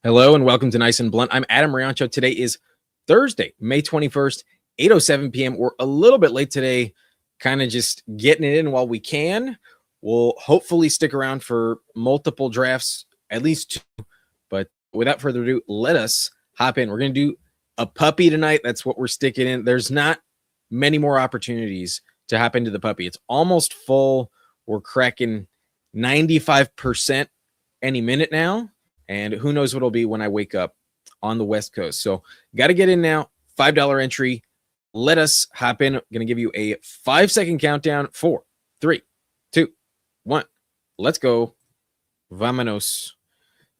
Hello and welcome to Nice and Blunt. I'm Adam Riancho. Today is Thursday, May 21st, 8:07 p.m. We're a little bit late today, kind of just getting it in while we can. We'll hopefully stick around for multiple drafts, at least two. But without further ado, let us hop in. We're going to do a puppy tonight. That's what we're sticking in. There's not many more opportunities to hop into the puppy. It's almost full. We're cracking 95% any minute now. And who knows what it'll be when I wake up on the West Coast. So got to get in now. $5 entry. Let us hop in. I'm going to give you a 5-second countdown. 4, 3, 2, 1. Let's go. Vámonos.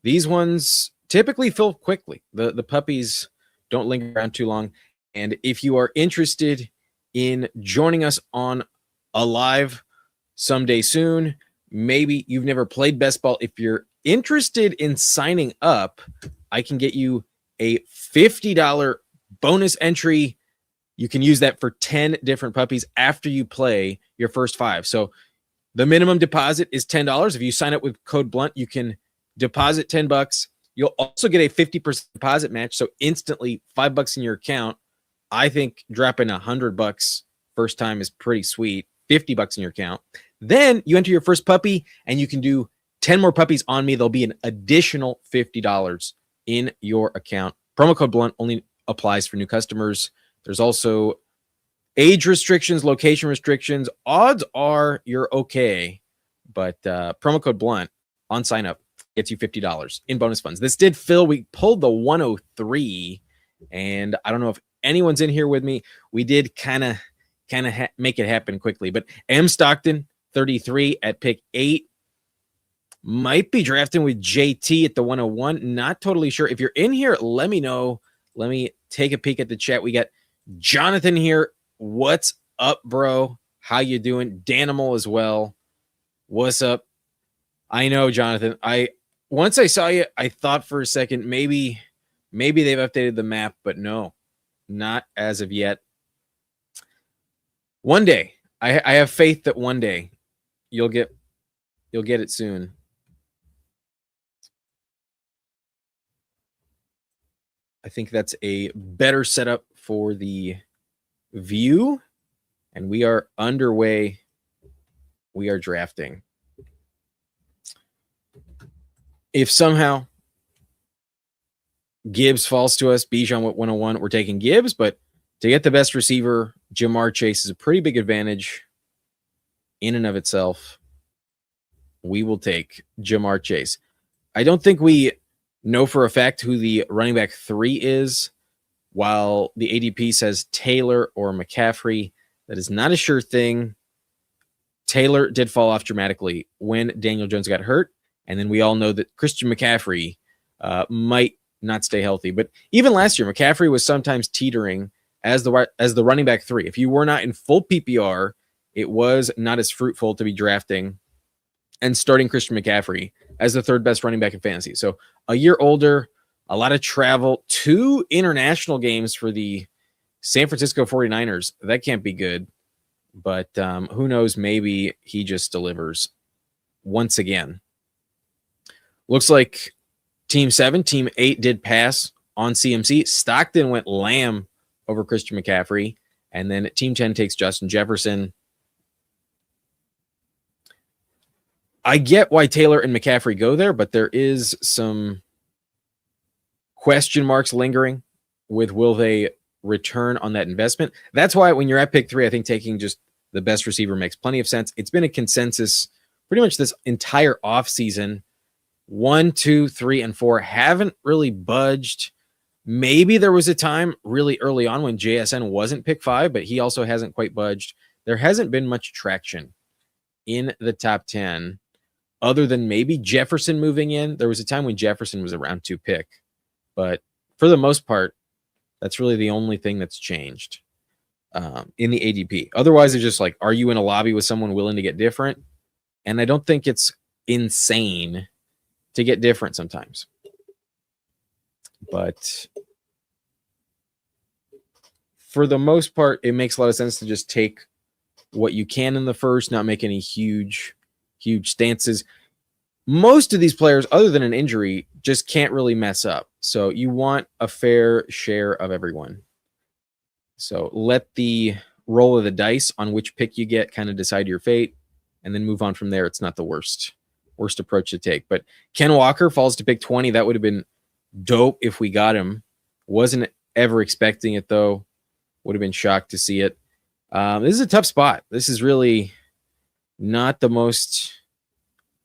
These ones typically fill quickly. The puppies don't linger around too long. And if you are interested in joining us on a live someday soon, maybe you've never played best ball. If you're interested in signing up, I can get you a $50 bonus entry. You can use that for 10 different puppies after you play your first 5. So the minimum deposit is $10. If you sign up with code BLUNT, you can deposit $10. You'll also get a 50% deposit match. So instantly $5 in your account. I think dropping $100 first time is pretty sweet. $50 in your account. Then you enter your first puppy and you can do 10 more puppies on me. There'll be an additional $50 in your account. Promo code BLUNT only applies for new customers. There's also age restrictions, location restrictions. Odds are you're okay, but promo code BLUNT on sign up gets you $50 in bonus funds. This did fill. We pulled the 103, and I don't know if anyone's in here with me. We did kind of make it happen quickly, but M. Stockton, 33 at pick 8. Might be drafting with JT at the 101. Not totally sure. If you're in here, let me know. Let me take a peek at the chat. We got Jonathan here. What's up, bro? How you doing? Danimal as well. What's up? I know, Jonathan. Once I saw you, I thought for a second maybe they've updated the map, but no, not as of yet. One day, I have faith that one day you'll get it soon. I think that's a better setup for the view. And we are underway. We are drafting. If somehow Gibbs falls to us, Bijan with 101, we're taking Gibbs. But to get the best receiver, Jamar Chase is a pretty big advantage in and of itself. We will take Jamar Chase. I don't think we know for a fact who the running back 3 is, while the ADP says Taylor or McCaffrey. That is not a sure thing. Taylor did fall off dramatically when Daniel Jones got hurt, and then we all know that Christian McCaffrey might not stay healthy. But even last year, McCaffrey was sometimes teetering as the running back 3. If you were not in full PPR, it was not as fruitful to be drafting and starting Christian McCaffrey as the 3rd best running back in fantasy. So a year older, a lot of travel, 2 international games for the San Francisco 49ers. That can't be good. But who knows? Maybe he just delivers once again. Looks like Team 7, Team 8 did pass on CMC. Stockton went Lamb over Christian McCaffrey. And then Team 10 takes Justin Jefferson. I get why Taylor and McCaffrey go there, but there is some question marks lingering with will they return on that investment. That's why when you're at pick 3, I think taking just the best receiver makes plenty of sense. It's been a consensus pretty much this entire offseason. 1, 2, 3, and 4 haven't really budged. Maybe there was a time really early on when JSN wasn't pick 5, but he also hasn't quite budged. There hasn't been much traction in the top 10. Other than maybe Jefferson moving in. There was a time when Jefferson was a round 2 pick. But for the most part, that's really the only thing that's changed in the ADP. Otherwise, it's just like, are you in a lobby with someone willing to get different? And I don't think it's insane to get different sometimes. But for the most part, it makes a lot of sense to just take what you can in the first, not make any huge stances. most of these players, other than an injury, just can't really mess up. So you want a fair share of everyone. So let the roll of the dice on which pick you get kind of decide your fate, and then move on from there. It's not the worst approach to take. But Ken Walker falls to pick 20. That would have been dope if we got him. Wasn't ever expecting it, though. Would have been shocked to see it. This is a tough spot. This is really not the most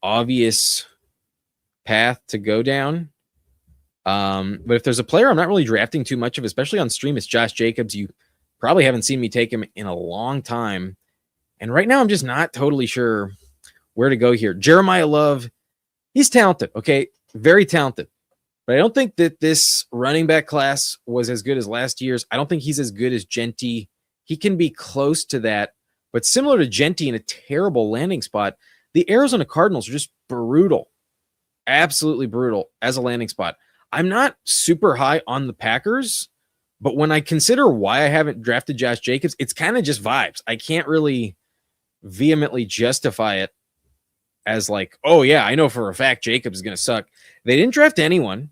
obvious path to go down. But if there's a player I'm not really drafting too much of, especially on stream, it's Josh Jacobs. You probably haven't seen me take him in a long time. And right now I'm just not totally sure where to go here. Jeremiah Love, he's talented, okay? Very talented. But I don't think that this running back class was as good as last year's. I don't think he's as good as Genty. He can be close to that, but similar to Genty in a terrible landing spot, the Arizona Cardinals are just brutal, absolutely brutal as a landing spot. I'm not super high on the Packers, but when I consider why I haven't drafted Josh Jacobs, it's kind of just vibes. I can't really vehemently justify it as like, oh yeah, I know for a fact Jacobs is going to suck. They didn't draft anyone.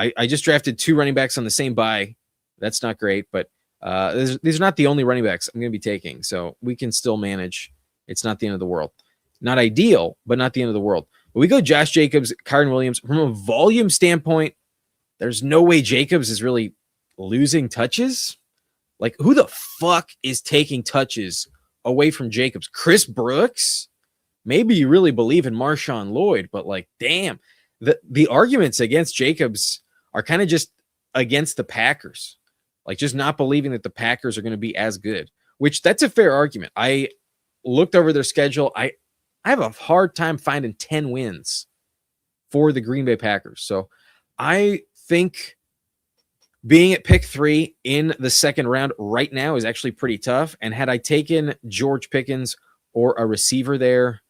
I just drafted 2 running backs on the same bye. That's not great, but these are not the only running backs I'm going to be taking, so we can still manage. It's not the end of the world. Not ideal, but not the end of the world. But we go Josh Jacobs, Kyren Williams. From a volume standpoint, there's no way Jacobs is really losing touches. Like, who the fuck is taking touches away from Jacobs? Chris Brooks? Maybe you really believe in Marshawn Lloyd, but like, damn. The arguments against Jacobs are kind of just against the Packers. Like, just not believing that the Packers are going to be as good, which that's a fair argument. I looked over their schedule. I have a hard time finding 10 wins for the Green Bay Packers. So I think being at pick 3 in the second round right now is actually pretty tough. And had I taken George Pickens or a receiver there,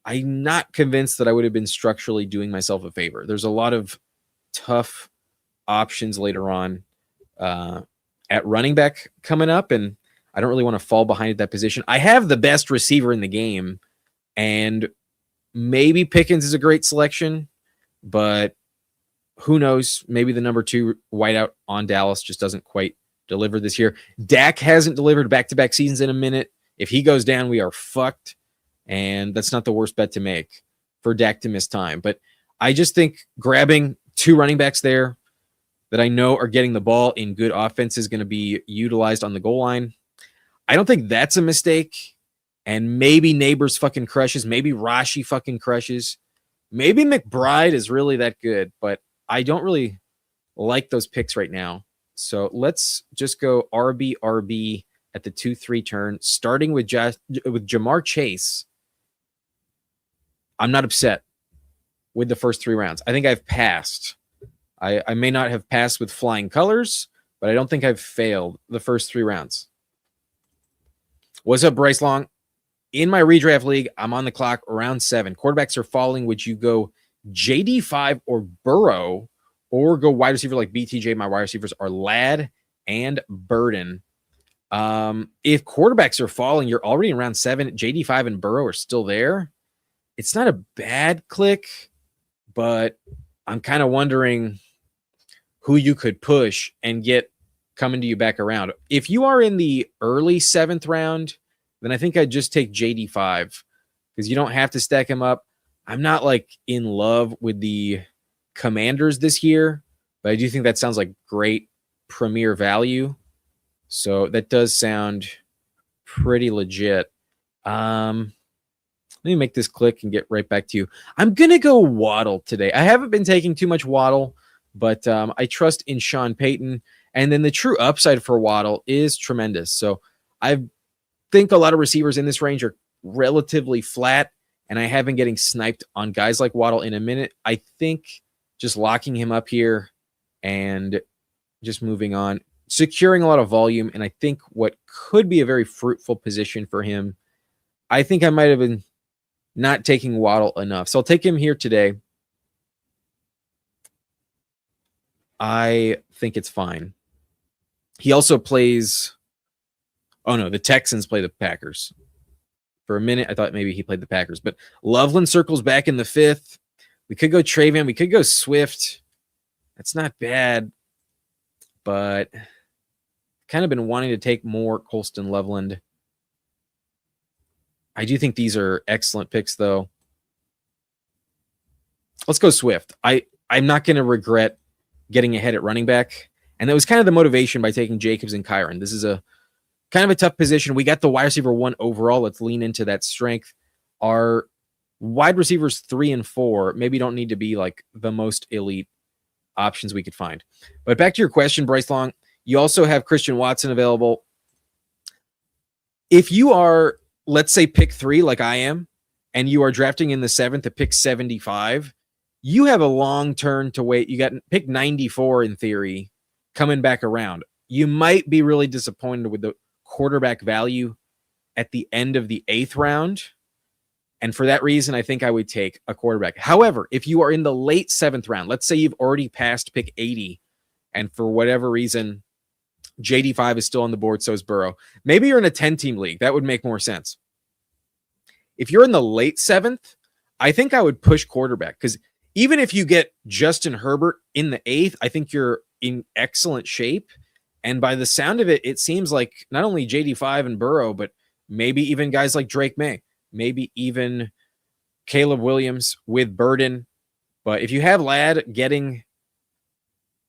I'm not convinced that I would have been structurally doing myself a favor. There's a lot of tough options later on at running back coming up, and I don't really want to fall behind at that position. I have the best receiver in the game, and maybe Pickens is a great selection, but who knows? Maybe the number 2 wideout on Dallas just doesn't quite deliver this year. Dak hasn't delivered back-to-back seasons in a minute. If he goes down, we are fucked. And that's not the worst bet to make for Dak to miss time. But I just think grabbing 2 running backs there that I know are getting the ball in good offense is going to be utilized on the goal line. I don't think that's a mistake. And maybe Neighbors fucking crushes. Maybe Rashi fucking crushes. Maybe McBride is really that good. But I don't really like those picks right now. So let's just go RB at the 2-3 turn, starting with Jamar Chase. I'm not upset with the first 3 rounds. I think I've passed. I may not have passed with flying colors, but I don't think I've failed the first 3 rounds. What's up, Bryce Long? In my redraft league, I'm on the clock round 7. Quarterbacks are falling. Would you go JD5 or Burrow, or go wide receiver like BTJ? My wide receivers are Ladd and Burden. If quarterbacks are falling, you're already in round 7. JD5 and Burrow are still there. It's not a bad click, but I'm kind of wondering who you could push and get coming to you back around. If you are in the early 7th round, then I think I'd just take JD5 because you don't have to stack him up. I'm not like in love with the Commanders this year, but I do think that sounds like great premier value. So that does sound pretty legit. Let me make this click and get right back to you. I'm going to go Waddle today. I haven't been taking too much Waddle, but I trust in Sean Payton. And then the true upside for Waddle is tremendous. So I think a lot of receivers in this range are relatively flat, and I have been getting sniped on guys like Waddle in a minute. I think just locking him up here and just moving on, securing a lot of volume, and I think what could be a very fruitful position for him. I think I might have been not taking Waddle enough. So I'll take him here today. I think it's fine. He also plays... Oh, no, the Texans play the Packers For a minute, I thought maybe he played the Packers, but Loveland circles back in the 5th. We could go Travion. We could go Swift. That's not bad, but kind of been wanting to take more Colston Loveland. I do think these are excellent picks, though. Let's go Swift. I'm not going to regret getting ahead at running back. And that was kind of the motivation by taking Jacobs and Kyron. This is a kind of a tough position. We got the wide receiver 1 overall. Let's lean into that strength. Our wide receivers 3 and 4 maybe don't need to be like the most elite options we could find. But back to your question, Bryce Long, you also have Christian Watson available. If you are, let's say, pick 3 like I am, and you are drafting in the 7th at pick 75, you have a long turn to wait. You got pick 94 in theory coming back around. You might be really disappointed with the quarterback value at the end of the 8th round. And for that reason, I think I would take a quarterback. However, if you are in the late 7th round, let's say you've already passed pick 80, and for whatever reason, JD5 is still on the board, so is Burrow. Maybe you're in a 10-team league. That would make more sense. If you're in the late 7th, I think I would push quarterback, because even if you get Justin Herbert in the 8th, I think you're in excellent shape. And by the sound of it, it seems like not only JD5 and Burrow, but maybe even guys like Drake May, maybe even Caleb Williams with Burden. But if you have Ladd, getting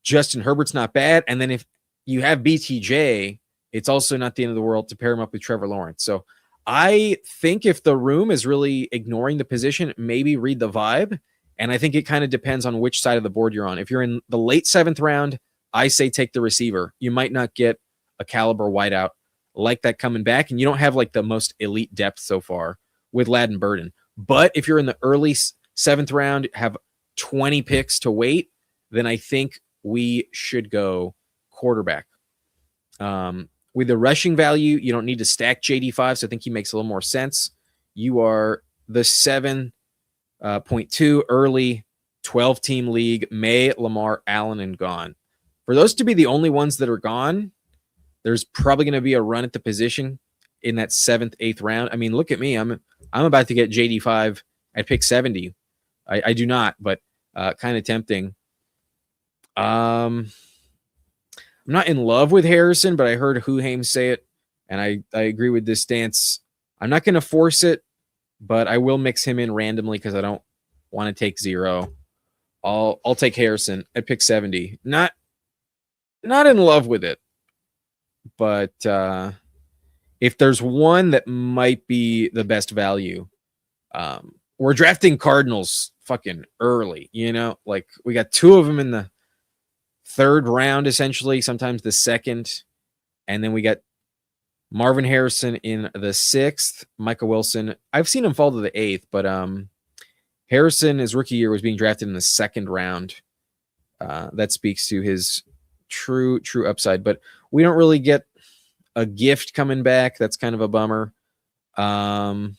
Justin Herbert's not bad. And then if you have BTJ, it's also not the end of the world to pair him up with Trevor Lawrence. So I think if the room is really ignoring the position, maybe read the vibe. And I think it kind of depends on which side of the board you're on. If you're in the late 7th round, I say take the receiver. You might not get a caliber wideout like that coming back, and you don't have like the most elite depth so far with Ladd and Burden. But if you're in the early 7th round, have 20 picks to wait, then I think we should go quarterback. With the rushing value, you don't need to stack JD5, so I think he makes a little more sense. You are the 7.2 early 12-team league, May, Lamar, Allen, and gone. For those to be the only ones that are gone, there's probably going to be a run at the position in that 7th, 8th round. I mean, look at me. I'm about to get JD5 at pick 70. I do not, but kind of tempting. I'm not in love with Harrison, but I heard Huhaim say it, and I agree with this stance. I'm not going to force it, but I will mix him in randomly because I don't want to take 0. I'll take Harrison at pick 70. Not in love with it, but if there's one that might be the best value, we're drafting Cardinals fucking early, like we got 2 of them in the 3rd round, essentially, sometimes the 2nd. And then we got Marvin Harrison in the 6th, Michael Wilson. I've seen him fall to the 8th, but Harrison, his rookie year, was being drafted in the 2nd round. That speaks to his true upside, but we don't really get a gift coming back. That's kind of a bummer. Not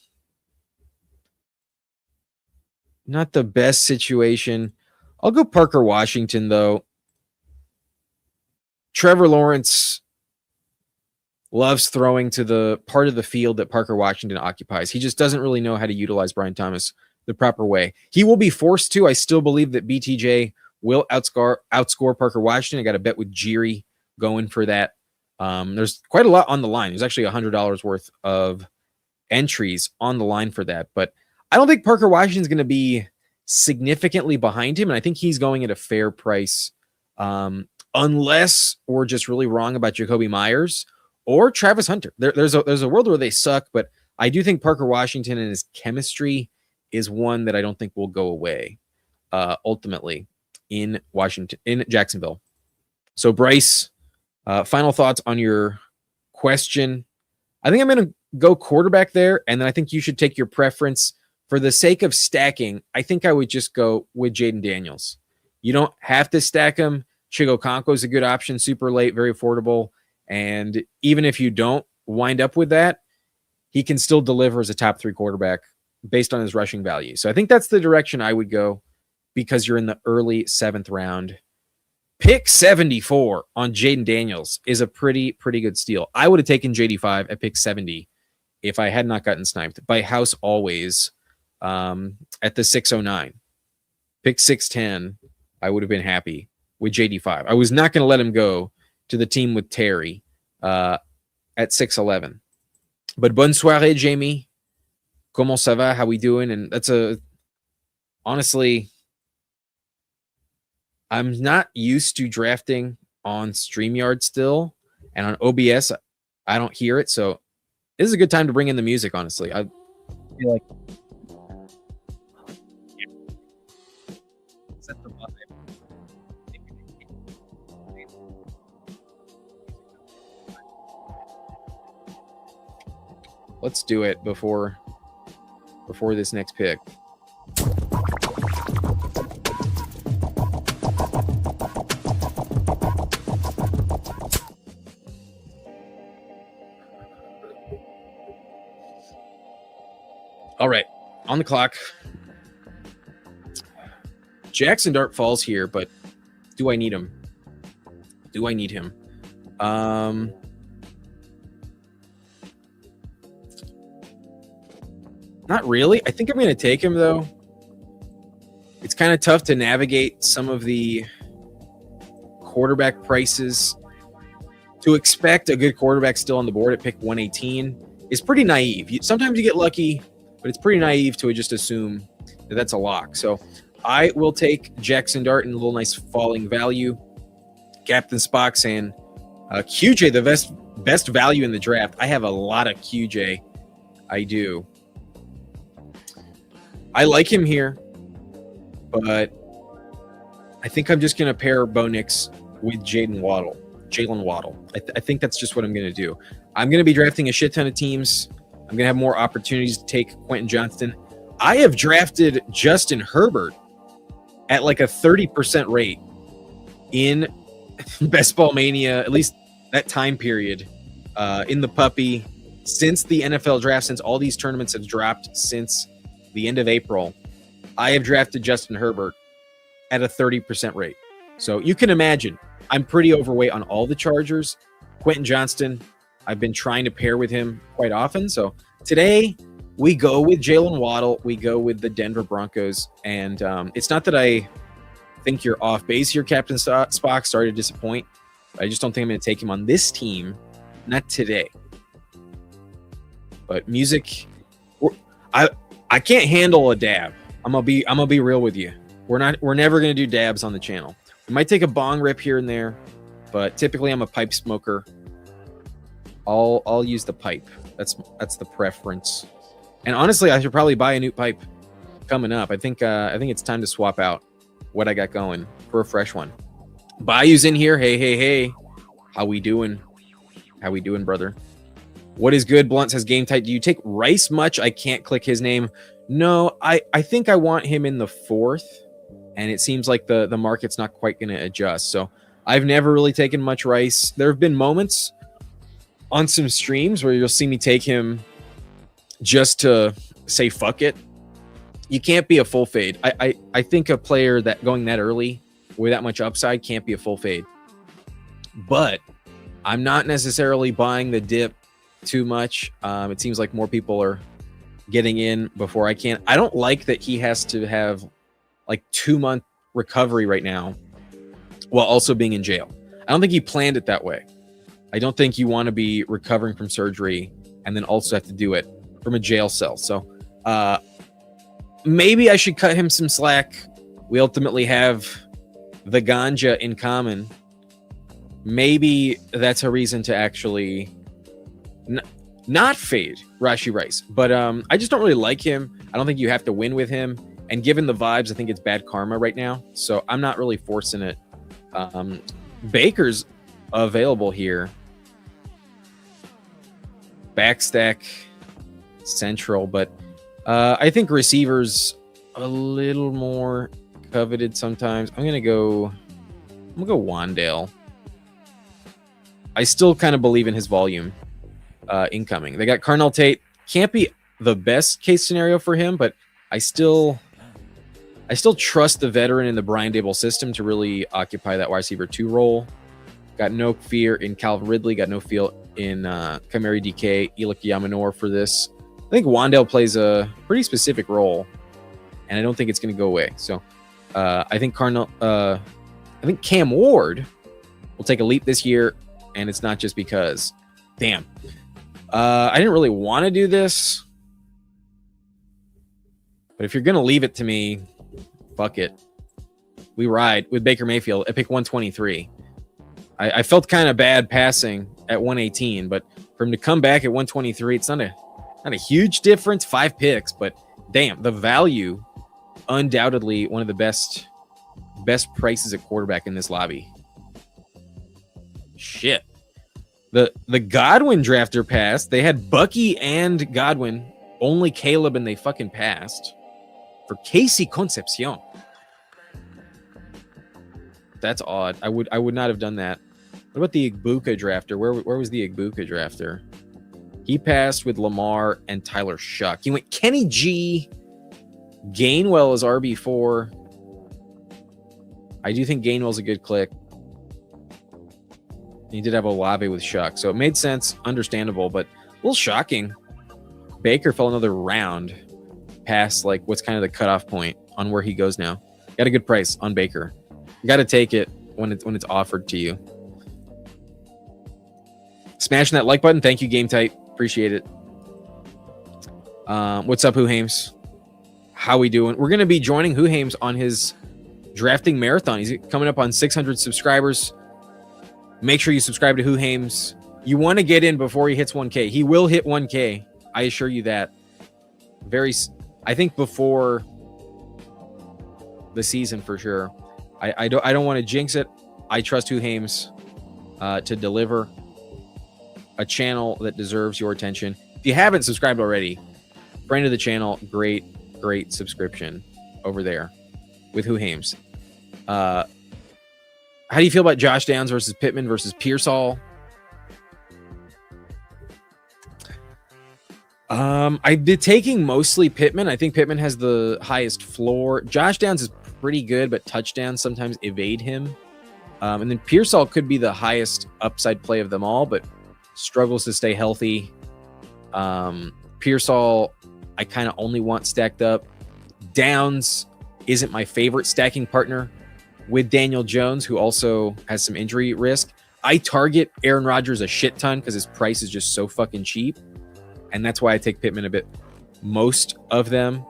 the best situation. I'll go Parker Washington, though. Trevor Lawrence loves throwing to the part of the field that Parker Washington occupies. He just doesn't really know how to utilize Brian Thomas the proper way. He will be forced to. I still believe that BTJ will outscore Parker Washington. I got a bet with Jiri going for that. There's quite a lot on the line. There's actually $100 worth of entries on the line for that. But I don't think Parker Washington's going to be significantly behind him, and I think he's going at a fair price. Unless we're just really wrong about Jacoby Myers or Travis Hunter. There's a world where they suck, but I do think Parker Washington and his chemistry is one that I don't think will go away ultimately in Jacksonville. So Bryce, final thoughts on your question. I think I'm going to go quarterback there, and then I think you should take your preference. For the sake of stacking, I think I would just go with Jaden Daniels. You don't have to stack him. Chigo Konko is a good option, super late, very affordable. And even if you don't wind up with that, he can still deliver as a top 3 quarterback based on his rushing value. So I think that's the direction I would go because you're in the early 7th round. Pick 74 on Jaden Daniels is a pretty good steal. I would have taken JD5 at pick 70 if I had not gotten sniped by House Always at the 609. Pick 610, I would have been happy with JD5. I was not going to let him go to the team with Terry at 611. But bonne soirée, Jamie. Comment ça va? How we doing? And that's honestly, I'm not used to drafting on StreamYard still, and on OBS, I don't hear it. So this is a good time to bring in the music, honestly. I feel like set the vibe. Let's do it before this next pick. All right, on the clock. Jackson Dart falls here, but do I need him? Do I need him? Not really. I think I'm going to take him, though. It's kind of tough to navigate some of the quarterback prices. To expect a good quarterback still on the board at pick 118 is pretty naive. Sometimes you get lucky, but it's pretty naive to just assume that that's a lock. So I will take Jackson Dart in a little nice falling value. Captain Spock saying QJ, the best value in the draft. I have a lot of QJ. I do. I like him here, but I think I'm just going to pair Bo Nix with Jalen Waddle. I think that's just what I'm going to do. I'm going to be drafting a shit ton of teams. I'm going to have more opportunities to take Quentin Johnston. I have drafted Justin Herbert at like a 30% rate in Best Ball Mania, at least that time period, in the puppy, since the NFL draft, since all these tournaments have dropped since the end of April. I have drafted Justin Herbert at a 30% rate. So you can imagine I'm pretty overweight on all the Chargers. Quentin Johnston, I've been trying to pair with him quite often. So today we go with Jalen Waddle. We go with the Denver Broncos. And it's not that I think you're off base here, Captain Spock. Sorry to disappoint. I just don't think I'm going to take him on this team. Not today. But music, I can't handle a dab. I'm gonna be real with you. We're never gonna do dabs on the channel. We might take a bong rip here and there, but typically I'm a pipe smoker. I'll use the pipe. That's the preference. And honestly, I should probably buy a new pipe coming up. I think it's time to swap out what I got going for a fresh one. Bayou's in here. Hey. How we doing? How we doing, brother? What is good? Blunt says game tight. Do you take Rice much? I can't click his name. No, I think I want him in the 4th, and it seems like the market's not quite going to adjust. So I've never really taken much Rice. There have been moments on some streams where you'll see me take him just to say fuck it. You can't be a full fade. I think a player that going that early with that much upside can't be a full fade. But I'm not necessarily buying the dip too much. It seems like more people are getting in before I can. I don't like that he has to have like 2-month recovery right now while also being in jail. I don't think he planned it that way. I don't think you want to be recovering from surgery and then also have to do it from a jail cell. So maybe I should cut him some slack. We ultimately have the ganja in common. Maybe that's a reason to actually not fade Rashee Rice. But I just don't really like him. I don't think you have to win with him. And given the vibes, I think it's bad karma right now. So I'm not really forcing it. Baker's available here. Backstack central. But I think receivers a little more coveted sometimes. I'm gonna go Wandale. I still kind of believe in his volume incoming. They got Carnell Tate. Can't be the best case scenario for him, but I still trust the veteran in the Brian Dable system to really occupy that wide receiver 2 role. Got no fear in Calvin Ridley. Got no feel in Kamari DK, Elik Yamanor for this. I think Wandale plays a pretty specific role, and I don't think it's going to go away. So I think Cam Ward will take a leap this year, and it's not just because. Damn. I didn't really want to do this, but if you're going to leave it to me, fuck it. We ride with Baker Mayfield at pick 123. I felt kind of bad passing at 118, but for him to come back at 123, it's not a huge difference, 5 picks, but damn, the value, undoubtedly one of the best prices at quarterback in this lobby. Shit. The Godwin drafter passed. They had Bucky and Godwin, only Caleb, and they fucking passed for Casey Concepcion. That's odd. I would not have done that. What about the Igbuka drafter? Where was the Igbuka drafter? He passed with Lamar and Tyler Shuck. He went Kenny G, Gainwell as RB4. I do think Gainwell's a good click. He did have Olave with Shuck, so it made sense, understandable, but a little shocking. Baker fell another round past like what's kind of the cutoff point on where he goes now. Got a good price on Baker. You got to take it when it's offered to you. Smashing that like button. Thank you, Game Type. Appreciate it. What's up, Huhames? How we doing? We're going to be joining Huhames on his drafting marathon. He's coming up on 600 subscribers. Make sure you subscribe to Huhames. You want to get in before he hits 1K. He will hit 1K. I assure you that. I think before the season for sure. I don't want to jinx it. I trust Huhames to deliver a channel that deserves your attention. If you haven't subscribed already, friend of the channel, great subscription over there with Huhames. How do you feel about Josh Downs versus Pittman versus Pearsall? I've been taking mostly Pittman. I think Pittman has the highest floor. Josh Downs is pretty good, but touchdowns sometimes evade him. And then Pearsall could be the highest upside play of them all, but struggles to stay healthy. Pearsall, I kind of only want stacked up. Downs isn't my favorite stacking partner with Daniel Jones, who also has some injury risk. I target Aaron Rodgers a shit ton because his price is just so fucking cheap. And that's why I take Pittman a bit. Most of them,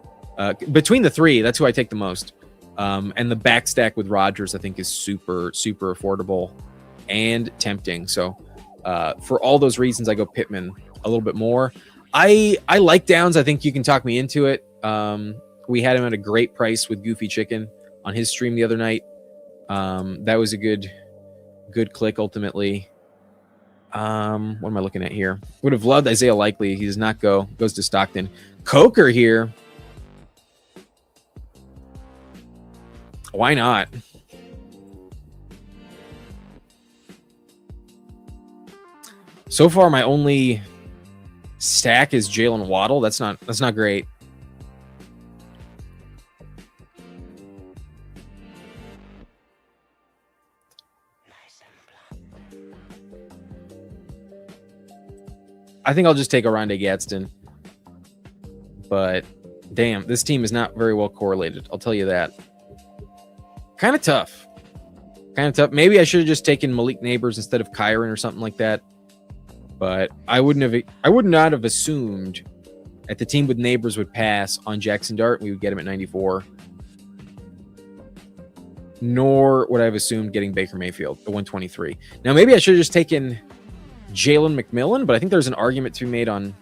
between the three, that's who I take the most. And the back stack with Rodgers, I think, is super, super affordable and tempting. So for all those reasons, I go Pittman a little bit more. I like Downs. I think you can talk me into it. We had him at a great price with Goofy Chicken on his stream the other night. That was a good click ultimately. What am I looking at here? Would have loved Isaiah Likely. He does not go. Goes to Stockton. Coker here. Why not? So far, my only stack is Jalen Waddle. That's not great. I think I'll just take Oronde Gadsden. But damn, this team is not very well correlated. I'll tell you that. Kind of tough. Maybe I should have just taken Malik Neighbors instead of Kyron or something like that. But I would not have assumed that the team with Neighbors would pass on Jackson Dart. We would get him at 94. Nor would I have assumed getting Baker Mayfield at 123. Now, maybe I should have just taken Jalen McMillan, but I think there's an argument to be made on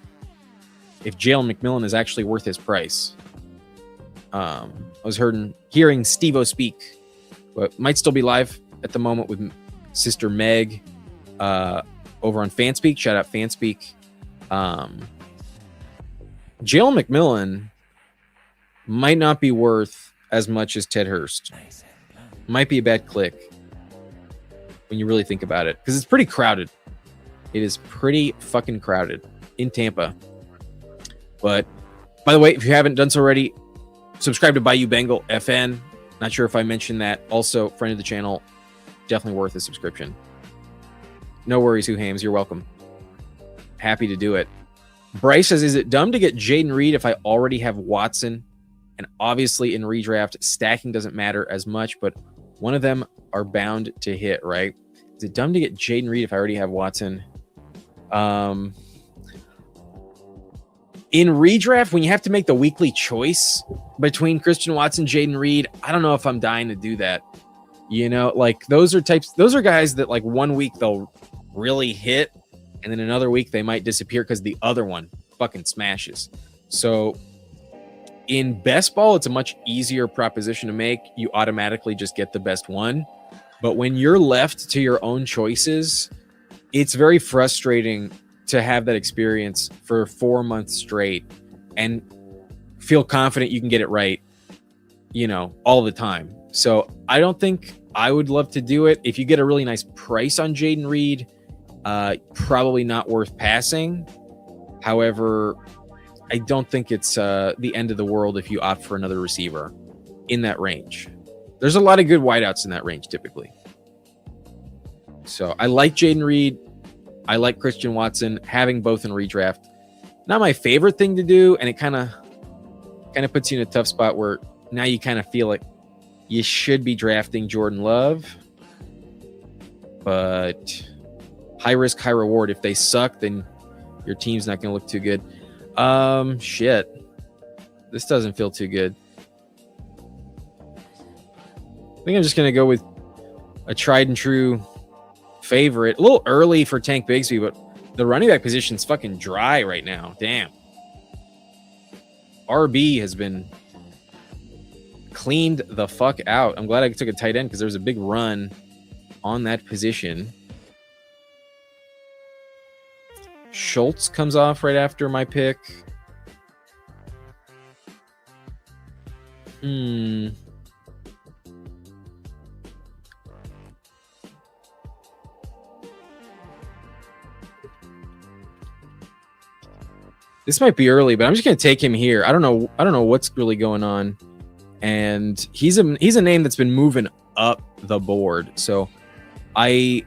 if Jalen McMillan is actually worth his price. I was hearing Steve-O speak, but might still be live at the moment with Sister Meg over on Fanspeak. Shout out Fanspeak. Jalen McMillan might not be worth as much as Ted Hurst. Might be a bad click when you really think about it, because it's pretty crowded. It is pretty fucking crowded in Tampa. But by the way, if you haven't done so already, subscribe to Bayou Bengal FN. Not sure if I mentioned that. Also, friend of the channel, definitely worth a subscription. No worries, Who Hams. You're welcome. Happy to do it. Bryce says, is it dumb to get Jaden Reed if I already have Watson? And obviously in redraft, stacking doesn't matter as much, but one of them are bound to hit, right? Is it dumb to get Jaden Reed if I already have Watson? In redraft, when you have to make the weekly choice between Christian Watson, Jaden Reed, I don't know if I'm dying to do that. You know, like those are guys that like 1 week they'll really hit, and then another week they might disappear because the other one fucking smashes. So in best ball, it's a much easier proposition to make. You automatically just get the best one. But when you're left to your own choices, it's very frustrating to have that experience for 4 months straight and feel confident you can get it right, you know, all the time. So I don't think I would love to do it. If you get a really nice price on Jaden Reed, probably not worth passing. However, I don't think it's the end of the world if you opt for another receiver in that range. There's a lot of good wideouts in that range typically. So I like Jaden Reed. I like Christian Watson. Having both in redraft, not my favorite thing to do, and it kind of puts you in a tough spot where now you kind of feel like you should be drafting Jordan Love, but high risk, high reward. If they suck, then your team's not going to look too good. Shit, this doesn't feel too good. I think I'm just going to go with a tried and true favorite. A little early for Tank Bigsby, but the running back position's fucking dry right now. Damn. RB has been cleaned the fuck out. I'm glad I took a tight end because there's a big run on that position. Schultz comes off right after my pick. This might be early, but I'm just going to take him here. I don't know what's really going on. And he's a name that's been moving up the board. So I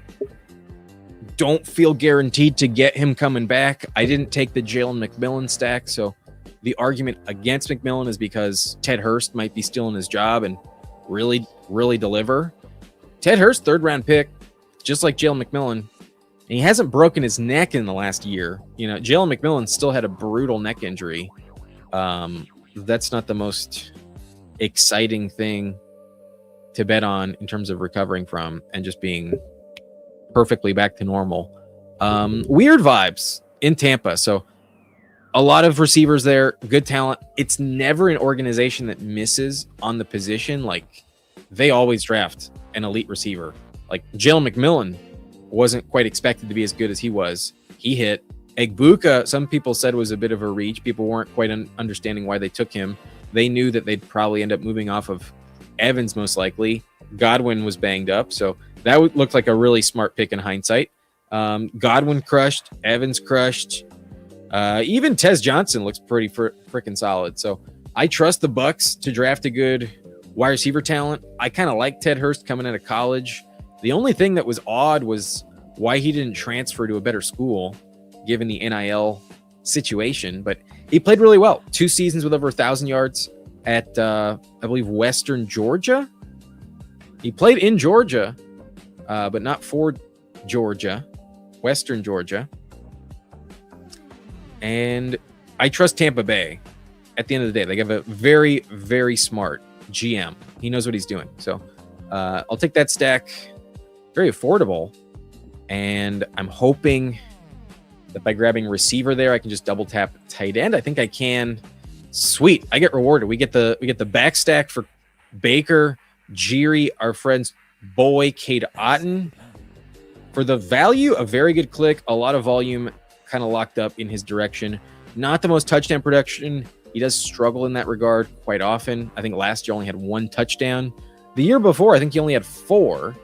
don't feel guaranteed to get him coming back. I didn't take the Jalen McMillan stack. So the argument against McMillan is because Ted Hurst might be still in his job and really, really deliver. Ted Hurst, 3rd round pick, just like Jalen McMillan. And he hasn't broken his neck in the last year. You know, Jalen McMillan still had a brutal neck injury. That's not the most exciting thing to bet on in terms of recovering from and just being perfectly back to normal. Weird vibes in Tampa. So a lot of receivers there, good talent. It's never an organization that misses on the position. Like, they always draft an elite receiver. Like, Jalen McMillan wasn't quite expected to be as good as he was. He hit. Egbuka, some people said, was a bit of a reach. People weren't quite understanding why they took him. They knew that they'd probably end up moving off of Evans most likely. Godwin was banged up, so that looked like a really smart pick in hindsight. Godwin crushed. Evans crushed. Even Tez Johnson looks pretty freaking solid. So I trust the Bucs to draft a good wide receiver talent. I kind of like Ted Hurst coming out of college. The only thing that was odd was why he didn't transfer to a better school, given the NIL situation. But he played really well. 2 seasons with over 1,000 yards at, I believe, Western Georgia. He played in Georgia, but not for Georgia. Western Georgia. And I trust Tampa Bay. At the end of the day, they have a very, very smart GM. He knows what he's doing. So I'll take that stack. Very affordable. And I'm hoping that by grabbing receiver there, I can just double tap tight end. I think I can. Sweet. I get rewarded. We get the back stack for Baker, Jiri, our friend's boy, Cade Otton. For the value, a very good click. A lot of volume kind of locked up in his direction. Not the most touchdown production. He does struggle in that regard quite often. I think last year only had 1 touchdown. The year before, I think he only had 4.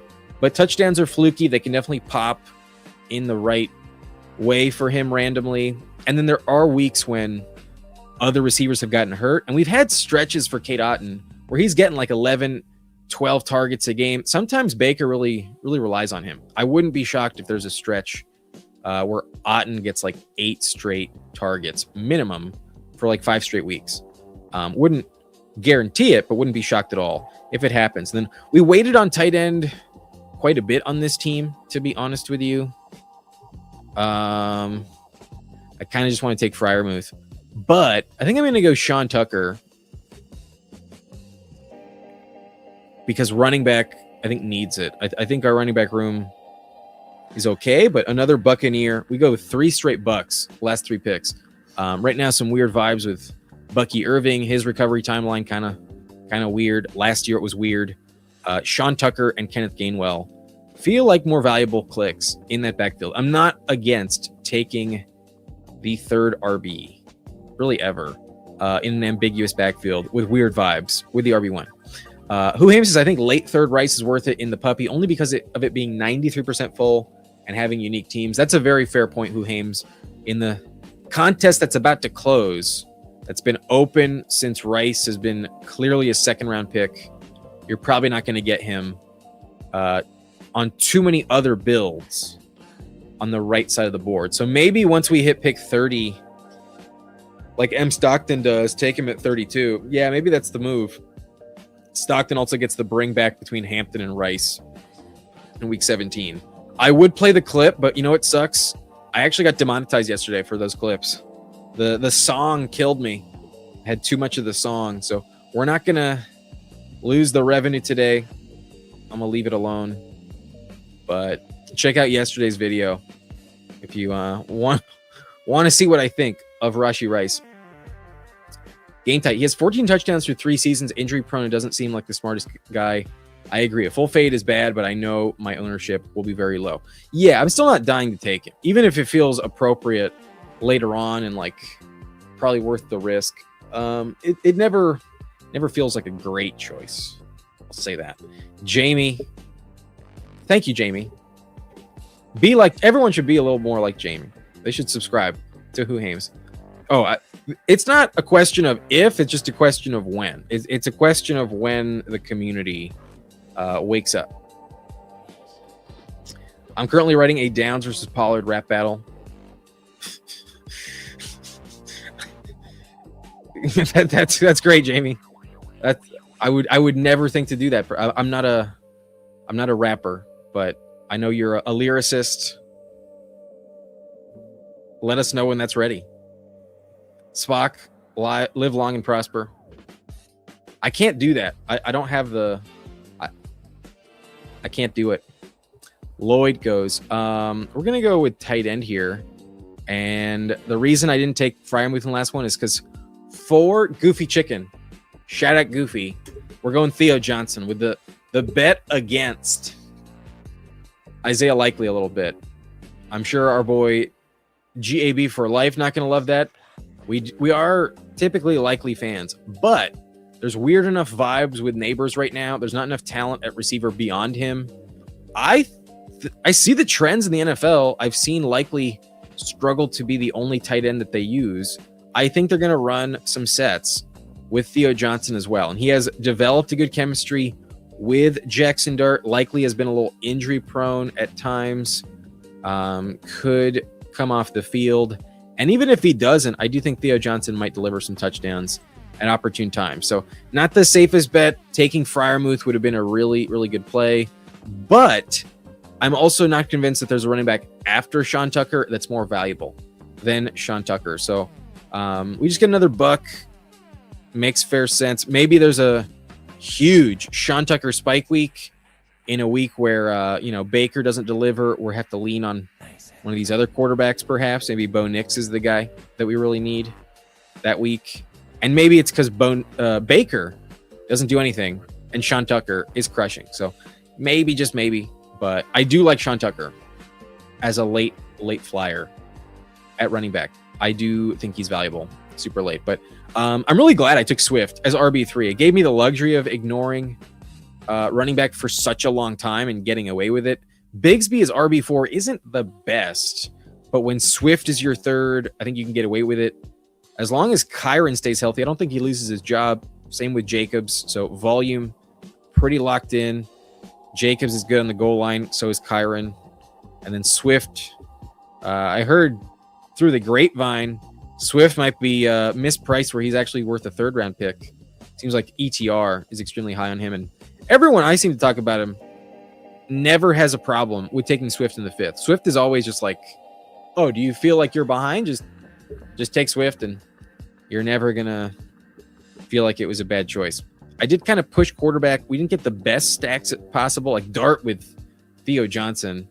But touchdowns are fluky. They can definitely pop in the right way for him randomly. And then there are weeks when other receivers have gotten hurt. And we've had stretches for Cade Otton where he's getting like 11, 12 targets a game. Sometimes Baker really relies on him. I wouldn't be shocked if there's a stretch where Otten gets like 8 straight targets minimum for like 5 straight weeks. Wouldn't guarantee it, but wouldn't be shocked at all if it happens. Then we waited on tight end quite a bit on this team, to be honest with you. I kind of just want to take Freiermuth, but I think I'm going to go Sean Tucker because running back, I think, needs it. I think our running back room is okay, but another Buccaneer. We go with 3 straight Bucks, last 3 picks. Right now, some weird vibes with Bucky Irving. His recovery timeline kind of weird. Last year, it was weird. Sean Tucker and Kenneth Gainwell feel like more valuable clicks in that backfield. I'm not against taking the third RB, really ever, in an ambiguous backfield with weird vibes with the RB1. Who Hames says, I think late third Rice is worth it in the puppy only because of it being 93% full and having unique teams. That's a very fair point, Who Hames. In the contest that's about to close, that's been open since Rice has been clearly a second-round pick, you're probably not going to get him on too many other builds on the right side of the board. So maybe once we hit pick 30, like M. Stockton does, take him at 32. Yeah, maybe that's the move. Stockton also gets the bring back between Hampton and Rice in week 17. I would play the clip, but you know what sucks? I actually got demonetized yesterday for those clips. The song killed me. I had too much of the song, so we're not going to lose the revenue today. I'm going to leave it alone. But check out yesterday's video if you want to see what I think of Rashee Rice. Game tight. He has 14 touchdowns through 3 seasons. Injury prone and doesn't seem like the smartest guy. I agree. A full fade is bad, but I know my ownership will be very low. Yeah, I'm still not dying to take it, even if it feels appropriate later on and like probably worth the risk. It never feels like a great choice. I'll say that. Jamie. Thank you, Jamie. Be like, everyone should be a little more like Jamie. They should subscribe to Who Hames. Oh, it's not a question of if, it's just a question of when. It's a question of when the community wakes up. I'm currently writing a Downs versus Pollard rap battle. That's great, Jamie. I would never think to do that. I'm not a rapper, but I know you're a lyricist. Let us know when that's ready. Spock, live long and prosper. I can't do that. I don't have the... I can't do it. Lloyd goes. We're going to go with tight end here. And the reason I didn't take Freiermuth in the last one is because for Goofy Chicken, shout out Goofy, we're going Theo Johnson with the bet against Isaiah Likely a little bit. I'm sure our boy GAB for life not going to love that. We are typically Likely fans, but there's weird enough vibes with Neighbors right now. There's not enough talent at receiver beyond him. I see the trends in the NFL. I've seen Likely struggle to be the only tight end that they use. I think they're going to run some sets with Theo Johnson as well. And he has developed a good chemistry with Jackson Dart. Likely has been a little injury prone at times. Could come off the field. And even if he doesn't, I do think Theo Johnson might deliver some touchdowns at opportune times. So not the safest bet. Taking Freiermuth would have been a really, really good play. But I'm also not convinced that there's a running back after Sean Tucker that's more valuable than Sean Tucker. So we just get another buck. Makes fair sense. Maybe there's a huge Sean Tucker spike week in a week where Baker doesn't deliver, or have to lean on one of these other quarterbacks, perhaps. Maybe Bo Nix is the guy that we really need that week. And maybe it's because Baker doesn't do anything and Sean Tucker is crushing. So maybe, just maybe. But I do like Sean Tucker as a late flyer at running back. I do think he's valuable, super late. But I'm really glad I took Swift as RB3. It gave me the luxury of ignoring running back for such a long time and getting away with it. Bigsby as RB4 isn't the best, but when Swift is your third, I think you can get away with it. As long as Kyron stays healthy, I don't think he loses his job. Same with Jacobs. So volume pretty locked in. Jacobs is good on the goal line. So is Kyron. And then Swift. I heard through the grapevine, Swift might be mispriced where he's actually worth a 3rd round pick. Seems like ETR is extremely high on him. And everyone I seem to talk about him never has a problem with taking Swift in the 5th. Swift is always just like, oh, do you feel like you're behind? Just take Swift and you're never going to feel like it was a bad choice. I did kind of push quarterback. We didn't get the best stacks possible, like Dart with Theo Johnson.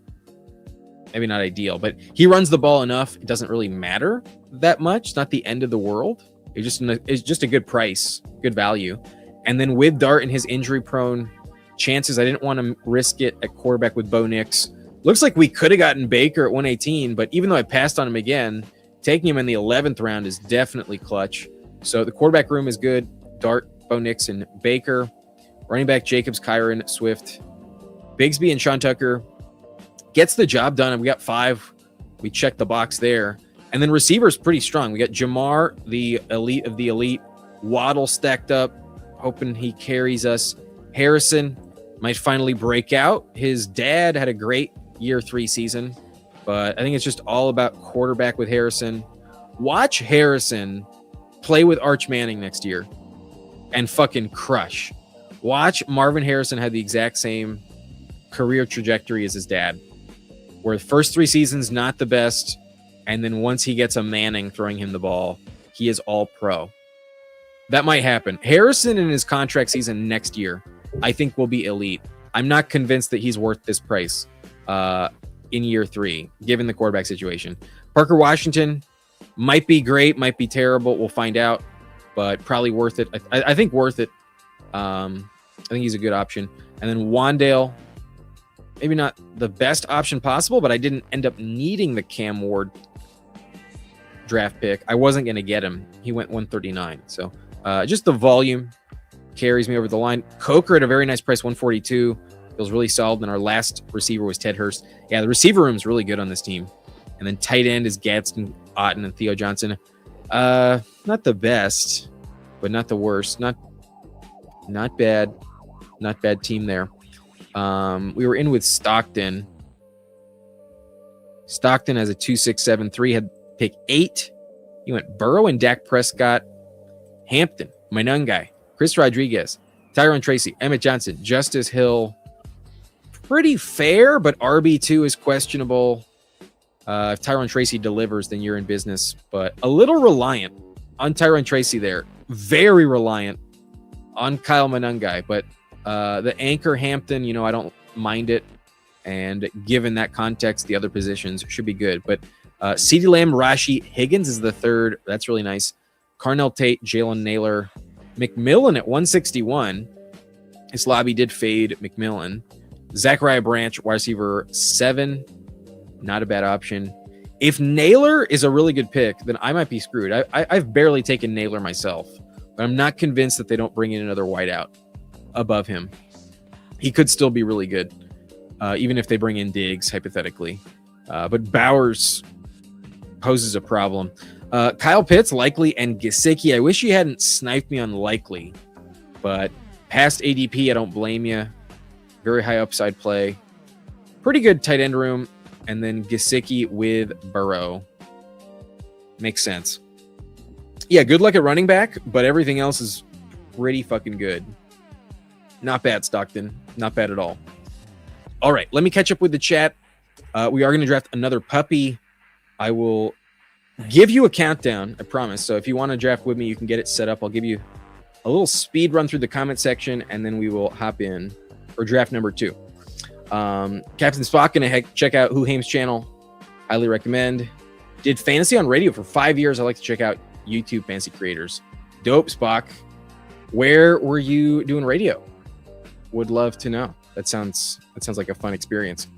Maybe not ideal, but he runs the ball enough. It doesn't really matter that much. It's not the end of the world. It's just a good price, good value. And then with Dart and his injury-prone chances, I didn't want to risk it at quarterback with Bo Nix. Looks like we could have gotten Baker at 118, but even though I passed on him again, taking him in the 11th round is definitely clutch. So the quarterback room is good. Dart, Bo Nix, and Baker. Running back Jacobs, Kyron, Swift, Bigsby, and Sean Tucker. Gets the job done, and we got 5. We checked the box there. And then receivers pretty strong. We got Jamar, the elite of the elite. Waddle stacked up, hoping he carries us. Harrison might finally break out. His dad had a great year 3 season, but I think it's just all about quarterback with Harrison. Watch Harrison play with Arch Manning next year and fucking crush. Watch Marvin Harrison had the exact same career trajectory as his dad, where the first 3 seasons, not the best. And then once he gets a Manning throwing him the ball, he is all pro. That might happen. Harrison in his contract season next year, I think will be elite. I'm not convinced that he's worth this price in year 3, given the quarterback situation. Parker Washington might be great, might be terrible. We'll find out, but probably worth it. I think worth it. I think he's a good option. And then Wandale, maybe not the best option possible, but I didn't end up needing the Cam Ward draft pick. I wasn't going to get him. He went 139. So just the volume carries me over the line. Coker at a very nice price, 142. Feels really solid. And our last receiver was Ted Hurst. Yeah, the receiver room is really good on this team. And then tight end is Gadsden, Otten, and Theo Johnson. Not the best, but not the worst. Not bad. Not bad team there. We were in with Stockton. Stockton has a 2.673, had pick 8. He went Burrow and Dak Prescott, Hampton, my nun guy, Chris Rodriguez, Tyrone Tracy, Emmett Johnson, Justice Hill. Pretty fair, but RB2 is questionable. If Tyrone Tracy delivers, then you're in business. But a little reliant on Tyrone Tracy there. Very reliant on Kyle Manungai. But the anchor Hampton, I don't mind it. And given that context, the other positions should be good. But CeeDee Lamb, Rashi, Higgins is the 3rd. That's really nice. Carnell Tate, Jalen Naylor, McMillan at 161. His lobby did fade McMillan. Zachariah Branch, wide receiver 7. Not a bad option. If Naylor is a really good pick, then I might be screwed. I've barely taken Naylor myself, but I'm not convinced that they don't bring in another wideout above him. He could still be really good, even if they bring in Diggs, hypothetically. But Bowers poses a problem. Kyle Pitts, Likely, and Gesicki. I wish you hadn't sniped me on Likely, but past ADP, I don't blame you. Very high upside play. Pretty good tight end room. And then Gesicki with Burrow. Makes sense. Yeah, good luck at running back, but everything else is pretty fucking good. Not bad, Stockton. Not bad at all. All right, let me catch up with the chat. We are going to draft another puppy. I will give you a countdown, I promise. So if you want to draft with me, you can get it set up. I'll give you a little speed run through the comment section, and then we will hop in for draft number 2. Captain Spock, gonna check out Who Hames channel. Highly recommend. Did fantasy on radio for 5 years. I like to check out YouTube fantasy creators. Dope, Spock. Where were you doing radio? Would love to know. That sounds like a fun experience.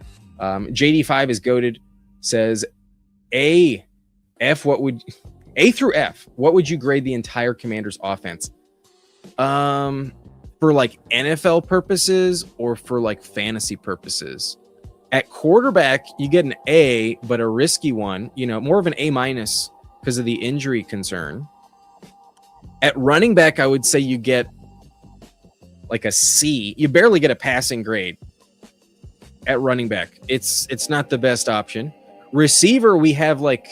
JD5 is goated. Says A through F. What would you grade the entire Commanders offense? For like NFL purposes or for like fantasy purposes? At quarterback, you get an A, but a risky one, more of an A- because of the injury concern. At running back, I would say you get like a C. You barely get a passing grade at running back. It's not the best option. Receiver, we have like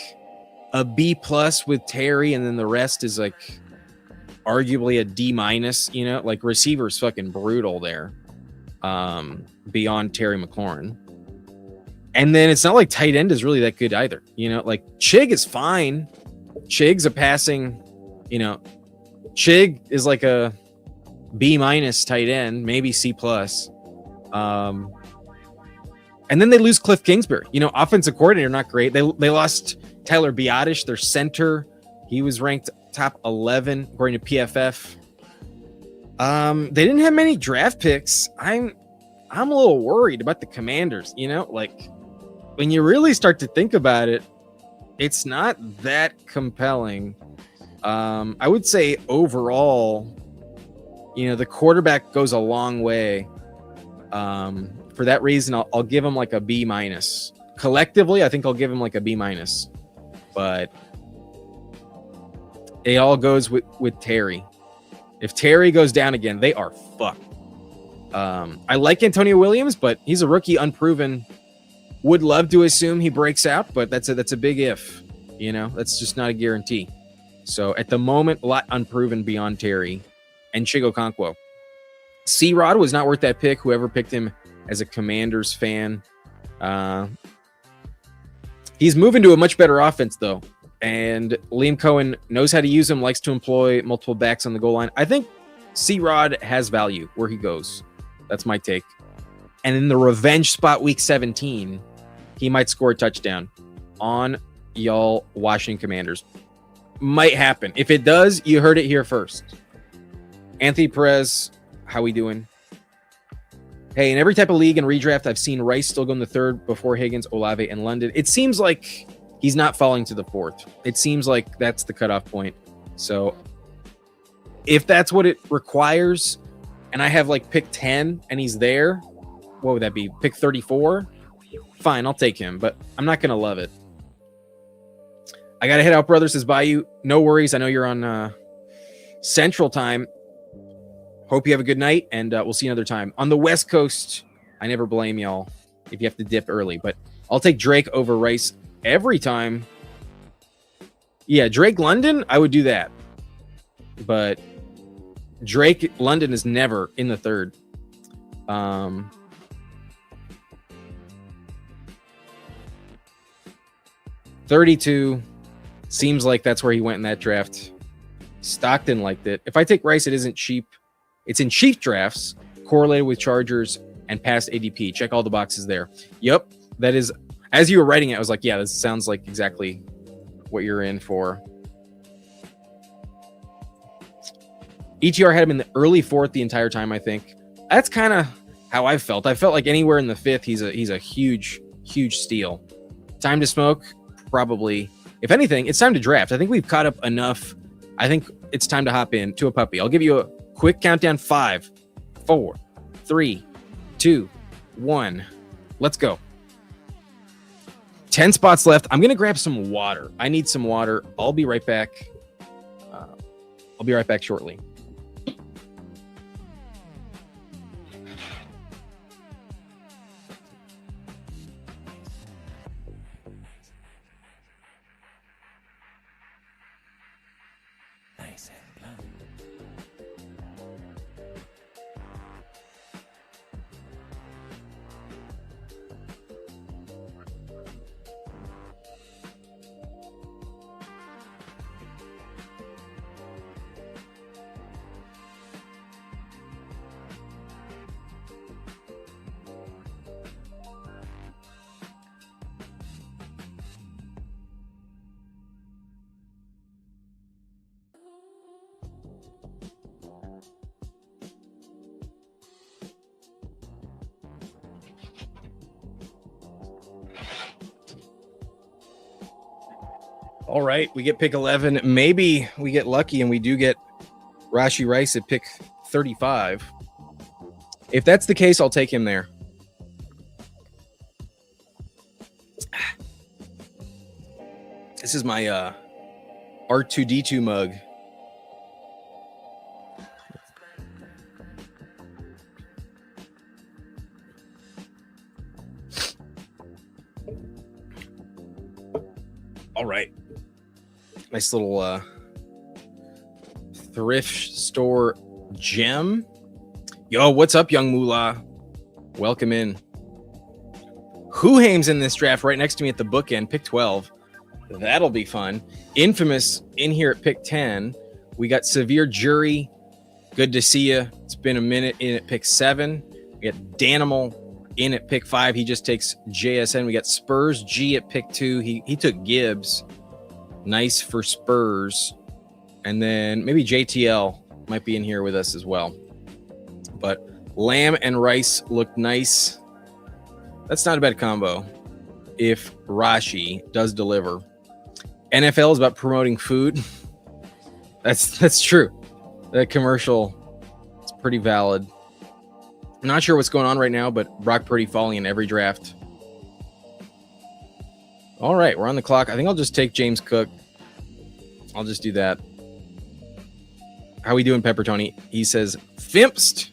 a B plus with Terry, and then the rest is like arguably a D minus. You know, like receiver's fucking brutal there. Beyond Terry McLaurin. And then it's not like tight end is really that good either. You know, like Chig is fine. Chig's a passing, you know, Chig is like a B minus tight end, maybe C plus. And then they lose Cliff Kingsbury. You know, offensive coordinator, not great. They lost Tyler Biotish, their center. He was ranked top 11 according to PFF. They didn't have many draft picks. I'm a little worried about the Commanders. You know, like when you really start to think about it, it's not that compelling. I would say overall, you know, the quarterback goes a long way. For that reason, I'll give him like a B minus. Collectively, I think I'll give him like a B minus. But it all goes with Terry. If Terry goes down again, they are fucked. I like Antonio Williams, but he's a rookie, unproven. Would love to assume he breaks out, but that's a big if. You know, that's just not a guarantee. So at the moment, a lot unproven beyond Terry and Chigo Okonkwo. C-Rod was not worth that pick. Whoever picked him as a Commanders fan. He's moving to a much better offense, though. And Liam Cohen knows how to use him, likes to employ multiple backs on the goal line. I think C-Rod has value where he goes. That's my take. And in the revenge spot, week 17, he might score a touchdown on y'all Washington Commanders. Might happen. If it does, you heard it here first. Anthony Perez, how we doing? Hey, in every type of league and redraft, I've seen Rice still go in the third before Higgins, Olave, and London. It seems like he's not falling to the fourth. It seems like that's the cutoff point. So if that's what it requires, and I have like pick 10 and he's there, what would that be? Pick 34? Fine, I'll take him, but I'm not going to love it. I got to head out, brother, says Bayou. No worries. I know you're on Central Time. Hope you have a good night, and we'll see you another time. On the West Coast, I never blame y'all if you have to dip early, but I'll take Drake over Rice every time. Yeah, Drake London, I would do that. But Drake London is never in the third. 32 seems like that's where he went in that draft. Stockton liked it. If I take Rice, it isn't cheap. It's in cheap drafts, correlated with Chargers and past ADP. Check all the boxes there. Yep, that is. As you were writing it, I was like, yeah, this sounds like exactly what you're in for. ETR had him in the early fourth the entire time, I think. That's kind of how I felt. I felt like anywhere in the fifth, he's a huge, huge steal. Time to smoke? Probably. If anything, it's time to draft. I think we've caught up enough. I think it's time to hop in to a puppy. I'll give you a quick countdown. 5, 4, 3, 2, 1. Let's go. 10 spots left. I'm going to grab some water. I need some water. I'll be right back. I'll be right back shortly. Nice and blunt. All right, we get pick 11. Maybe we get lucky and we do get Rashee Rice at pick 35. If that's the case, I'll take him there. This is my R2D2 mug. All right. Nice little thrift store gem. Yo, what's up, young moolah? Welcome in. Whohame's in this draft right next to me at the bookend, pick 12. That'll be fun. Infamous in here at pick 10. We got Severe Jury. Good to see you. It's been a minute in at pick 7. We got Danimal in at pick 5. He just takes JSN. We got Spurs G at pick 2. He took Gibbs. Nice for Spurs. And then maybe JTL might be in here with us as well. But Lamb and Rice look nice. That's not a bad combo if Rashi does deliver. NFL is about promoting food. That's true. That commercial is pretty valid. I'm not sure what's going on right now, but Brock Purdy falling in every draft. All right, we're on the clock. I think I'll just take James Cook. I'll just do that. How we doing, Pepper Tony? He says, Fimpst.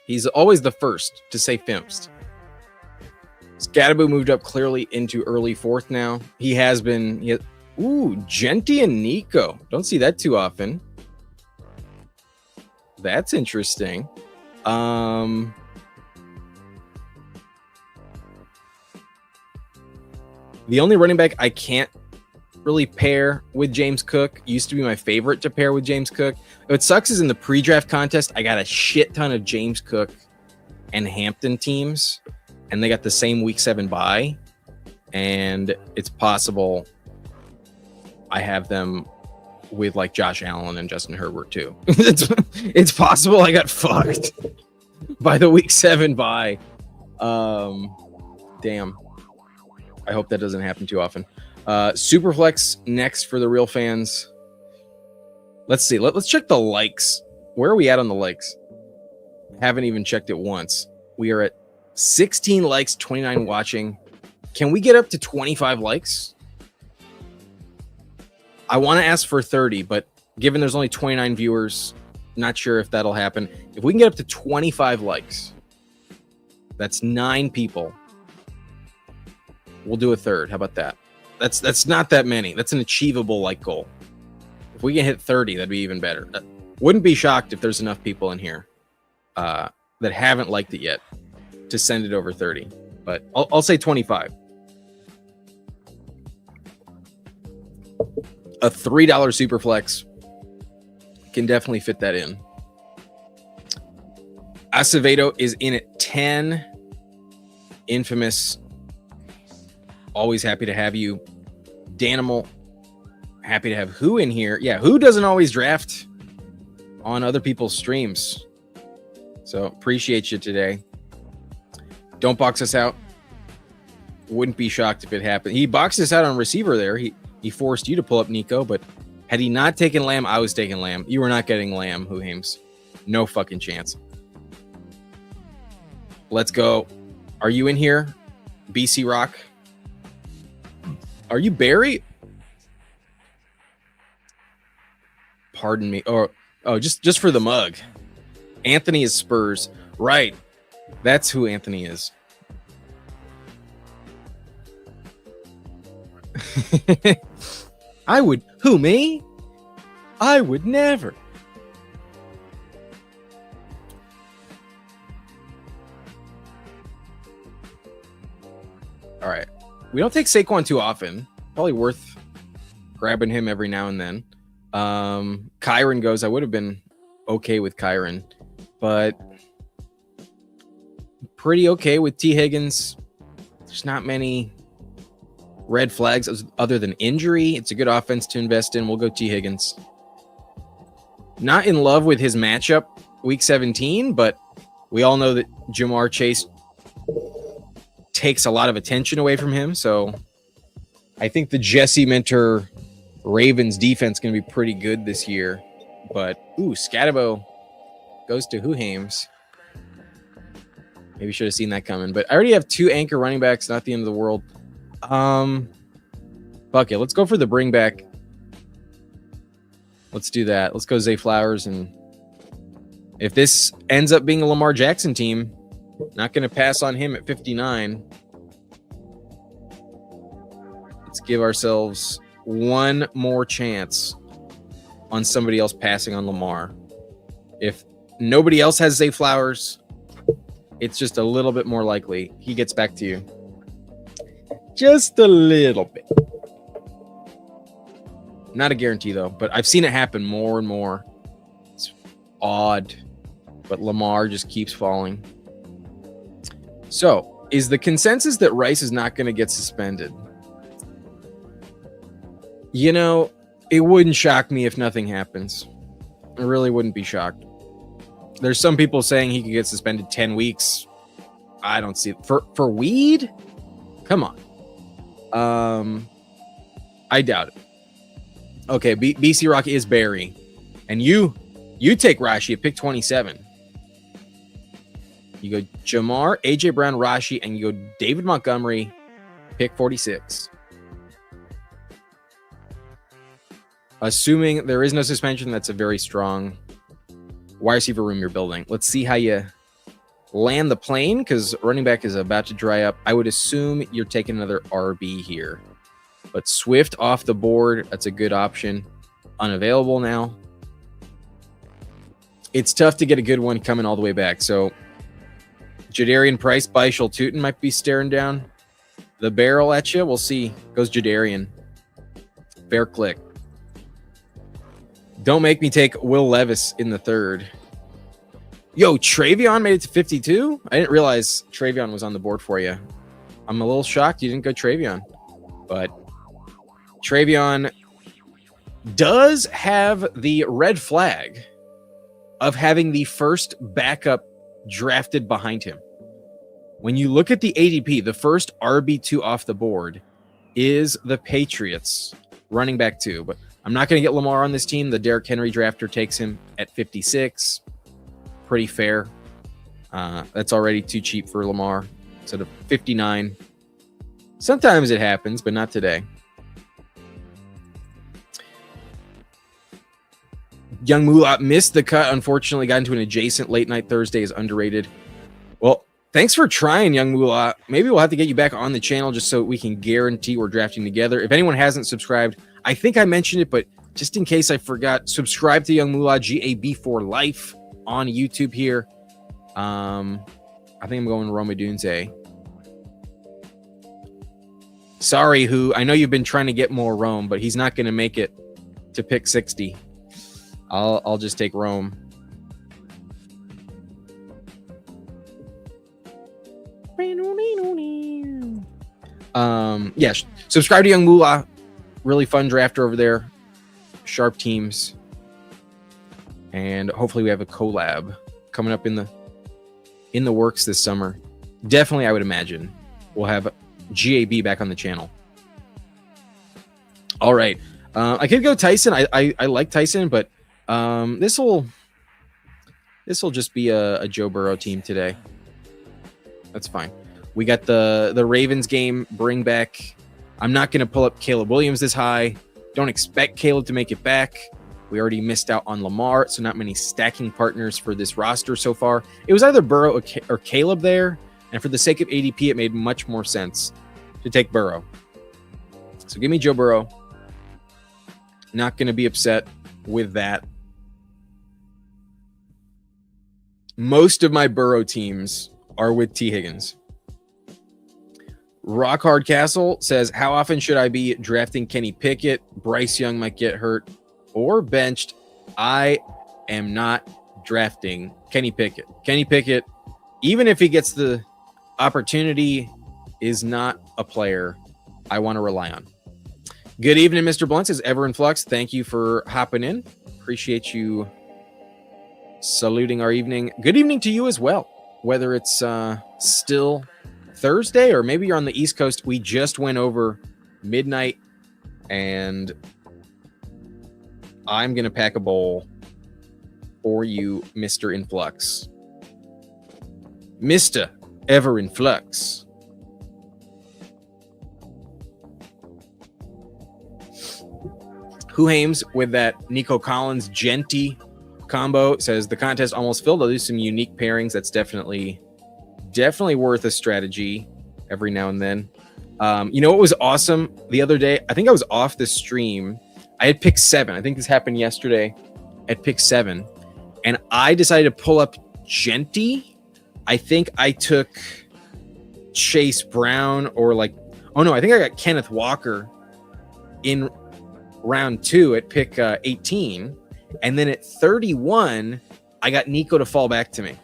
He's always the first to say Fimpst. Scatterboo moved up clearly into early 4th now. He has been... Ooh, Genti and Nico. Don't see that too often. That's interesting. The only running back I can't really pair with James Cook used to be my favorite to pair with James Cook. What sucks is in the pre-draft contest, I got a shit ton of James Cook and Hampton teams, and they got the same week 7 bye, and it's possible I have them with like Josh Allen and Justin Herbert too. It's possible I got fucked by the week 7 bye. Damn. I hope that doesn't happen too often. Superflex next for the real fans. Let's see. Let's check the likes. Where are we at on the likes? Haven't even checked it once. We are at 16 likes, 29 watching. Can we get up to 25 likes? I want to ask for 30, but given there's only 29 viewers, not sure if that'll happen. If we can get up to 25 likes, that's 9 people. We'll do a third. How about that? That's not that many. That's an achievable like goal. If we can hit 30, that'd be even better. Wouldn't be shocked if there's enough people in here that haven't liked it yet to send it over 30. But I'll say 25. A $3 Superflex can definitely fit that in. Acevedo is in at 10. Infamous. Always happy to have you. Danimal, happy to have Who in here. Yeah, Who doesn't always draft on other people's streams. So appreciate you today. Don't box us out. Wouldn't be shocked if it happened. He boxed us out on receiver there. He forced you to pull up Nico, but had he not taken Lamb, I was taking Lamb. You were not getting Lamb, Whohames. No fucking chance. Let's go. Are you in here? BC Rock? Are you Barry? Pardon me. Oh, just for the mug. Anthony is Spurs. Right. That's who Anthony is. I would. Who, me? I would never. All right. We don't take Saquon too often. Probably worth grabbing him every now and then. Kyron goes. I would have been okay with Kyron, but pretty okay with T. Higgins. There's not many red flags other than injury. It's a good offense to invest in. We'll go T. Higgins. Not in love with his matchup week 17, but we all know that Jamar Chase takes a lot of attention away from him. So I think the Jesse Minter Ravens defense is going to be pretty good this year. But, Scatabo goes to Whohames. Maybe should have seen that coming. But I already have 2 anchor running backs. Not the end of the world. Fuck it. Let's go for the bring back. Let's do that. Let's go Zay Flowers. And if this ends up being a Lamar Jackson team, not going to pass on him at 59. Let's give ourselves one more chance on somebody else passing on Lamar. If nobody else has Zay Flowers, it's just a little bit more likely he gets back to you. Just a little bit. Not a guarantee, though, but I've seen it happen more and more. It's odd, but Lamar just keeps falling. So, is the consensus that Rice is not going to get suspended? You know, it wouldn't shock me if nothing happens. I really wouldn't be shocked. There's some people saying he could get suspended 10 weeks. I don't see it. For weed? Come on. I doubt it. Okay, BC Rock is Barry. And you take Rashi at pick 27. You go Jamar, AJ Brown, Rashi, and you go David Montgomery, pick 46. Assuming there is no suspension, that's a very strong wide receiver room you're building. Let's see how you land the plane, because running back is about to dry up. I would assume you're taking another RB here. But Swift off the board, that's a good option. Unavailable now. It's tough to get a good one coming all the way back. So Jadarian Price, Bishal Tootin might be staring down the barrel at you. We'll see. Goes Jadarian. Fair click. Don't make me take Will Levis in the third. Yo, Travion made it to 52? I didn't realize Travion was on the board for you. I'm a little shocked you didn't go Travion. But Travion does have the red flag of having the first backup drafted behind him. When you look at the ADP, the first RB2 off the board is the Patriots running back 2. But I'm not going to get Lamar on this team. The Derrick Henry drafter takes him at 56. Pretty fair. That's already too cheap for Lamar. Instead of 59. Sometimes it happens, but not today. Young Mulat missed the cut. Unfortunately, got into an adjacent late night Thursday is underrated. Well, thanks for trying, Young Mulat. Maybe we'll have to get you back on the channel just so we can guarantee we're drafting together. If anyone hasn't subscribed, I think I mentioned it, but just in case I forgot, subscribe to Young Mulat, GAB for life on YouTube here. I think I'm going Roma Dunze. Sorry, who I know you've been trying to get more Rome, but he's not going to make it to pick 60. I'll just take Rome. Yeah, subscribe to Young Moolah. Really fun drafter over there. Sharp teams. And hopefully we have a collab coming up in the works this summer. Definitely, I would imagine we'll have GAB back on the channel. All right. I could go Tyson. I like Tyson, but this will just be a Joe Burrow team today. That's fine. We got the Ravens game. Bring back. I'm not going to pull up Caleb Williams this high. Don't expect Caleb to make it back. We already missed out on Lamar, so not many stacking partners for this roster so far. It was either Burrow or Caleb there, and for the sake of ADP, it made much more sense to take Burrow. So give me Joe Burrow. Not going to be upset with that. Most of my Burrow teams are with T. Higgins. Rock Hard Castle says, how often should I be drafting Kenny Pickett? Bryce Young might get hurt or benched. I am not drafting Kenny Pickett. Kenny Pickett, even if he gets the opportunity, is not a player I want to rely on. Good evening, Mr. Blunt, says Ever in Flux. Thank you for hopping in. Appreciate you saluting our evening. Good evening to you as well, whether it's still Thursday or maybe you're on the East Coast. We just went over midnight, and I'm going to pack a bowl for you, Mr. Influx. Mr. Ever in Flux. Who Hames with that Nico Collins Genty combo says the contest almost filled. I'll do some unique pairings. That's definitely worth a strategy every now and then. You know what was awesome the other day? I think I was off the stream. I had pick 7. I think this happened yesterday at pick 7. And I decided to pull up Genty. I think I took Chase Brown or I think I got Kenneth Walker in round 2 at pick 18. And then at 31, I got Nico to fall back to me.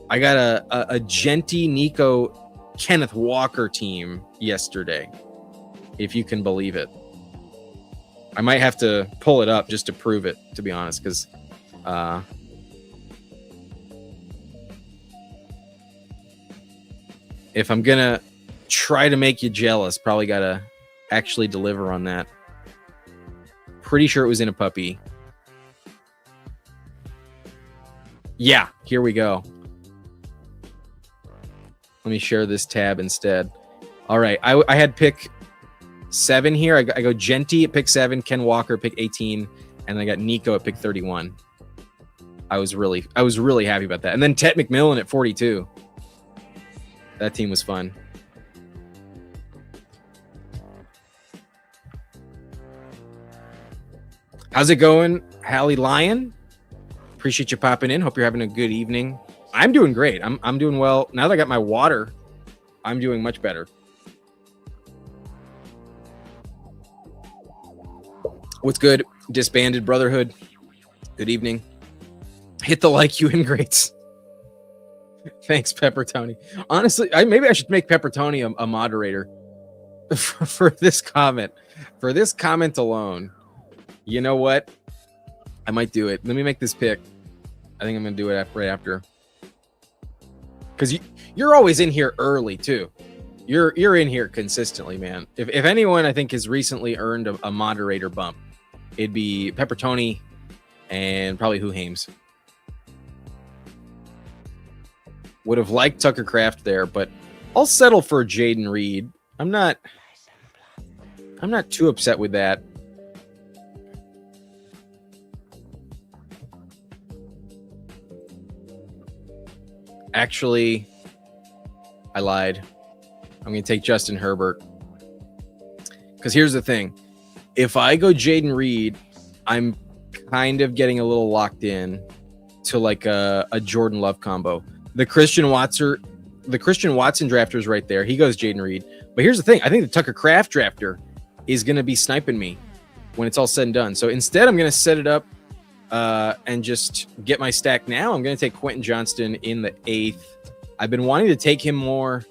I got a Genty, Nico, Kenneth Walker team yesterday, if you can believe it. I might have to pull it up just to prove it, to be honest, because if I'm gonna try to make you jealous, probably gotta actually deliver on that. Pretty sure it was in a puppy. Yeah, here we go. Let me share this tab instead. All right, I had pick 7 here. I go Genty at pick 7, Ken Walker at pick 18, and I got Nico at pick 31. I was really happy about that. And then Ted McMillan at 42. That team was fun. How's it going, Hallie Lyon? Appreciate you popping in. Hope you're having a good evening. I'm doing great. I'm doing well. Now that I got my water, I'm doing much better. What's good, Disbanded Brotherhood? Good evening. Hit the like, you ingrates. Thanks, Pepper Tony. Honestly, maybe I should make Pepper Tony a moderator for this comment. For this comment alone. You know what? I might do it. Let me make this pick. I think I'm going to do it right after. Because you're always in here early, too. You're in here consistently, man. If anyone, I think, has recently earned a moderator bump, it'd be Pepper Tony and probably Who Hames. Would have liked Tucker Craft there, but I'll settle for Jaden Reed. I'm not too upset with that. Actually, I lied. I'm going to take Justin Herbert. Because here's the thing. If I go Jaden Reed, I'm kind of getting a little locked in to like a Jordan Love combo. The Christian Watson drafter is right there. He goes Jaden Reed. But here's the thing. I think the Tucker Craft drafter is going to be sniping me when it's all said and done. So instead, I'm going to set it up and just get my stack now. I'm going to take Quentin Johnston in the 8th. I've been wanting to take him more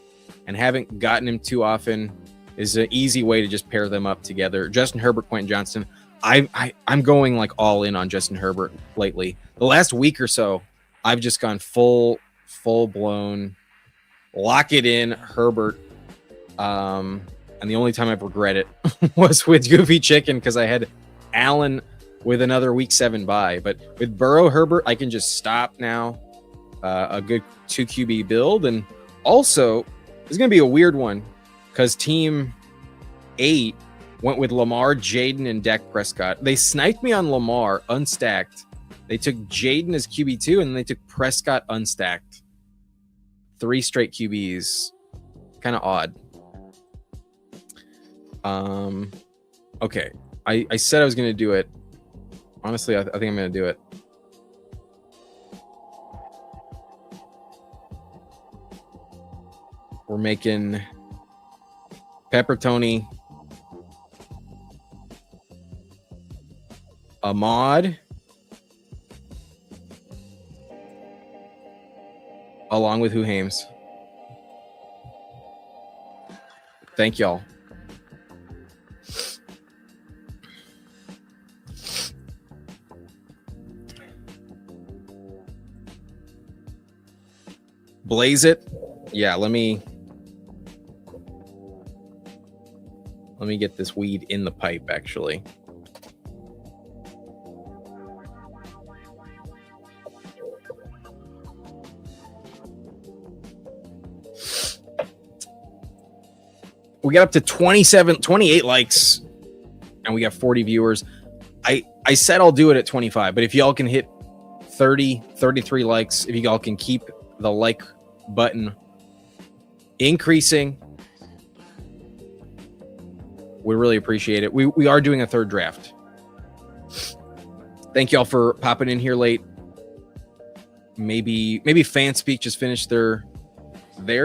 and haven't gotten him too often. Is an easy way to just pair them up together. Justin Herbert, Quentin Johnston. I'm going like all in on Justin Herbert lately. The last week or so, I've just gone full blown, lock it in Herbert. And the only time I've regretted it was with Goofy Chicken because I had Allen with another week 7 bye. But with Burrow, Herbert, I can just stop now. A good 2 QB build. And also, it's going to be a weird one because Team 8 went with Lamar, Jaden, and Dak Prescott. They sniped me on Lamar unstacked. They took Jaden as QB2, and they took Prescott unstacked. 3 straight QBs. Kind of odd. Okay. I said I was going to do it. Honestly, I think I'm going to do it. We're making Pepper Tony a mod along with Who Hames. Thank y'all. Blaze it. Yeah, let me get this weed in the pipe, actually. We got up to 28 likes, and we got 40 viewers. I said I'll do it at 25, but if y'all can hit 30, 33 likes, if y'all can keep the like button increasing, We really appreciate it. We are doing a third draft. Thank y'all for popping in here late. Maybe Fanspeak just finished their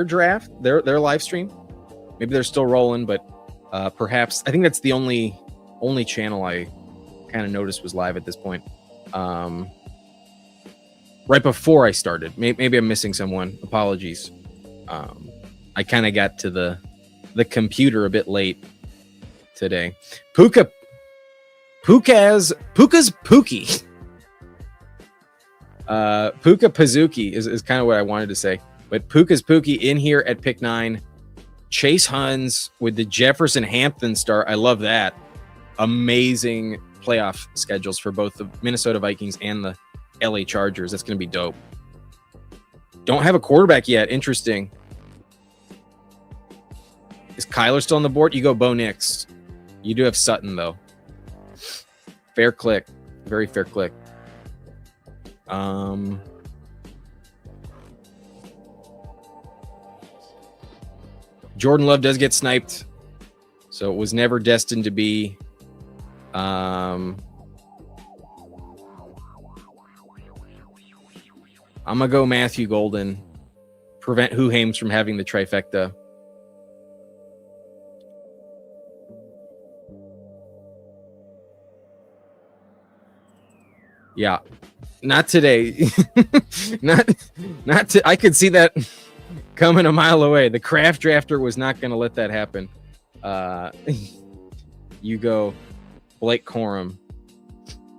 draft, their live stream. Maybe they're still rolling, but perhaps I think that's the only channel I kind of noticed was live at this point. Right before I started. Maybe I'm missing someone. Apologies. I kind of got to the computer a bit late today. Puka's Pookie. Puka Pazuki is kind of what I wanted to say. But Puka's Pookie in here at pick 9. Chase Huns with the Jefferson Hampton start. I love that. Amazing playoff schedules for both the Minnesota Vikings and the LA Chargers. That's going to be dope. Don't have a quarterback yet. Interesting. Is Kyler still on the board? You go Bo Nix. You do have Sutton, though. Fair click. Very fair click. Jordan Love does get sniped, so it was never destined to be. I'm gonna go Matthew Golden. Prevent Huhames from having the trifecta. Yeah, not today. not. I could see that coming a mile away. The craft drafter was not going to let that happen. You go Blake Corum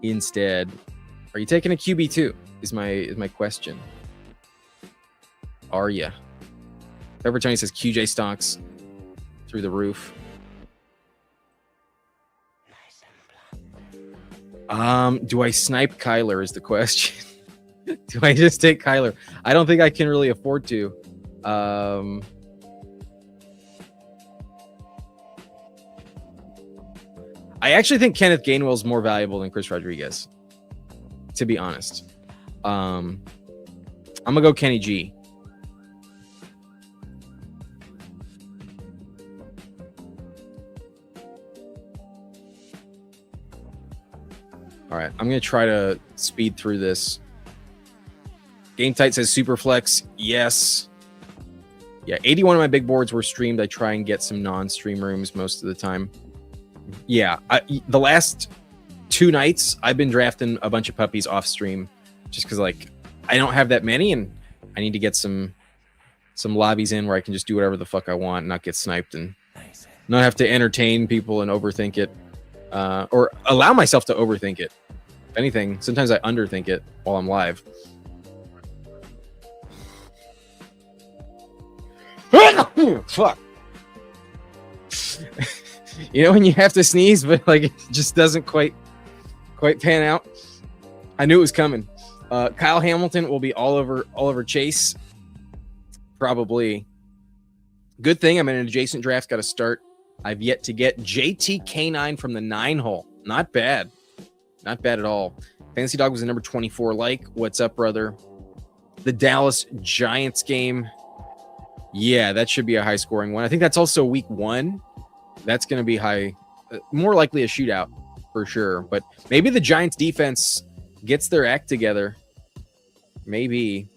instead. Are you taking a QB2? Is my question. Are you? Pepper Tony says QJ Stonks through the roof. Do I snipe Kyler is the question. Do I just take Kyler? I don't think I can really afford to. I actually think Kenneth Gainwell is more valuable than Chris Rodriguez, to be honest. I'm gonna go Kenny G. All right, I'm going to try to speed through this. Game Tight says Superflex. Yes. Yeah, 81 of my big boards were streamed. I try and get some non-stream rooms most of the time. Yeah, the last 2 nights, I've been drafting a bunch of puppies off stream just because, like, I don't have that many, and I need to get some lobbies in where I can just do whatever the fuck I want and not get sniped and not have to entertain people and overthink it. Or allow myself to overthink it. If anything, sometimes I underthink it while I'm live. Fuck. You know when you have to sneeze, but like it just doesn't quite pan out. I knew it was coming. Kyle Hamilton will be all over Chase. Probably. Good thing I'm in an adjacent draft. Got to start. I've yet to get JT K9 from the 9 hole. Not bad. Not bad at all. Fantasy Dog was the number 24. Like, what's up, brother? The Dallas Giants game. Yeah, that should be a high-scoring one. I think that's also week 1. That's going to be high. More likely a shootout for sure. But maybe the Giants defense gets their act together. Maybe.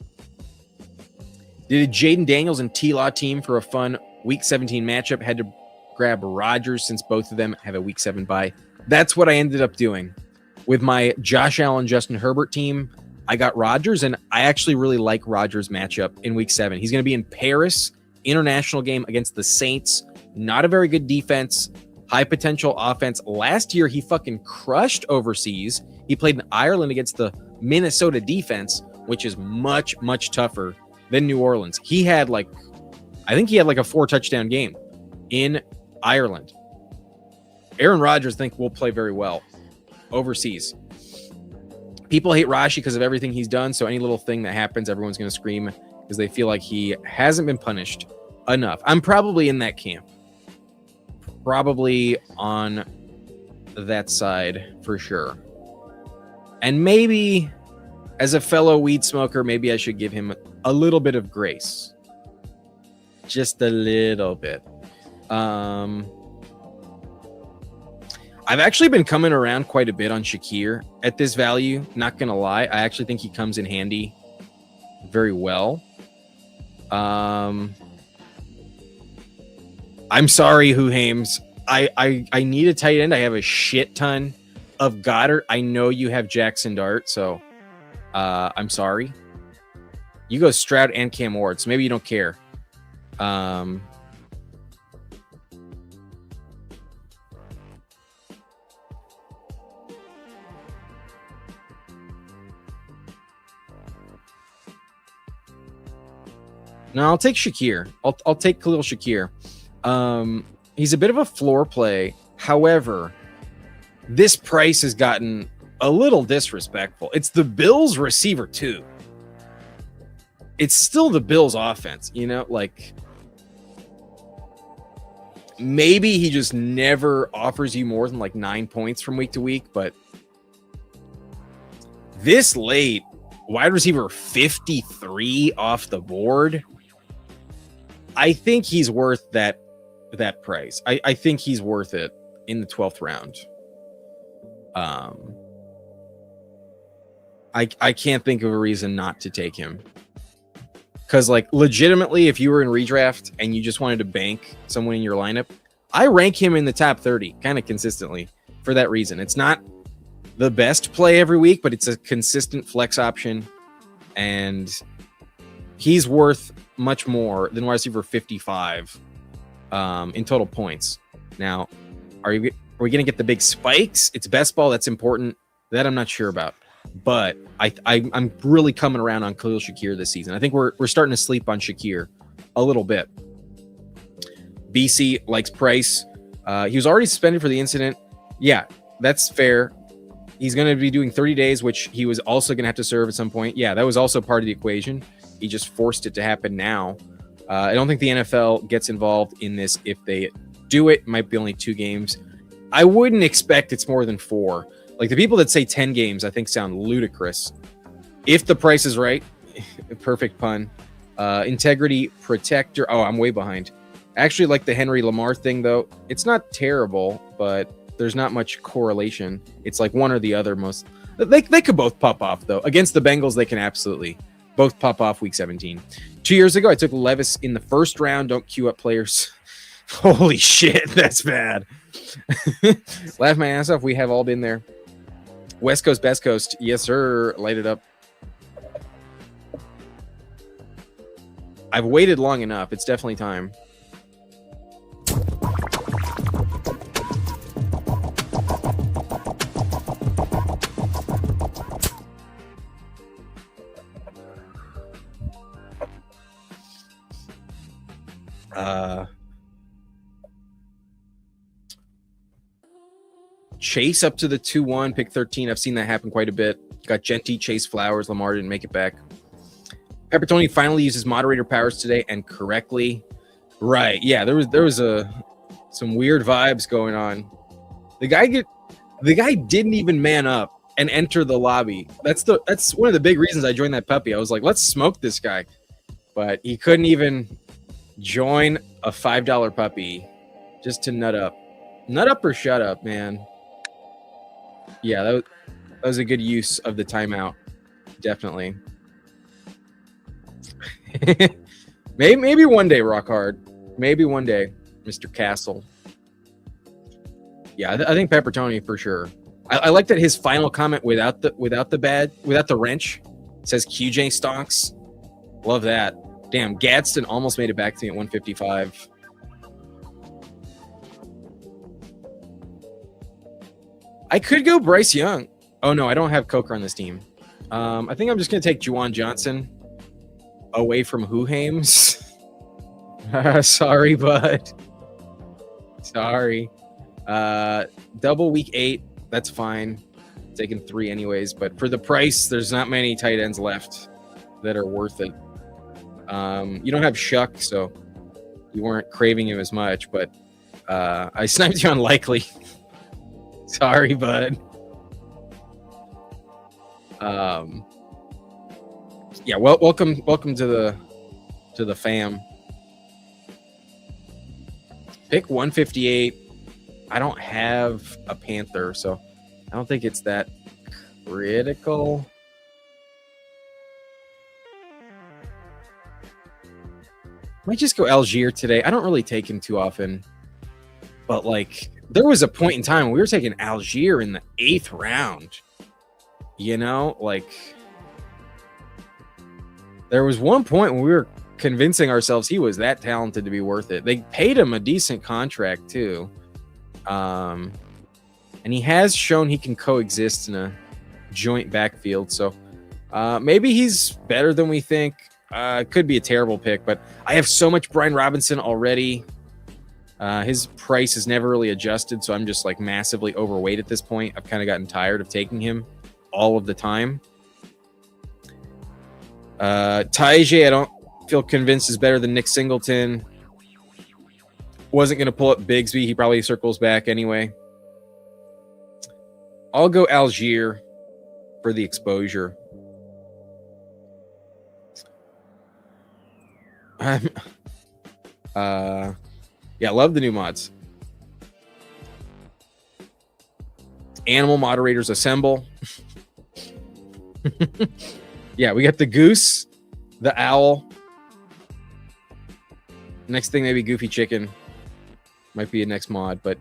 Did Jaden Daniels and T-Law team for a fun week 17 matchup? Had to grab Rodgers since both of them have a week 7 bye. That's what I ended up doing. With my Josh Allen, Justin Herbert team, I got Rodgers, and I actually really like Rodgers' matchup in week 7. He's going to be in Paris, international game against the Saints. Not a very good defense, high potential offense. Last year, he fucking crushed overseas. He played in Ireland against the Minnesota defense, which is much, much tougher than New Orleans. I think he had like a 4-touchdown game in Ireland. Aaron Rodgers, I think, will play very well overseas. People hate Rashi because of everything he's done, so any little thing that happens, everyone's going to scream because they feel like he hasn't been punished enough. I'm probably in that camp. Probably on that side for sure. And maybe, as a fellow weed smoker, maybe I should give him a little bit of grace. Just a little bit. I've actually been coming around quite a bit on Shakir at this value. Not going to lie. I actually think he comes in handy very well. I'm sorry, Huhames. I need a tight end. I have a shit ton of Goddard. I know you have Jackson Dart, so I'm sorry. You go Stroud and Cam Ward, so maybe you don't care. No, I'll take Shakir. I'll take Khalil Shakir. He's a bit of a floor play. However, this price has gotten a little disrespectful. It's the Bills receiver too. It's still the Bills offense, you know, like maybe he just never offers you more than like 9 points from week to week, but this late, wide receiver 53 off the board. I think he's worth that price. I think he's worth it in the 12th round. I can't think of a reason not to take him. Because, like, legitimately, if you were in redraft and you just wanted to bank someone in your lineup, I rank him in the top 30 kind of consistently for that reason. It's not the best play every week, but it's a consistent flex option. And he's worth much more than wide receiver 55 in total points. Now, are we going to get the big spikes? It's best ball. That's important. That I'm not sure about. But I'm really coming around on Khalil Shakir this season. I think we're starting to sleep on Shakir a little bit. BC likes Price. He was already suspended for the incident. Yeah, that's fair. He's going to be doing 30 days, which he was also going to have to serve at some point. Yeah, that was also part of the equation. He just forced it to happen now. I don't think the NFL gets involved in this. If they do it might be only 2 games. I wouldn't expect it's more than 4. Like the people that say 10 games, I think sound ludicrous. If the price is right, perfect pun. Integrity protector. Oh, I'm way behind. I actually like the Henry Lamar thing, though. It's not terrible, but there's not much correlation. It's like one or the other. Most they could both pop off, though. Against the Bengals, they can absolutely both pop off week 17. 2 years ago, I took Levis in the first round. Don't queue up players. Holy shit, that's bad. Laugh my ass off. We have all been there. West Coast, Best Coast. Yes, sir. Light it up. I've waited long enough. It's definitely time. Chase up to the 2-1, pick 13. I've seen that happen quite a bit. Got Genty, Chase Flowers. Lamar didn't make it back. Peppertoni finally uses moderator powers today and correctly. Right. Yeah, there was some weird vibes going on. The guy didn't even man up and enter the lobby. That's one of the big reasons I joined that puppy. I was like, let's smoke this guy. But he couldn't even join a $5 puppy just to nut up. Nut up or shut up, man. Yeah, that was a good use of the timeout. Definitely. maybe one day, Rock Hard. Maybe one day, Mr. Castle. Yeah, I think Peppertoni for sure. I like that his final comment without the wrench says QJ stonks. Love that. Damn, Gadsden almost made it back to me at 155. I could go Bryce Young. Oh, no, I don't have Coker on this team. I think I'm just going to take Juwan Johnson away from Huhames. Sorry, bud. Sorry. Double week 8. That's fine. Taking 3 anyways. But for the price, there's not many tight ends left that are worth it. You don't have Shuck, so you weren't craving him as much. But I sniped you on Likely. Sorry, bud. Yeah, welcome to the fam. Pick 158. I don't have a Panther, so I don't think it's that critical. Might just go Algier today. I don't really take him too often. But, like, there was a point in time when we were taking Algier in the 8th round. You know? Like, there was one point when we were convincing ourselves he was that talented to be worth it. They paid him a decent contract, too. And he has shown he can coexist in a joint backfield. So, maybe he's better than we think. Could be a terrible pick, but I have so much Brian Robinson already. His price has never really adjusted, so I'm just like massively overweight at this point. I've kind of gotten tired of taking him all of the time. Taiji, I don't feel convinced is better than Nick Singleton. Wasn't going to pull up Bigsby. He probably circles back anyway. I'll go Algier for the exposure. Yeah, love the new mods. Animal moderators assemble. Yeah, we got the goose, the owl. Next thing, maybe Goofy Chicken. Might be a next mod, but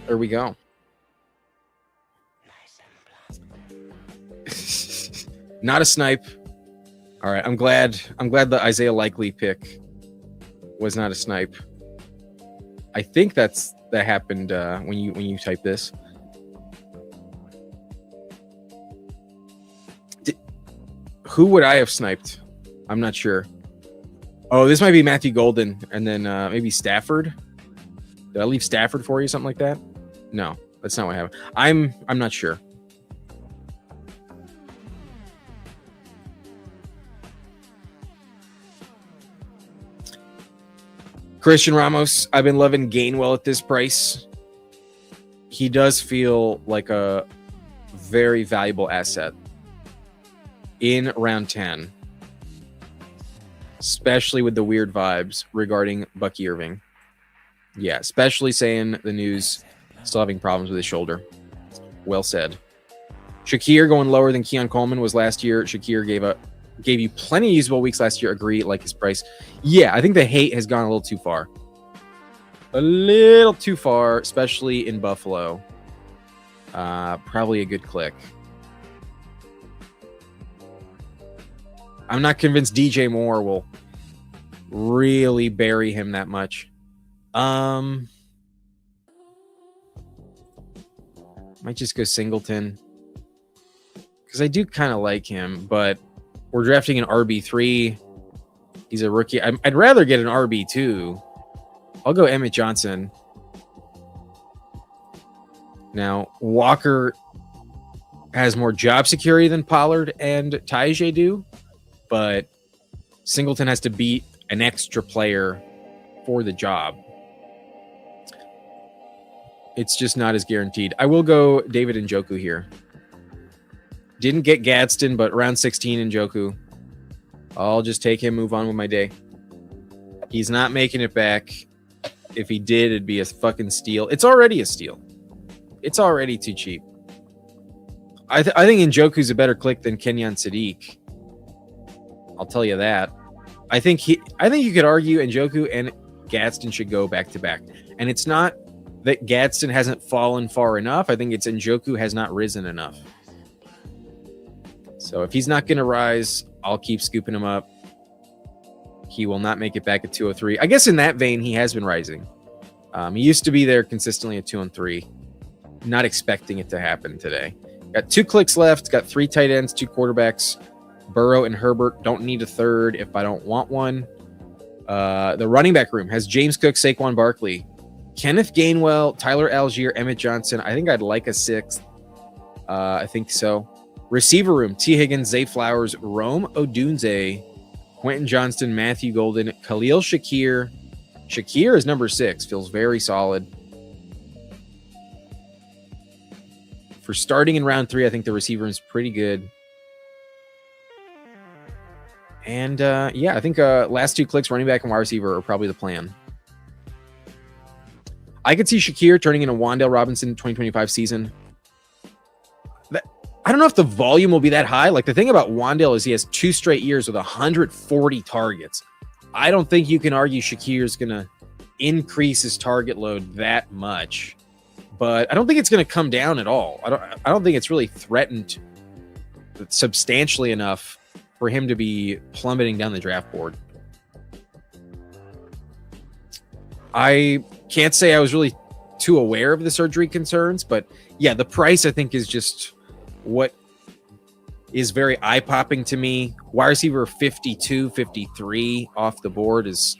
there we go. Not a snipe. All right, I'm glad the Isaiah Likely pick was not a snipe. I think that happened when you type this. Who would I have sniped? I'm not sure. Oh, this might be Matthew Golden, and then maybe Stafford. Did I leave Stafford for you, something like that? No, that's not what happened. I'm not sure. Christian Ramos, I've been loving Gainwell at this price. He does feel like a very valuable asset in round 10, especially with the weird vibes regarding Bucky Irving. Yeah, especially saying the news still having problems with his shoulder. Well said. Shakir going lower than Keon Coleman was last year. Shakir gave you plenty of usable weeks last year. Agree, like his price. Yeah, I think the hate has gone a little too far. A little too far, especially in Buffalo. Probably a good click. I'm not convinced DJ Moore will really bury him that much. Might just go Singleton. Because I do kind of like him, but we're drafting an RB3. He's a rookie. I'd rather get an RB2. I'll go Emmett Johnson. Now, Walker has more job security than Pollard and Taiji do, but Singleton has to beat an extra player for the job. It's just not as guaranteed. I will go David Njoku here. Didn't get Gadsden, but round 16 Njoku. I'll just take him, move on with my day. He's not making it back. If he did, it'd be a fucking steal. It's already a steal. It's already too cheap. I think Njoku's a better click than Kenyon Sadiq. I'll tell you that. I think you could argue Njoku and Gadsden should go back to back. And it's not that Gadsden hasn't fallen far enough. I think it's Njoku has not risen enough. So if he's not going to rise, I'll keep scooping him up. He will not make it back at 203. I guess in that vein, he has been rising. He used to be there consistently at 203. Not expecting it to happen today. Got 2 clicks left. Got 3 tight ends, 2 quarterbacks. Burrow and Herbert. Don't need a third if I don't want one. The running back room has James Cook, Saquon Barkley, Kenneth Gainwell, Tyler Algier, Emmett Johnson. I think I'd like a 6th. I think so. Receiver room, T. Higgins, Zay Flowers, Rome Odunze, Quentin Johnston, Matthew Golden, Khalil Shakir. Shakir is number 6. Feels very solid. For starting in round 3, I think the receiver is pretty good. And yeah, I think last 2 clicks, running back and wide receiver are probably the plan. I could see Shakir turning into Wan'Dale Robinson 2025 season. I don't know if the volume will be that high. Like, the thing about Wan'Dale is he has 2 straight years with 140 targets. I don't think you can argue Shakir's going to increase his target load that much. But I don't think it's going to come down at all. I don't think it's really threatened substantially enough for him to be plummeting down the draft board. I can't say I was really too aware of the surgery concerns, but yeah, the price I think is just what is very eye-popping to me. Wide receiver 52, 53 off the board is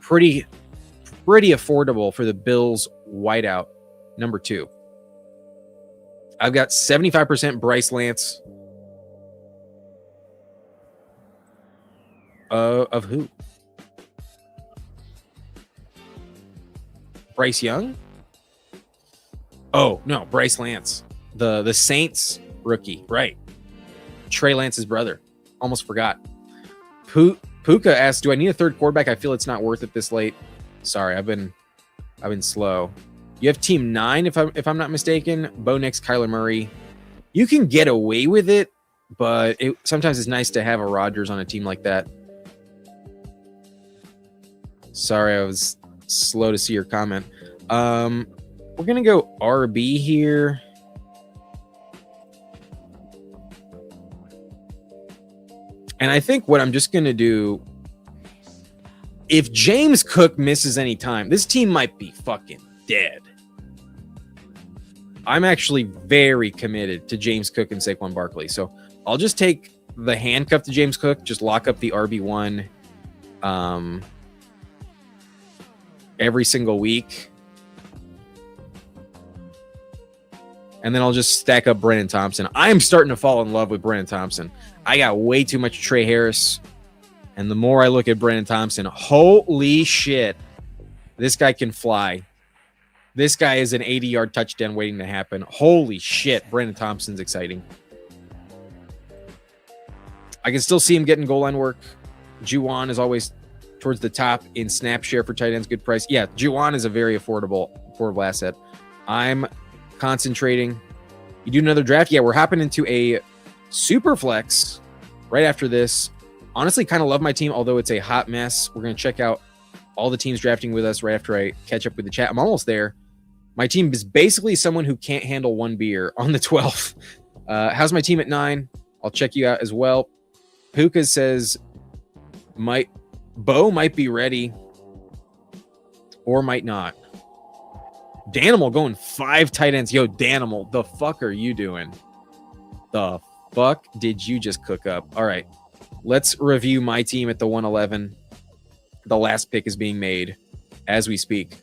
pretty affordable for the Bills wideout number 2. I've got 75% Bryce Lance. Of who? Bryce Young? Oh, no, Bryce Lance. The Saints rookie, right. Trey Lance's brother. Almost forgot. Puka asks, do I need a third quarterback? I feel it's not worth it this late. Sorry, I've been slow. You have team 9, if I'm not mistaken. Bo Nix, Kyler Murray. You can get away with it, but sometimes it's nice to have a Rodgers on a team like that. Sorry, I was slow to see your comment. We're gonna go RB here. And I think what I'm just going to do, if James Cook misses any time, this team might be fucking dead. I'm actually very committed to James Cook and Saquon Barkley. So I'll just take the handcuff to James Cook, just lock up the RB1 every single week. And then I'll just stack up Brennan Thompson. I'm starting to fall in love with Brennan Thompson. I got way too much Trey Harris. And the more I look at Brennan Thompson, holy shit, this guy can fly. This guy is an 80-yard touchdown waiting to happen. Holy shit, Brennan Thompson's exciting. I can still see him getting goal line work. Juwan is always towards the top in snap share for tight ends. Good price. Yeah, Juwan is a very affordable asset. I'm concentrating. You do another draft? Yeah, we're hopping into a Superflex right after this. Honestly, kind of love my team, although it's a hot mess. We're going to check out all the teams drafting with us right after I catch up with the chat. I'm almost there. My team is basically someone who can't handle one beer on the 12th. How's my team at 9? I'll check you out as well. Puka says Bo might be ready or might not. Danimal going 5 tight ends. Yo, Danimal, the fuck are you doing? The fuck did you just cook up? All right, let's review my team at the 111. The last pick is being made as we speak.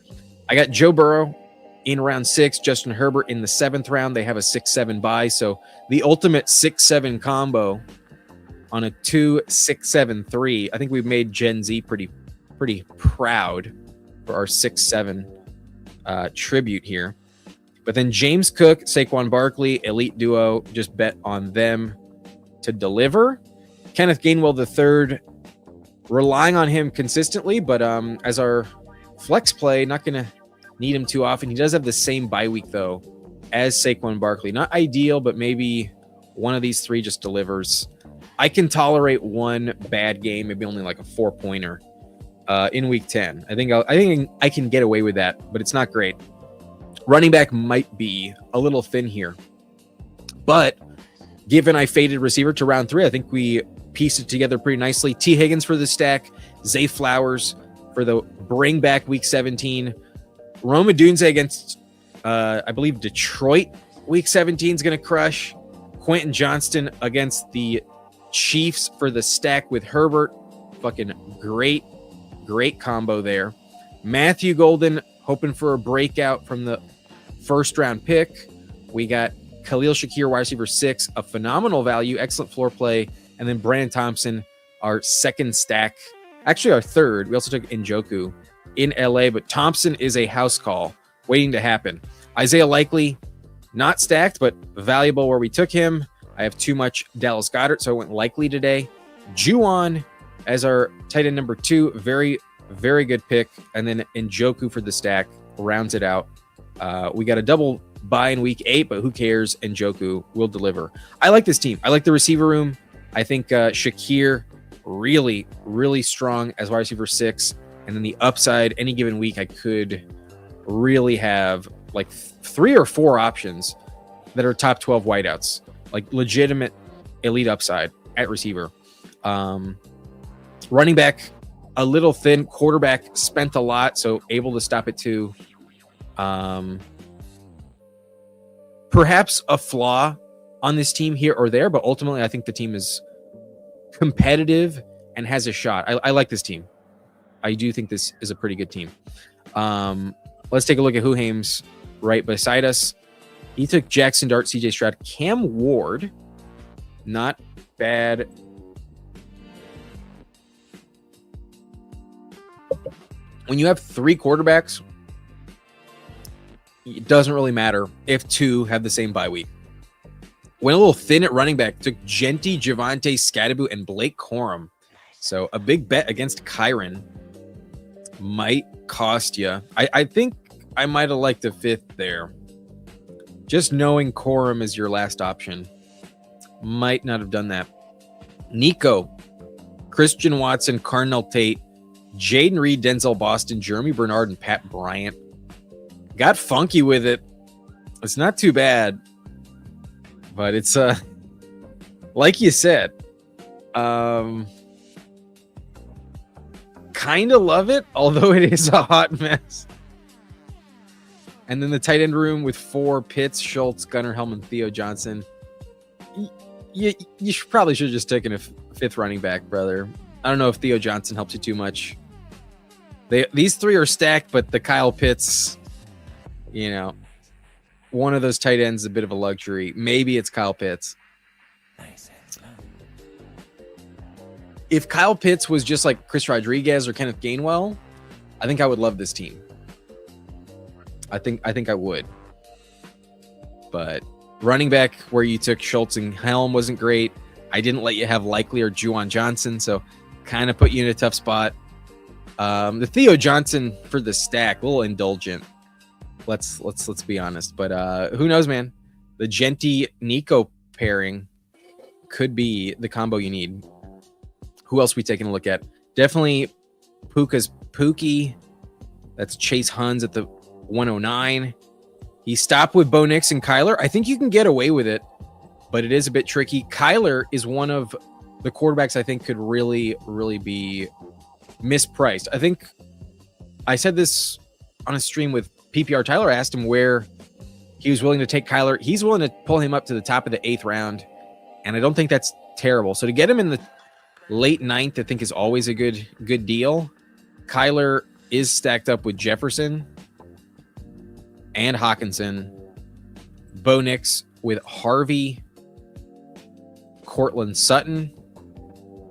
I got Joe Burrow in round 6, Justin Herbert in the 7th round. They have a 6-7 bye, so the ultimate 6-7 combo on a 2-6-7-3. I think we've made Gen Z pretty proud for our 6-7 tribute here. But then James Cook, Saquon Barkley, elite duo, just bet on them to deliver. Kenneth Gainwell III, relying on him consistently, but as our flex play, not going to need him too often. He does have the same bye week, though, as Saquon Barkley. Not ideal, but maybe one of these 3 just delivers. I can tolerate one bad game, maybe only like a 4-pointer in week 10. I think I can get away with that, but it's not great. Running back might be a little thin here. But given I faded receiver to round 3, I think we pieced it together pretty nicely. T. Higgins for the stack. Zay Flowers for the bring back week 17. Rome Odunze against, I believe, Detroit week 17 is going to crush. Quentin Johnston against the Chiefs for the stack with Herbert. Fucking great combo there. Matthew Golden hoping for a breakout from the first round pick. We got Khalil Shakir, wide receiver 6, a phenomenal value, excellent floor play. And then Brandon Thompson, our second stack. Actually, our third. We also took Njoku in LA, but Thompson is a house call waiting to happen. Isaiah Likely, not stacked, but valuable where we took him. I have too much Dallas Goedert, so I went Likely today. Juwan as our tight end number 2. Very, very good pick. And then Njoku for the stack rounds it out. We got a double bye in week 8, but who cares? Njoku will deliver. I like this team. I like the receiver room. I think Shakir really, really strong as wide receiver 6. And then the upside, any given week, I could really have like 3 or 4 options that are top 12 wideouts, like legitimate elite upside at receiver. Running back, a little thin. Quarterback, spent a lot, so able to stop it too. Perhaps a flaw on this team here or there, but ultimately I think the team is competitive and has a shot. I like this team. I do think this is a pretty good team. Let's take a look at Huhaim's right beside us. He took Jackson Dart, CJ Stroud, Cam Ward. Not bad. When you have 3 quarterbacks, it doesn't really matter if 2 have the same bye week. Went a little thin at running back. Took Genty, Javante, Scadaboo, and Blake Corum. So a big bet against Kyron might cost you. I think I might have liked a 5th there. Just knowing Corum is your last option might not have done that. Nico, Christian Watson, Carnell Tate, Jaden Reed, Denzel Boston, Jeremy Bernard, and Pat Bryant. Got funky with it. It's not too bad, but it's like you said, kind of love it, although it is a hot mess. And then the tight end room with 4 Pitts, Schultz, Gunnar Hellman, Theo Johnson. You probably should have just taken a 5th running back, brother. I don't know if Theo Johnson helps you too much. These 3 are stacked, but the Kyle Pitts, one of those tight ends is a bit of a luxury. Maybe it's Kyle Pitts. Nice and slow. If Kyle Pitts was just like Chris Rodriguez or Kenneth Gainwell, I think I would love this team. I think I would. But running back where you took Schultz and Helm wasn't great. I didn't let you have Likely or Juwan Johnson, so kind of put you in a tough spot. The Theo Johnson for the stack, a little indulgent. Let's be honest, but who knows, man? The Genty Nico pairing could be the combo you need. Who else we taking a look at? Definitely Puka's Pookie. That's Chase Huns at the 109. He stopped with Bo Nix and Kyler. I think you can get away with it, but it is a bit tricky. Kyler is one of the quarterbacks I think could really, really be mispriced. I think I said this on a stream with PPR. Tyler asked him where he was willing to take Kyler. He's willing to pull him up to the top of the 8th round, and I don't think that's terrible. So to get him in the late 9th, I think is always a good deal. Kyler is stacked up with Jefferson and Hawkinson, Bo Nix with Harvey, Cortland Sutton,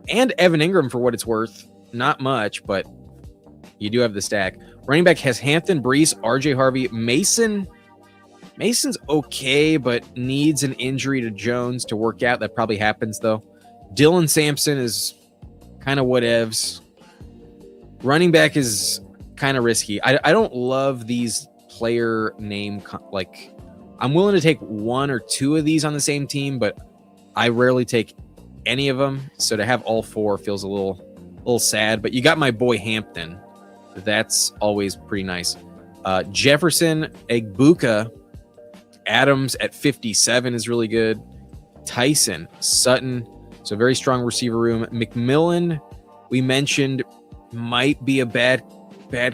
and Evan Ingram for what it's worth. Not much, but you do have the stack. Running back has Hampton, Brees, RJ Harvey, Mason. Mason's okay, but needs an injury to Jones to work out. That probably happens, though. Dylan Sampson is kind of whatevs. Running back is kind of risky. I don't love these player name. I'm willing to take 1 or 2 of these on the same team, but I rarely take any of them. So to have all 4 feels a little sad. But you got my boy Hampton. That's always pretty nice. Jefferson, Egbuka, Adams at 57 is really good. Tyson, Sutton. So very strong receiver room. McMillan, we mentioned, might be a bad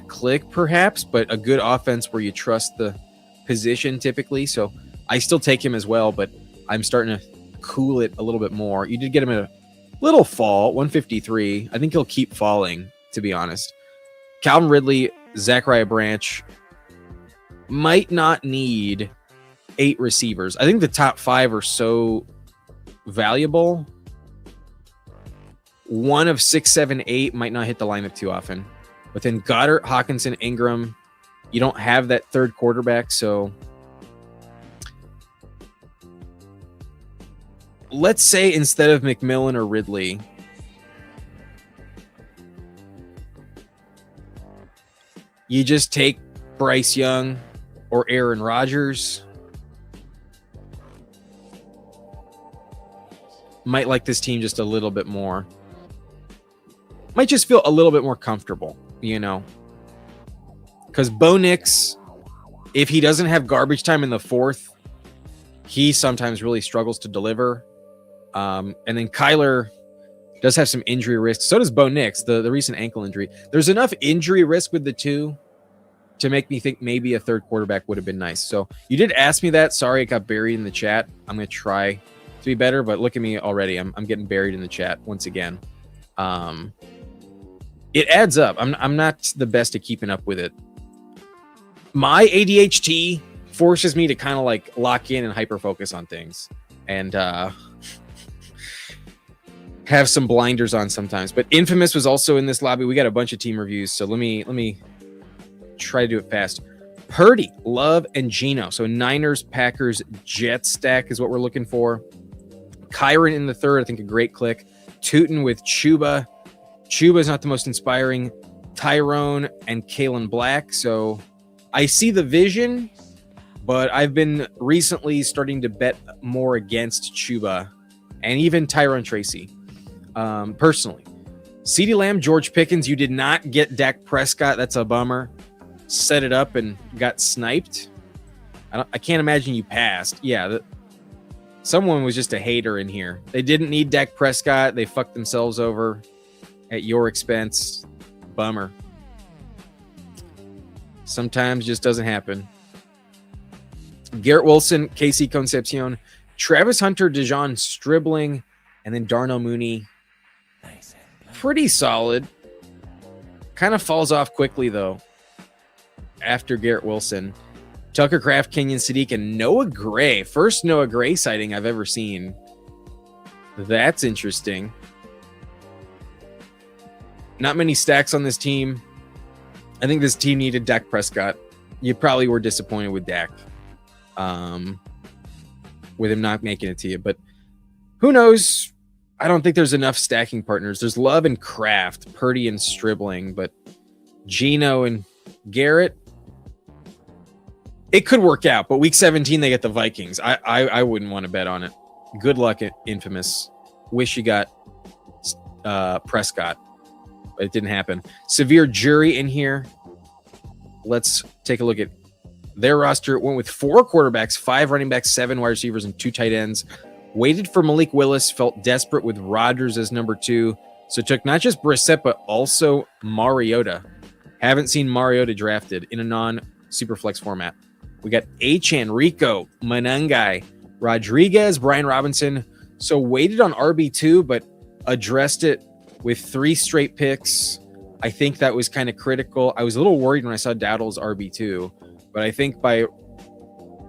click perhaps, but a good offense where you trust the position typically. So I still take him as well, but I'm starting to cool it a little bit more. You did get him at a little fall, 153. I think he'll keep falling, to be honest. Calvin Ridley, Zachariah Branch might not need 8 receivers. I think the top 5 are so valuable. 1 of 6, 7, 8 might not hit the lineup too often. But then Goddard, Hawkinson, Ingram, you don't have that 3rd quarterback. So let's say instead of McMillan or Ridley, you just take Bryce Young or Aaron Rodgers. Might like this team just a little bit more. Might just feel a little bit more comfortable, you know. Because Bo Nix, if he doesn't have garbage time in the fourth, he sometimes really struggles to deliver. And then Kyler does have some injury risk. So does Bo Nix, the recent ankle injury. There's enough injury risk with the two to make me think maybe a third quarterback would have been nice. So you did ask me that. Sorry, it got buried in the chat. I'm going to try to be better, but look at me already. I'm getting buried in the chat once again. It adds up. I'm not the best at keeping up with it. My ADHD forces me to kind of like lock in and hyper focus on things and have some blinders on sometimes. But Infamous was also in this lobby. We got a bunch of team reviews, so let me try to do it fast. Purdy, Love, and Geno. So Niners, Packers, Jets stack is what we're looking for. Kyron in the third, I think a great click. Tootin with Chuba. Chuba is not the most inspiring. Tyrone and Kalen Black. So I see the vision, but I've been recently starting to bet more against Chuba and even Tyrone Tracy. Personally, CeeDee Lamb, George Pickens. You did not get Dak Prescott. That's a bummer. Set it up and got sniped. I can't imagine you passed. Yeah, someone was just a hater in here. They didn't need Dak Prescott. They fucked themselves over at your expense. Bummer. Sometimes just doesn't happen. Garrett Wilson, KC Concepcion, Travis Hunter, Dejon Stribling, and then Darnell Mooney. Nice. Pretty solid. Kind of falls off quickly, though, after Garrett Wilson. Tucker Kraft, Kenyon Sadiq, and Noah Gray. First Noah Gray sighting I've ever seen. That's interesting. Not many stacks on this team. I think this team needed Dak Prescott. You probably were disappointed with Dak. With him not making it to you. But who knows? I don't think there's enough stacking partners. There's Love and Kraft, Purdy and Stribling, but Geno and Garrett, it could work out. But week 17, they get the Vikings. I wouldn't want to bet on it. Good luck at Infamous. Wish you got Prescott. But it didn't happen. Severe Jury in here. Let's take a look at their roster. It went with 4 quarterbacks, 5 running backs, 7 wide receivers, and 2 tight ends. Waited for Malik Willis. Felt desperate with Rodgers as number 2. So took not just Brissett, but also Mariota. Haven't seen Mariota drafted in a non-Superflex format. We got Achane, Rico, Manungai, Rodriguez, Brian Robinson. So waited on RB2, but addressed it with 3 straight picks. I think that was kind of critical. I was a little worried when I saw Dowdle's RB2, but I think by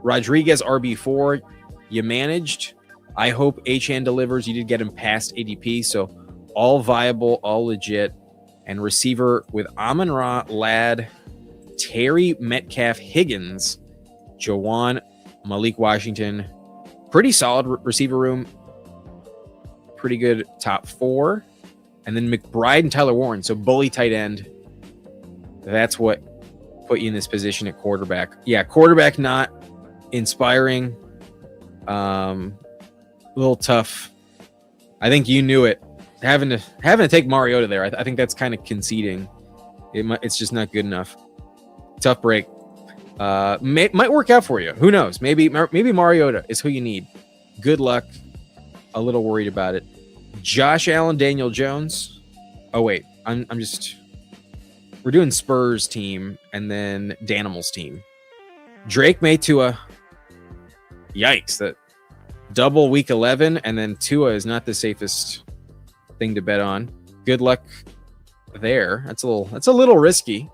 Rodriguez RB4, you managed. I hope Achane delivers. You did get him past ADP, so all viable, all legit. And receiver with Amon-Ra, Ladd, Terry Metcalf, Higgins, Jawan, Malik Washington. Pretty solid receiver room. Pretty good top 4. And then McBride and Tyler Warren. So bully tight end. That's what put you in this position at quarterback. Yeah, quarterback not inspiring. A little tough. I think you knew it. Having to take Mariota there, I think that's kind of conceding. It's just not good enough. Tough break. Might work out for you. Who knows? Maybe Mariota is who you need. Good luck. A little worried about it. Josh Allen, Daniel Jones. Oh wait, we're doing Spurs team and then Danimals team. Drake May, Tua. Yikes! That double week 11 and then Tua is not the safest thing to bet on. Good luck there. That's a little risky.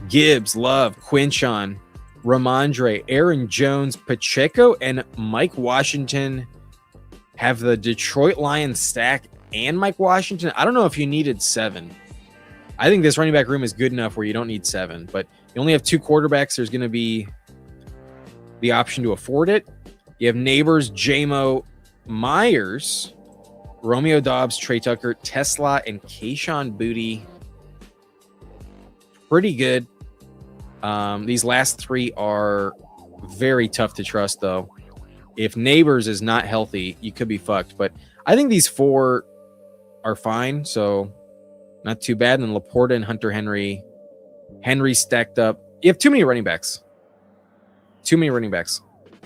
Gibbs, Love, Quinchon, Ramondre, Aaron Jones, Pacheco, and Mike Washington have the Detroit Lions stack and Mike Washington. I don't know if you needed 7. I think this running back room is good enough where you don't need 7, but you only have 2 quarterbacks. There's going to be the option to afford it. You have Neighbors, J-Mo, Myers, Romeo Dobbs, Trey Tucker, Tesla, and Kayshon Boutte. pretty good. These last three are very tough to trust, though. If Neighbors is not healthy, you could be fucked. But I think these four are fine, so not too bad. And Laporta and Hunter Henry. Henry stacked up. You have too many running backs. Too many running backs.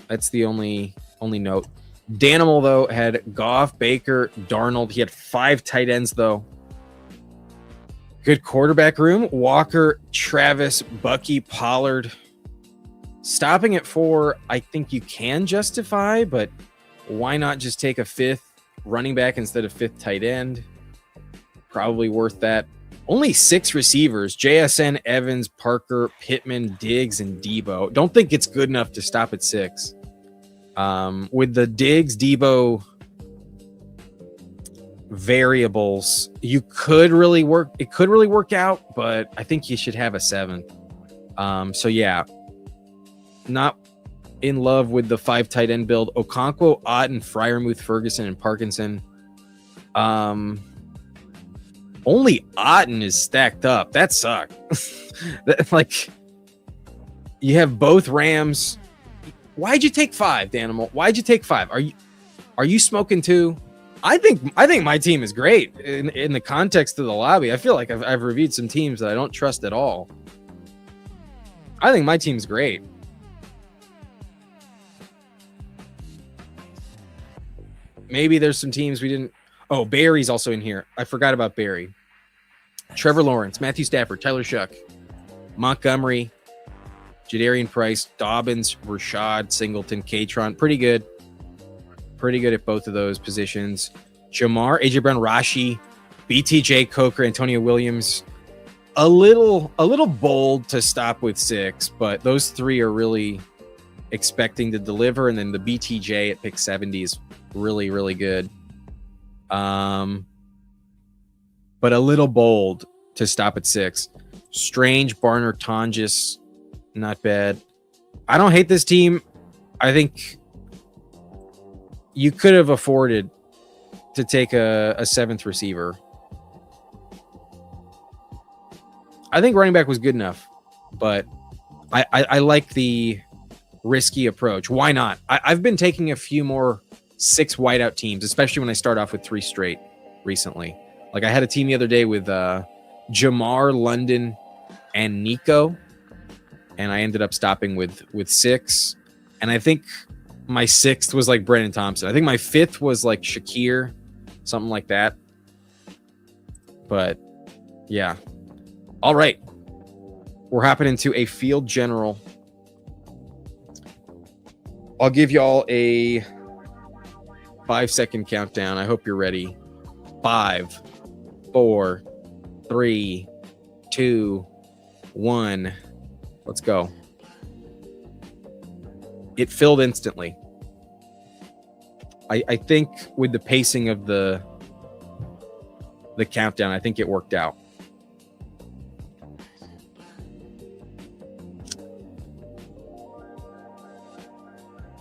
That's the only note. Danimal, though, had Goff, Baker, Darnold. He had 5 tight ends, though. Good quarterback room. Walker, Travis, Bucky, Pollard. Stopping at 4, I think you can justify, but why not just take a 5th running back instead of 5th tight end? Probably worth that. Only 6 receivers. JSN, Evans, Parker, Pittman, Diggs, and Debo. Don't think it's good enough to stop at 6. With the Diggs, Debo variables, you could really work. It could really work out, but I think you should have a 7th. So yeah, not in love with the 5 tight end build. Okonkwo, Otten, Freiermuth, Ferguson, and Parkinson. Only Otten is stacked up. That sucks. Like, you have both Rams. Why'd you take 5, Danimal? Why'd you take 5? Are you smoking 2? I think my team is great in the context of the lobby. I feel like I've reviewed some teams that I don't trust at all. I think my team's great. Maybe there's some teams we didn't. Oh, Barry's also in here. I forgot about Barry. Trevor Lawrence, Matthew Stafford, Tyler Shuck, Montgomery, Jadarian Price, Dobbins, Rashad, Singleton, Katron. Pretty good. Pretty good at both of those positions. Jamar, AJ Brown, Rashi, BTJ, Coker, Antonio Williams. A little bold to stop with 6, but those 3 are really expecting to deliver. And then the BTJ at pick 70 is really, really good. But a little bold to stop at 6. Strange, Barner, Tonjes, not bad. I don't hate this team. I think you could have afforded to take a 7th receiver. I think running back was good enough, but I like the risky approach. Why not? I've been taking a few more 6 wideout teams, especially when I start off with 3 straight recently. Like, I had a team the other day with Jamar, London, and Nico, and I ended up stopping with 6. And I think my 6th was like Brandon Thompson. I think my 5th was like Shakir, something like that. But yeah. All right. We're hopping into a field general. I'll give y'all a 5-second countdown. I hope you're ready. 5, 4, 3, 2, 1. Let's go. It filled instantly. I think with the pacing of the countdown, I think it worked out.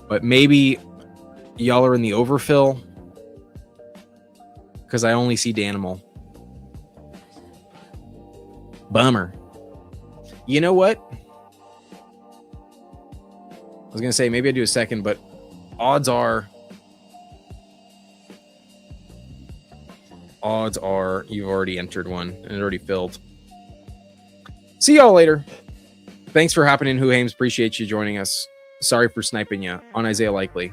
But maybe y'all are in the overfill because I only see Danimal. Bummer. You know what? I was going to say maybe I do a second, but odds are you've already entered one and it already filled. See y'all later. Thanks for hopping in, Who Hames. Appreciate you joining us. Sorry for sniping you on Isaiah Likely.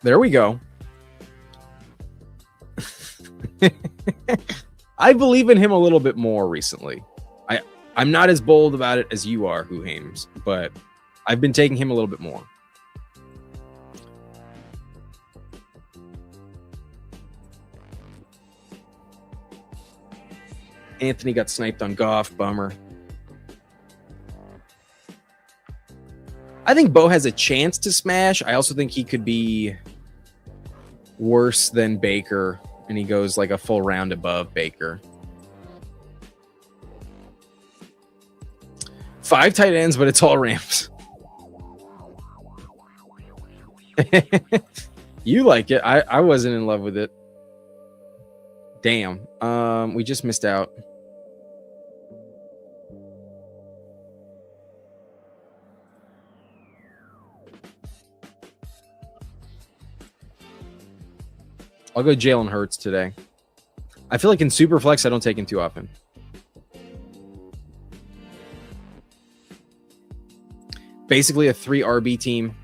There we go. I believe in him a little bit more recently. I'm not as bold about it as you are, Who Hames, but I've been taking him a little bit more. Anthony got sniped on Goff. Bummer. I think Bo has a chance to smash. I also think he could be worse than Baker, and he goes like a full round above Baker. 5 tight ends, but it's all Rams. You like it. I wasn't in love with it. Damn. We just missed out. I'll go Jalen Hurts today. I feel like in Superflex, I don't take him too often. Basically a 3 RB team.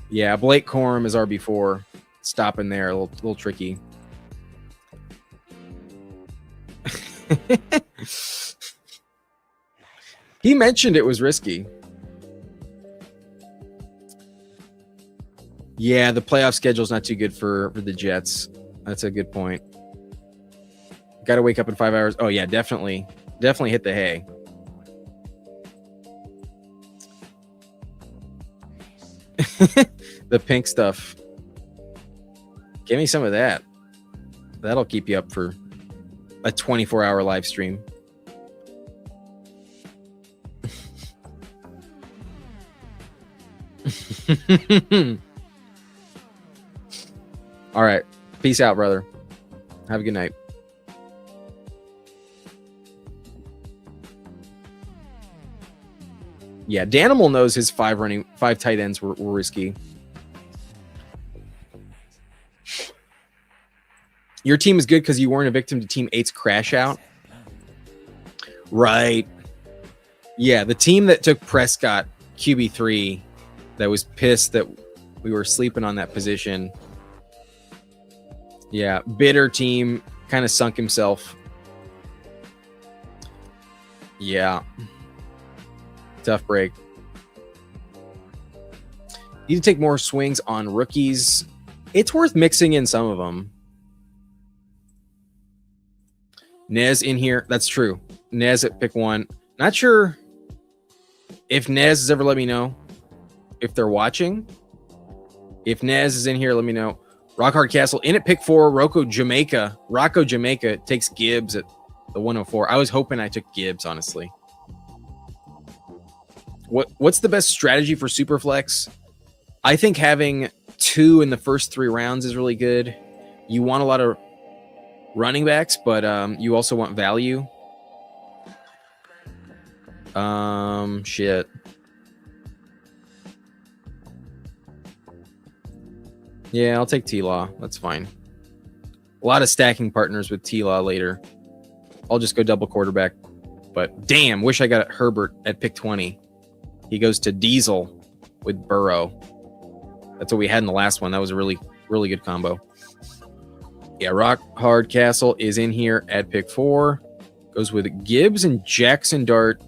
Yeah, Blake Corum is RB4. Stopping there, a little tricky. He mentioned it was risky. Yeah, the playoff schedule is not too good for the Jets. That's a good point. Got to wake up in 5 hours. Oh, yeah, definitely hit the hay. The pink stuff. Give me some of that. That'll keep you up for a 24-hour live stream. All right. Peace out, brother. Have a good night. Yeah, Danimal knows his 5 tight ends were risky. Your team is good because you weren't a victim to Team 8's crash out. Right. Yeah, the team that took Prescott QB3 that was pissed that we were sleeping on that position. Yeah, bitter team, kind of sunk himself. Yeah. Tough break. Need to take more swings on rookies. It's worth mixing in some of them. Nez in here. That's true. Nez at pick 1. Not sure if Nez has ever let me know if they're watching. If Nez is in here, let me know. Rock Hard Castle in at pick 4. Rocco Jamaica takes Gibbs at the 104. I was hoping I took Gibbs, honestly. What's the best strategy for Superflex? I think having 2 in the first 3 rounds is really good. You want a lot of running backs, but you also want value. Shit. Yeah, I'll take T-Law. That's fine. A lot of stacking partners with T-Law later. I'll just go double quarterback. But damn, wish I got Herbert at pick 20. He goes to Diesel with Burrow. That's what we had in the last one. That was a really, really good combo. Yeah, Rock Hard Castle is in here at pick 4. Goes with Gibbs and Jackson Dart.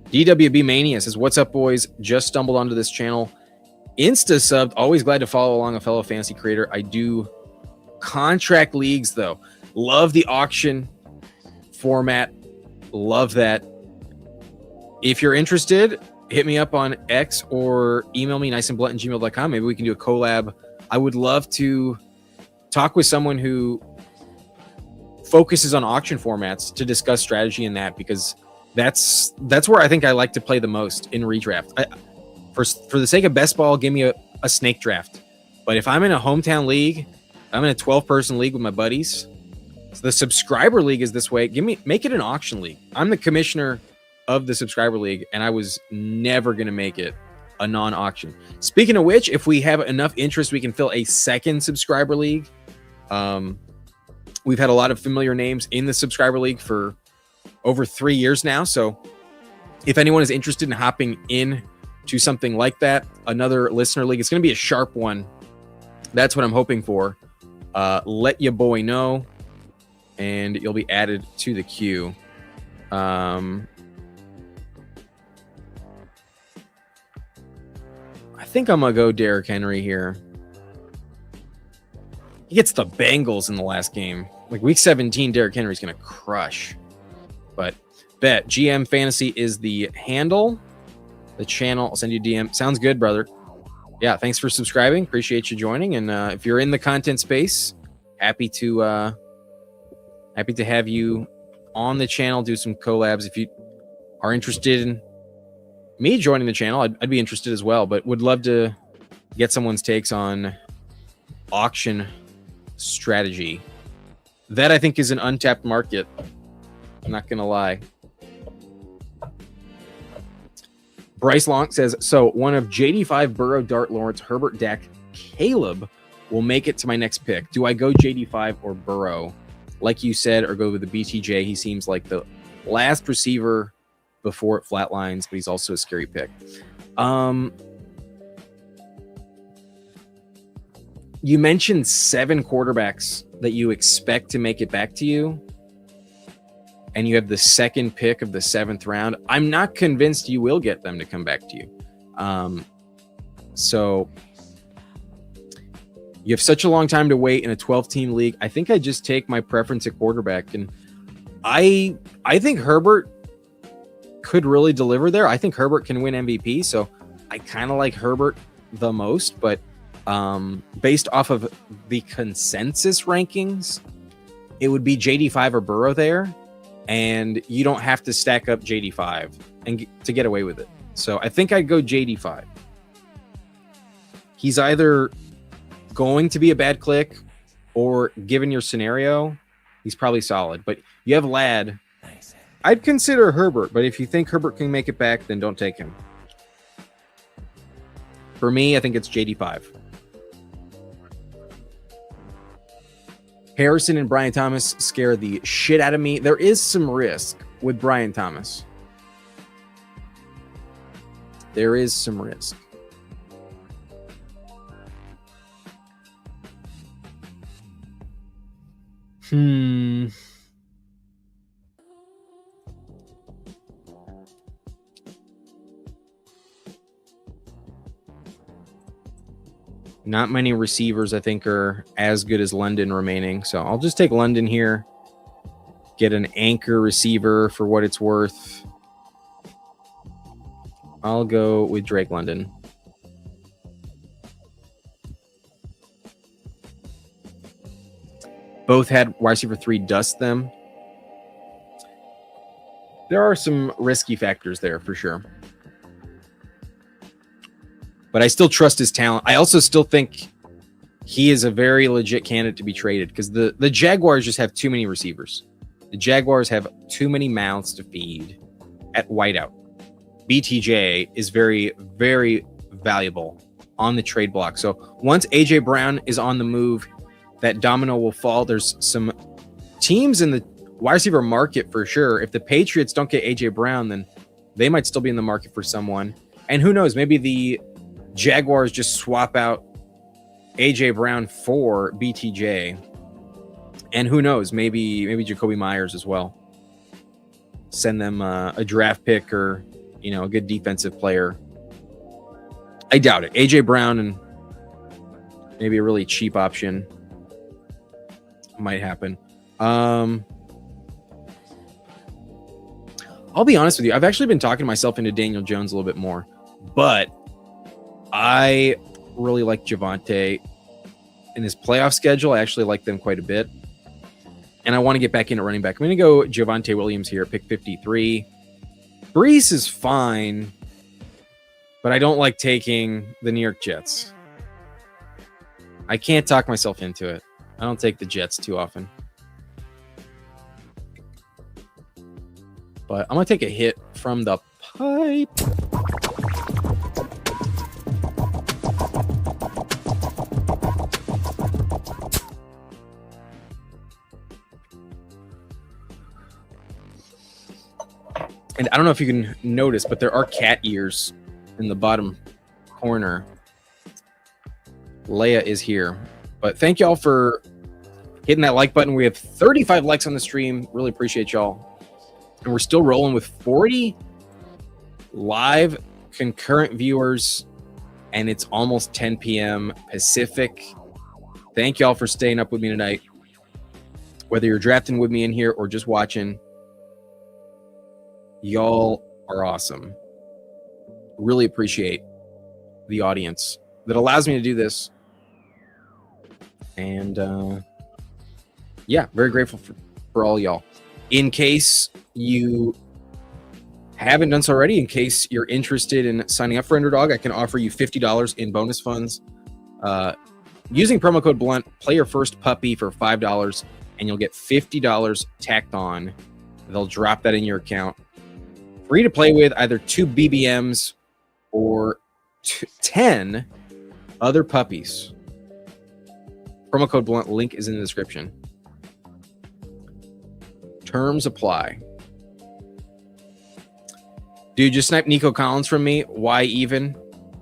DWB Mania says, what's up, boys? Just stumbled onto this channel. Insta subbed. Always glad to follow along a fellow fantasy creator. I do contract leagues, though. Love the auction format. Love that. If you're interested, hit me up on X or email me niceandblunt@gmail.com. Maybe we can do a collab. I would love to talk with someone who focuses on auction formats to discuss strategy in that, because that's where I think I like to play the most in redraft. For the sake of best ball, give me a snake draft. But if I'm in a hometown league, I'm in a 12-person league with my buddies. So the subscriber league is this way. Make it an auction league. I'm the commissioner of the subscriber league, and I was never going to make it a non-auction. Speaking of which, if we have enough interest, we can fill a second subscriber league. We've had a lot of familiar names in the subscriber league for over 3 years now. So if anyone is interested in hopping in to something like that, another listener league, it's going to be a sharp one. That's what I'm hoping for. Let your boy know, and you'll be added to the queue. I think I'm going to go Derrick Henry here. He gets the Bengals in the last game. Like week 17, Derrick Henry's going to crush. But bet GM Fantasy is the handle. The channel, I'll send you a DM. Sounds good, brother. Yeah, thanks for subscribing. Appreciate you joining. And if you're in the content space, happy to have you on the channel, do some collabs. If you are interested in me joining the channel, I'd be interested as well, but would love to get someone's takes on auction strategy. That I think is an untapped market. I'm not going to lie. Bryce Long says, so one of JD5, Burrow, Dart, Lawrence, Herbert, Dak, Caleb will make it to my next pick. Do I go JD5 or Burrow? Like you said, or go with the BTJ? He seems like the last receiver before it flatlines, but he's also a scary pick. You mentioned 7 quarterbacks that you expect to make it back to you, and you have the second pick of the 7th round. I'm not convinced you will get them to come back to you. So you have such a long time to wait in a 12-team league. I think I just take my preference at quarterback, and I think Herbert could really deliver there. I think Herbert can win MVP, so I kind of like Herbert the most, but based off of the consensus rankings, it would be JD5 or Burrow there, and you don't have to stack up JD5 and to get away with it. So I think I'd go JD5. He's either going to be a bad click, or given your scenario, he's probably solid. But you have Ladd. Nice. I'd consider Herbert, but if you think Herbert can make it back, then don't take him. For me, I think it's JD5. Harrison and Brian Thomas scare the shit out of me. There is some risk with Brian Thomas. There is some risk. Not many receivers, I think, are as good as London remaining. So I'll just take London here. Get an anchor receiver for what it's worth. I'll go with Drake London. Both had wide receiver 3 dust them. There are some risky factors there for sure. But I still trust his talent. I also still think he is a very legit candidate to be traded because the Jaguars just have too many receivers. The Jaguars have too many mouths to feed at wideout. BTJ is very, very valuable on the trade block. So once A.J. Brown is on the move, that domino will fall. There's some teams in the wide receiver market for sure. If the Patriots don't get A.J. Brown, then they might still be in the market for someone. And who knows, maybe the Jaguars just swap out A.J. Brown for BTJ. And who knows, maybe Jacoby Myers as well. Send them a draft pick or, a good defensive player. I doubt it. A.J. Brown and maybe a really cheap option might happen. I'll be honest with you. I've actually been talking myself into Daniel Jones a little bit more, but I really like Javonte in his playoff schedule. I actually like them quite a bit, and I want to get back into running back. I'm going to go Javonte Williams here, pick 53. Brees is fine, but I don't like taking the New York Jets. I can't talk myself into it. I don't take the Jets too often. But I'm going to take a hit from the pipe. And I don't know if you can notice, but there are cat ears in the bottom corner. Leia is here. But thank y'all for hitting that like button. We have 35 likes on the stream. Really appreciate y'all. And we're still rolling with 40 live concurrent viewers. And it's almost 10 p.m. Pacific. Thank y'all for staying up with me tonight. Whether you're drafting with me in here or just watching, y'all are awesome. Really appreciate the audience that allows me to do this. And very grateful for all y'all. In case you haven't done so already, in case you're interested in signing up for Underdog, I can offer you $50 in bonus funds Using promo code Blunt, play your first puppy for $5, and you'll get $50 tacked on. They'll drop that in your account. Free to play with either 2 BBMs or 10 other puppies. Promo code Blunt, link is in the description. Terms apply. Dude, just snipe Nico Collins from me. Why even?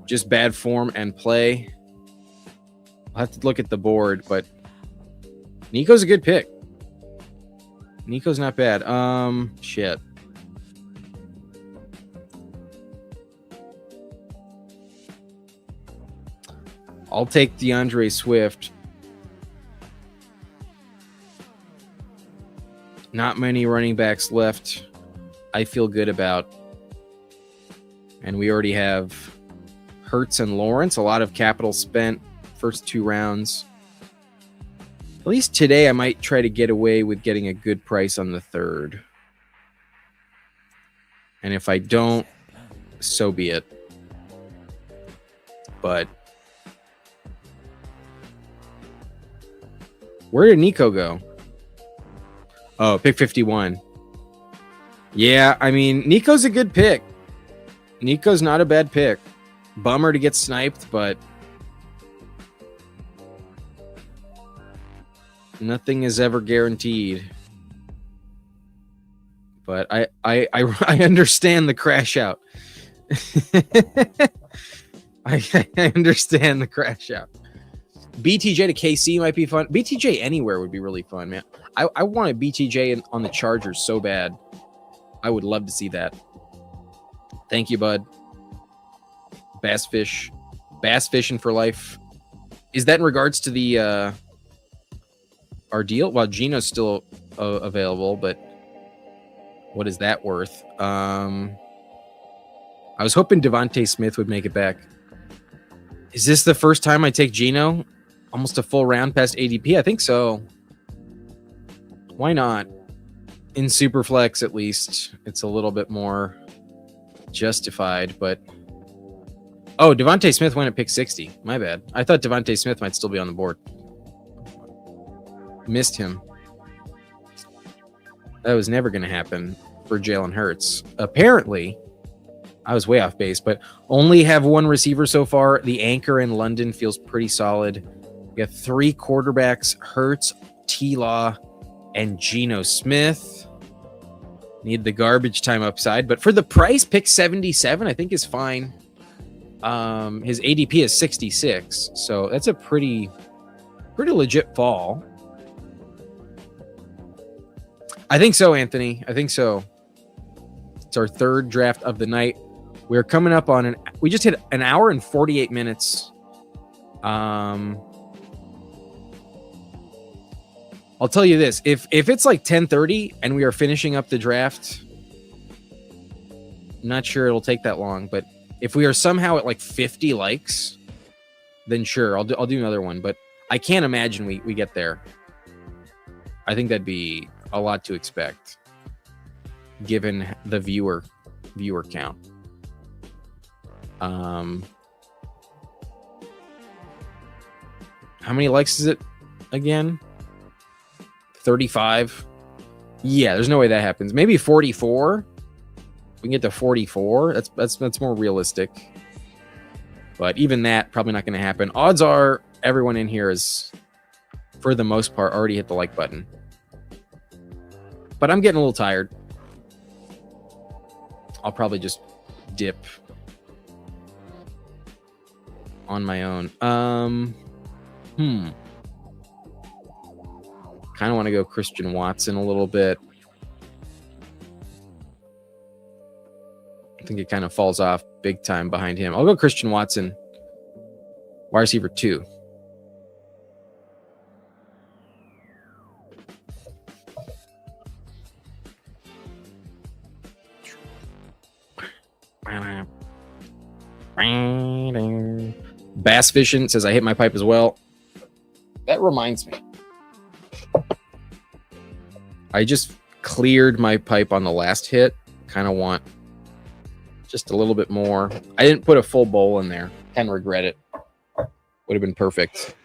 Just bad form and play. I'll have to look at the board, but Nico's a good pick. Nico's not bad. Shit. I'll take DeAndre Swift. Not many running backs left I feel good about. And we already have Hurts and Lawrence. A lot of capital spent first 2 rounds. At least today I might try to get away with getting a good price on the 3rd. And if I don't, so be it. But where did Nico go? Oh, pick 51. Yeah, I mean, Nico's a good pick. Nico's not a bad pick. Bummer to get sniped, but nothing is ever guaranteed. But I understand the crash out. I understand the crash out. BTJ to KC might be fun. BTJ anywhere would be really fun, man. I want a BTJ on the Chargers so bad. I would love to see that. Thank you, bud. Bass fishing for life. Is that in regards to the our deal? Well, Gino's still available, but what is that worth? I was hoping Devontae Smith would make it back. Is this the first time I take Gino? Almost a full round past ADP? I think so. Why not? In Superflex, at least, it's a little bit more justified, but oh, Devontae Smith went at pick 60. My bad. I thought Devontae Smith might still be on the board. Missed him. That was never going to happen for Jalen Hurts. Apparently, I was way off base, but only have 1 receiver so far. The anchor in London feels pretty solid. We have 3 quarterbacks, Hurts, T-Law, and Geno Smith. Need the garbage time upside, but for the price, pick 77 I think is fine. His ADP is 66, so that's a pretty legit fall. I think so, Anthony. I think so. It's our 3rd draft of the night. We're coming up on we just hit an hour and 48 minutes. I'll tell you this, if it's like 10:30 and we are finishing up the draft, I'm not sure it'll take that long, but if we are somehow at like 50 likes, then sure, I'll do another one, but I can't imagine we get there. I think that'd be a lot to expect given the viewer count. How many likes is it again? 35. Yeah, there's no way that happens. Maybe 44. We can get to 44. That's more realistic. But even that probably not going to happen. Odds are everyone in here is, for the most part, already hit the like button. But I'm getting a little tired. I'll probably just dip on my own. Kind of want to go Christian Watson a little bit. I think it kind of falls off big time behind him. I'll go Christian Watson, wide receiver 2. Bass fishing says I hit my pipe as well. That reminds me. I just cleared my pipe on the last hit. Kind of want just a little bit more. I didn't put a full bowl in there. Kind of regret it. Would have been perfect.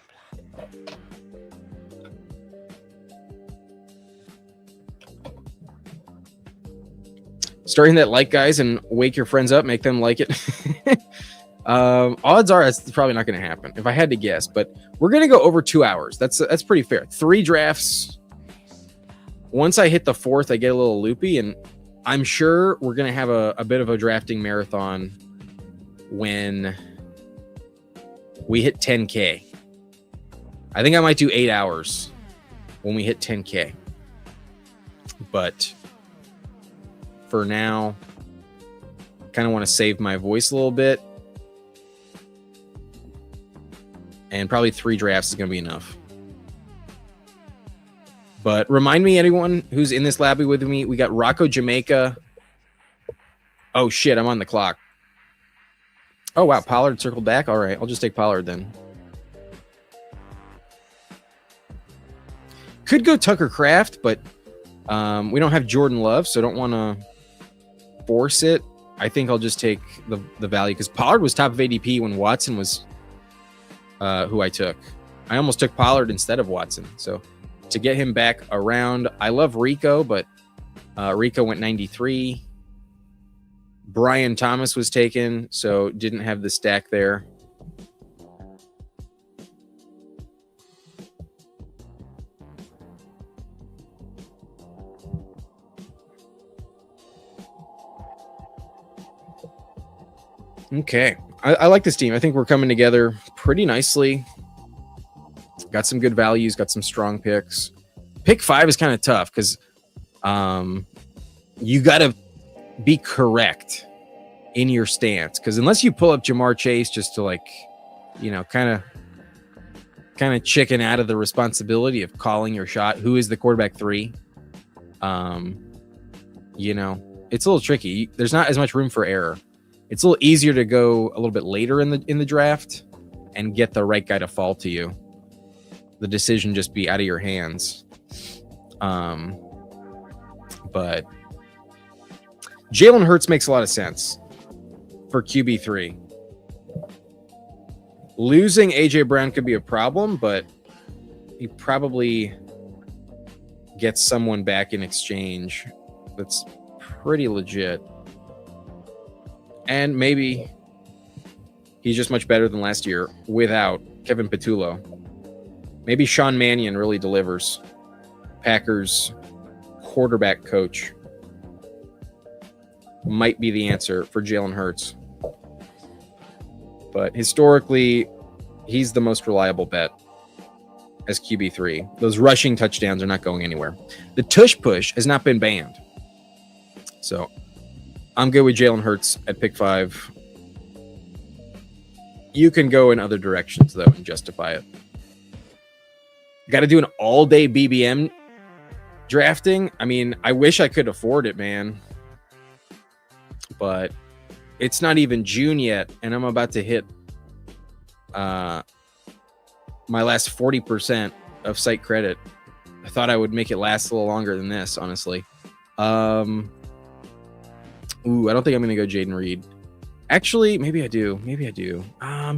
Starting that like, guys, and wake your friends up, make them like it. Odds are it's probably not going to happen if I had to guess, but we're going to go over 2 hours. That's pretty fair. 3 drafts. Once I hit the 4th, I get a little loopy, and I'm sure we're going to have a bit of a drafting marathon when we hit 10K. I think I might do 8 hours when we hit 10K. But for now, kind of want to save my voice a little bit. And probably 3 drafts is going to be enough. But remind me, anyone who's in this lobby with me, we got Rocco Jamaica. Oh, shit, I'm on the clock. Oh, wow, Pollard circled back. All right, I'll just take Pollard then. Could go Tucker Kraft, but we don't have Jordan Love, so I don't want to force it. I think I'll just take the value because Pollard was top of ADP when Watson was who I took. I almost took Pollard instead of Watson. So to get him back around, I love Rico, but Rico went 93. Brian Thomas was taken, so didn't have the stack there. Okay. I like this team. I think we're coming together pretty nicely. Got some good values, got some strong picks. Pick 5 is kind of tough because you got to be correct in your stance. Because unless you pull up Jamar Chase just to kind of chicken out of the responsibility of calling your shot, who is the quarterback 3, it's a little tricky. There's not as much room for error. It's a little easier to go a little bit later in the draft and get the right guy to fall to you. The decision just be out of your hands. But Jalen Hurts makes a lot of sense for QB3. Losing AJ Brown could be a problem, but he probably gets someone back in exchange that's pretty legit. And maybe he's just much better than last year without Kevin Patullo. Maybe Sean Mannion really delivers. Packers quarterback coach might be the answer for Jalen Hurts. But historically, he's the most reliable bet as QB3. Those rushing touchdowns are not going anywhere. The tush push has not been banned. So I'm good with Jalen Hurts at pick 5. You can go in other directions, though, and justify it. Got to do an all-day BBM drafting. I mean, I wish I could afford it, man. But it's not even June yet, and I'm about to hit my last 40% of site credit. I thought I would make it last a little longer than this, honestly. Ooh, I don't think I'm going to go Jaden Reed. Actually, maybe I do.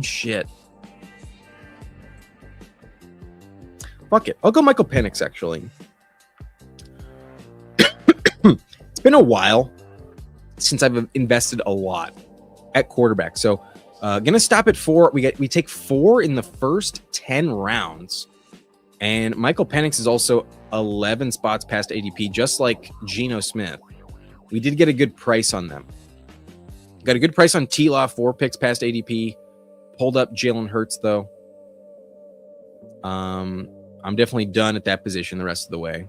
Shit. Fuck it. I'll go Michael Penix, actually. It's been a while since I've invested a lot at quarterback. So, going to stop at 4. We take 4 in the first 10 rounds. And Michael Penix is also 11 spots past ADP, just like Geno Smith. We did get a good price on them. Got a good price on T-Law, 4 picks past ADP. Pulled up Jalen Hurts, though. I'm definitely done at that position the rest of the way.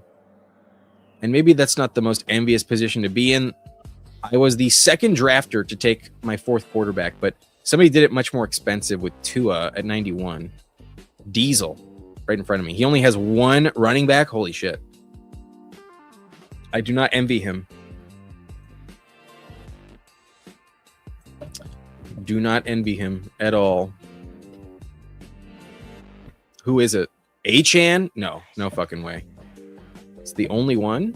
And maybe that's not the most envious position to be in. I was the second drafter to take my 4th quarterback, but somebody did it much more expensive with Tua at 91. Diesel right in front of me. He only has 1 running back. Holy shit. I do not envy him. Do not envy him at all. Who is it? Achan? No fucking way. It's the only one.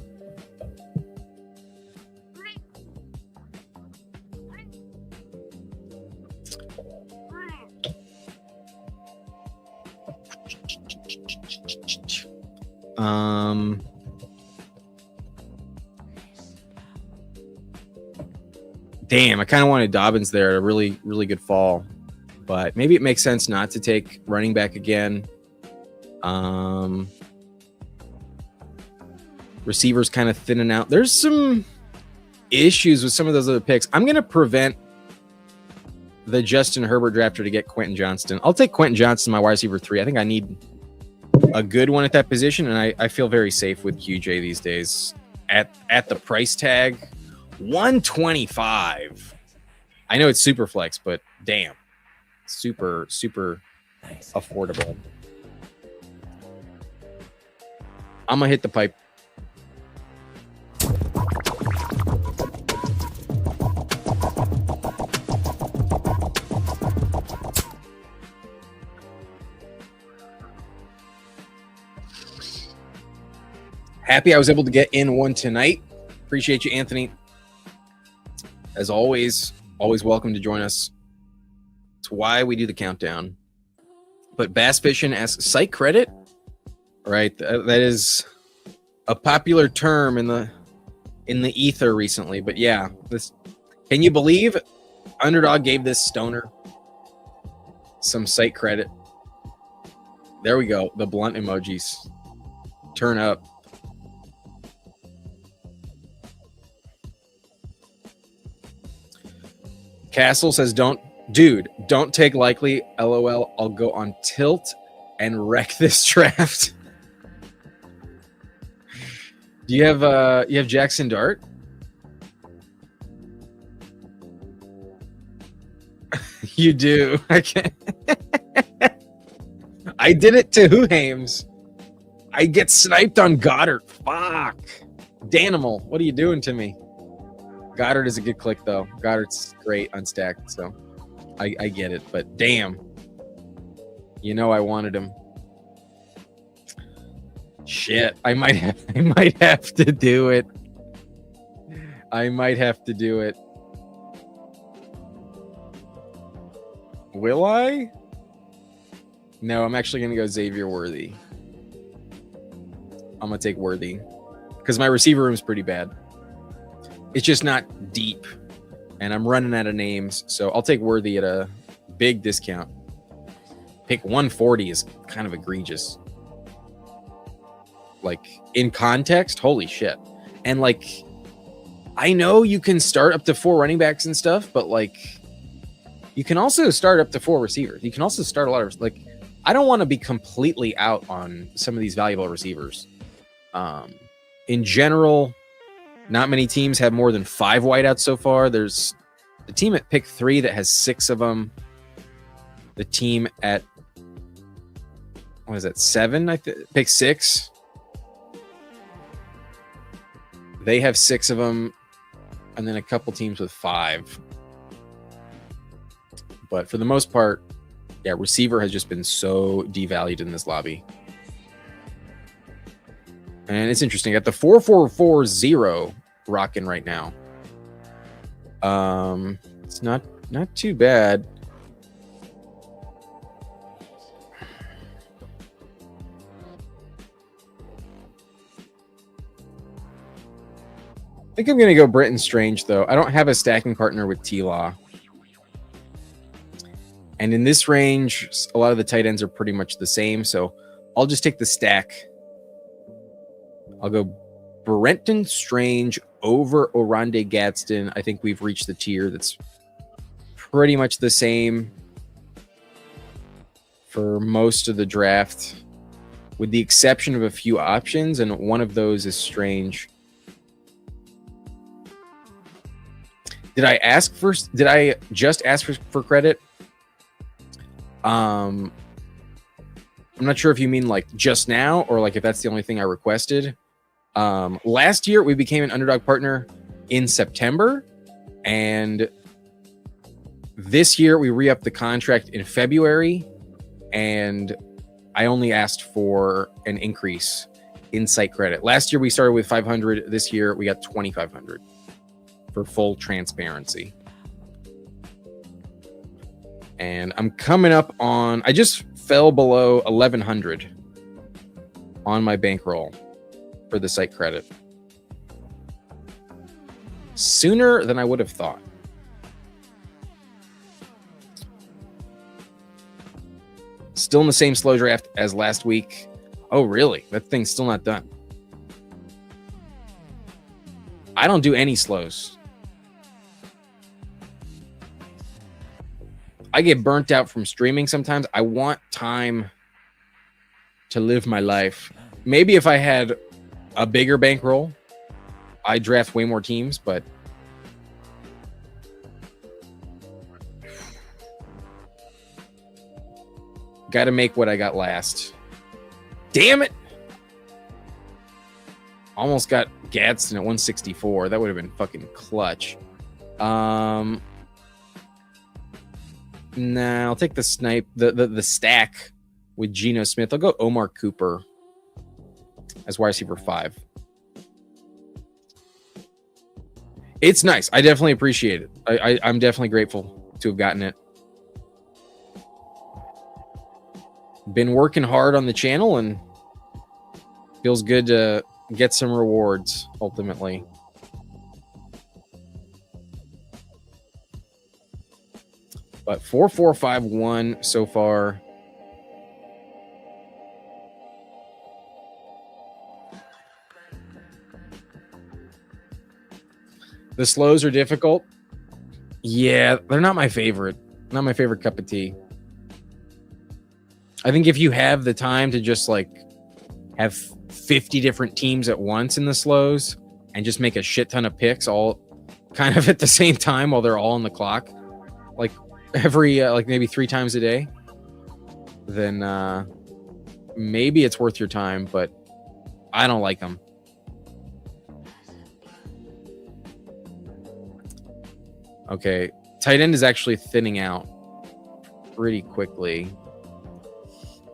Damn, I kind of wanted Dobbins there. A really, really good fall. But maybe it makes sense not to take running back again. Receivers kind of thinning out. There's some issues with some of those other picks. I'm going to prevent the Justin Herbert drafter to get Quentin Johnston. I'll take Quentin Johnston, my wide receiver 3. I think I need a good one at that position, and I feel very safe with QJ these days. At the price tag, $125. I know it's Superflex, but damn, super Nice. affordable. I'm gonna hit the pipe. Happy I was able to get in one tonight. Appreciate you, Anthony. As always welcome to join us. It's why we do the countdown. But Bass Fishing asks, site credit? Right, that is a popular term in the ether recently. But yeah, this, can you believe Underdog gave this stoner some site credit? There we go. The blunt emojis. Turn up. Castle says, don't take likely. LOL. I'll go on tilt and wreck this draft. Do you have Jackson Dart? You do. I can't. I did it to Hames. I get sniped on Goddard. Fuck. Danimal, what are you doing to me? Goddard is a good click, though. Goddard's great unstacked, so I get it. But damn, you know I wanted him. Shit, I might have to do it. I might have to do it. Will I? No, I'm actually gonna go Xavier Worthy. I'm gonna take Worthy because my receiver room is pretty bad. It's just not deep, and I'm running out of names, so I'll take Worthy at a big discount. Pick 140 is kind of egregious. Like, in context, holy shit. And, like, I know you can start up to 4 running backs and stuff, but, like, you can also start up to 4 receivers. You can also start a lot of, like, I don't want to be completely out on some of these valuable receivers. In general, not many teams have more than 5 wideouts so far. There's the team at pick 3 that has 6 of them. The team at, what is that, 7? Pick 6. They have 6 of them, and then a couple teams with 5. But for the most part, yeah, receiver has just been so devalued in this lobby. And it's interesting. At the 4-4-4-0 rocking right now. It's not too bad. I think I'm going to go Britton Strange, though. I don't have a stacking partner with T-Law. And in this range, a lot of the tight ends are pretty much the same, so I'll just take the stack. I'll go Brenton Strange over Oronde Gadsden. I think we've reached the tier that's pretty much the same for most of the draft, with the exception of a few options, and one of those is Strange. Did I just ask for credit? I'm not sure if you mean like just now or like if that's the only thing I requested. Last year we became an Underdog partner in September, and this year we re-upped the contract in February, and I only asked for an increase in site credit. Last year we started with 500. This year we got 2,500 for full transparency. And I'm coming up on, I just fell below 1,100 on my bankroll for the site credit. Sooner than I would have thought. Still in the same slow draft as last week. Oh, really? That thing's still not done. I don't do any slows. I get burnt out from streaming sometimes. I want time to live my life. Maybe if I had a bigger bankroll, I draft way more teams, but got to make what I got last. Damn it! Almost got Gadsden at 164. That would have been fucking clutch. Nah, I'll take the snipe, the stack with Geno Smith. I'll go Omar Cooper as wide receiver 5. It's nice. I definitely appreciate it. I'm definitely grateful to have gotten it. Been working hard on the channel and feels good to get some rewards ultimately. But 4-4-5-1 so far. The slows are difficult. Yeah, they're not my favorite. Not my favorite cup of tea. I think if you have the time to just like have 50 different teams at once in the slows and just make a shit ton of picks all kind of at the same time while they're all on the clock, like every like maybe 3 times a day, then maybe it's worth your time, but I don't like them. Okay, tight end is actually thinning out pretty quickly.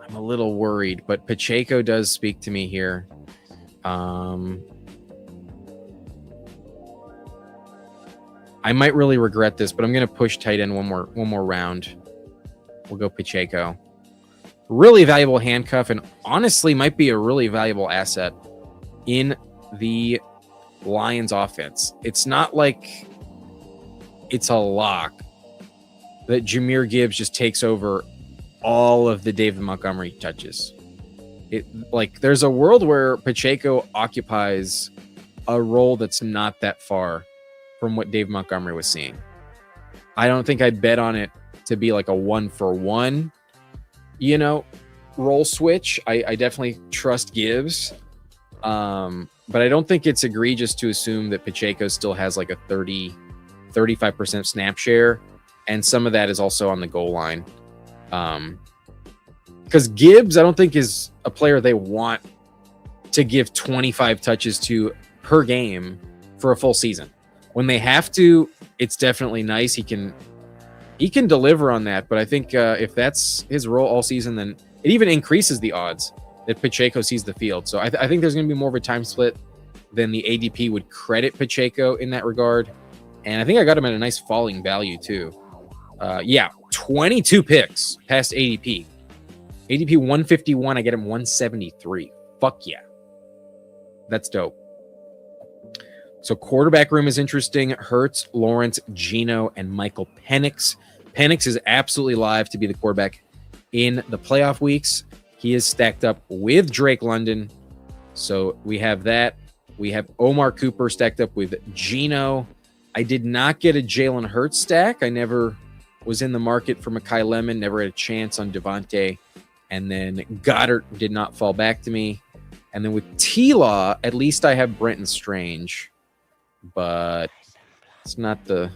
I'm a little worried, but Pacheco does speak to me here. I might really regret this, but I'm going to push tight end one more round. We'll go Pacheco. Really valuable handcuff, and honestly might be a really valuable asset in the Lions offense. It's not like it's a lock that Jahmyr Gibbs just takes over all of the David Montgomery touches. There's a world where Pacheco occupies a role that's not that far from what Dave Montgomery was seeing. I don't think I'd bet on it to be like a 1-for-1, role switch. I definitely trust Gibbs. But I don't think it's egregious to assume that Pacheco still has like a 35% snap share. And some of that is also on the goal line. Because Gibbs, I don't think is a player they want to give 25 touches to per game for a full season. When they have to, it's definitely nice. He can deliver on that. But I think if that's his role all season, then it even increases the odds that Pacheco sees the field. So I think there's going to be more of a time split than the ADP would credit Pacheco in that regard. And I think I got him at a nice falling value too. 22 picks past ADP. ADP 151, I get him 173. Fuck yeah. That's dope. So quarterback room is interesting. Hurts, Lawrence, Geno, and Michael Penix. Penix is absolutely live to be the quarterback in the playoff weeks. He is stacked up with Drake London. So we have that. We have Omar Cooper stacked up with Geno. I did not get a Jalen Hurts stack. I never was in the market for Mekhi Lemon. Never had a chance on Devontae. And then Goddard did not fall back to me. And then with T-Law, at least I have Brenton Strange. But it's not the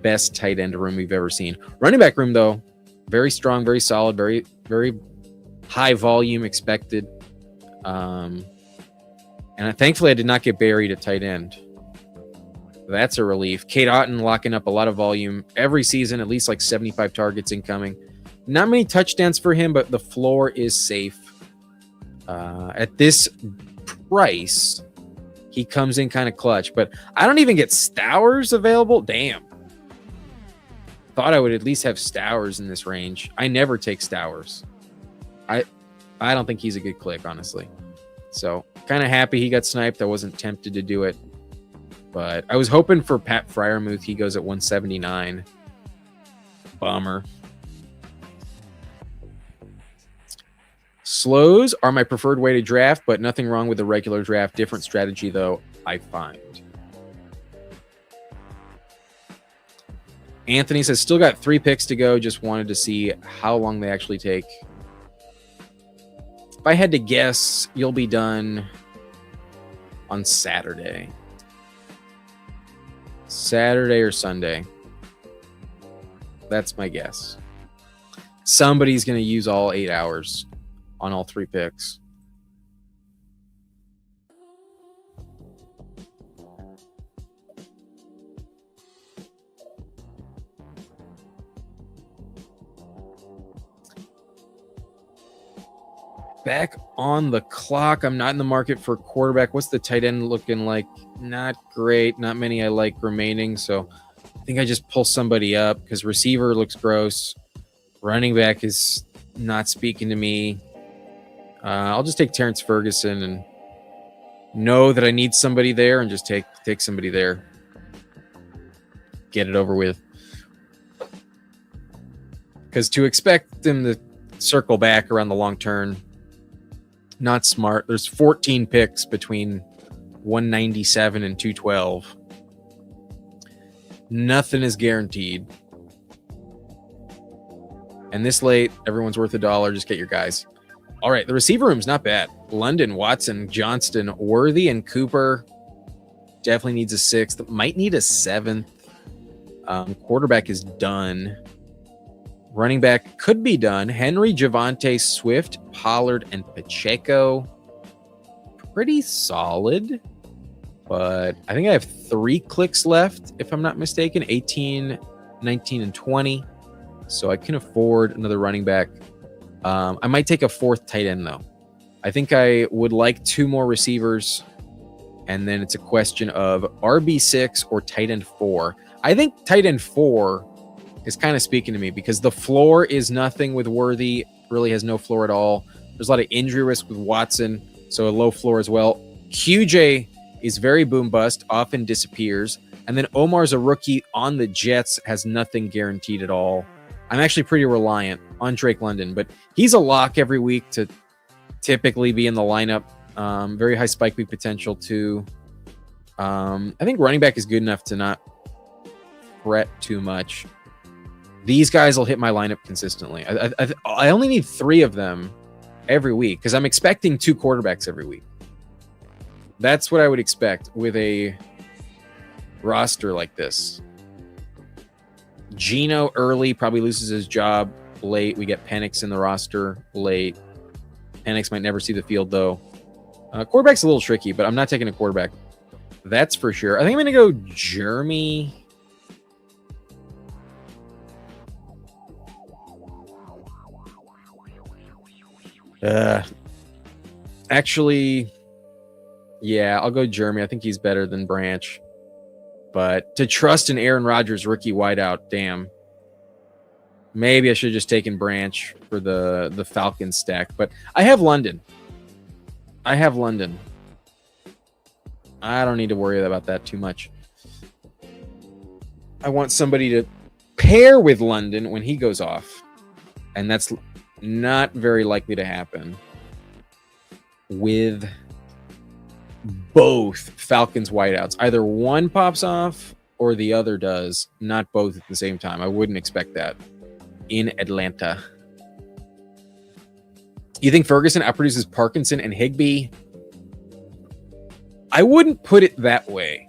best tight end room we've ever seen. Running back room, though, very strong, very solid, very, very high volume expected. And thankfully, I did not get buried at tight end. That's a relief. Kate Otten locking up a lot of volume every season, at least like 75 targets incoming. Not many touchdowns for him, but the floor is safe. At this price, he comes in kind of clutch. But I don't even get Stowers available. Damn. Thought I would at least have Stowers in this range. I never take Stowers. I don't think he's a good click, honestly. So kind of happy he got sniped. I wasn't tempted to do it, but I was hoping for Pat Fryermuth. He goes at 179. Bummer. Slows are my preferred way to draft, but nothing wrong with the regular draft. Different strategy, though, I find. Anthony says, still got 3 picks to go. Just wanted to see how long they actually take. If I had to guess, you'll be done on Saturday. Saturday or Sunday. That's my guess. Somebody's going to use all 8 hours on all 3 picks. Back on the clock. I'm not in the market for quarterback. What's the tight end looking like? Not great. Not many I like remaining. So I think I just pull somebody up because receiver looks gross. Running back is not speaking to me. I'll just take Terrence Ferguson and know that I need somebody there and just take somebody there. Get it over with. Because to expect them to circle back around the long turn, not smart. There's 14 picks between 197 and 212. Nothing is guaranteed. And this late, everyone's worth $1. Just get your guys. All right, the receiver room's not bad. London, Watson, Johnston, Worthy, and Cooper. Definitely needs a 6th. Might need a 7th. Quarterback is done. Running back could be done. Henry, Javonte, Swift, Pollard, and Pacheco. Pretty solid. But I think I have 3 clicks left, if I'm not mistaken. 18, 19, and 20. So I can afford another running back. I might take a 4th tight end, though. I think I would like 2 more receivers. And then it's a question of RB6 or tight end 4. I think tight end 4 is kind of speaking to me because the floor is nothing with Worthy. Really has no floor at all. There's a lot of injury risk with Watson, so a low floor as well. QJ is very boom bust, often disappears. And then Omar's a rookie on the Jets, has nothing guaranteed at all. I'm actually pretty reliant on Drake London, but he's a lock every week to typically be in the lineup. Very high spike week potential too. I think running back is good enough to not fret too much. These guys will hit my lineup consistently. I only need 3 of them every week because I'm expecting 2 quarterbacks every week. That's what I would expect with a roster like this. Gino early probably loses his job late. We get Penix in the roster late. Penix might never see the field, though. Quarterback's a little tricky, but I'm not taking a quarterback. That's for sure. I think I'm going to go Jeremy. Actually, yeah, I'll go Jeremy. I think he's better than Branch. But to trust an Aaron Rodgers rookie wideout, damn. Maybe I should have just taken Branch for the Falcons stack. But I have London. I don't need to worry about that too much. I want somebody to pair with London when he goes off. And that's not very likely to happen with both Falcons wideouts. Either one pops off or the other does, not both at the same time. I wouldn't expect that in Atlanta. You think Ferguson outproduces Parkinson and Higbee? I wouldn't put it that way.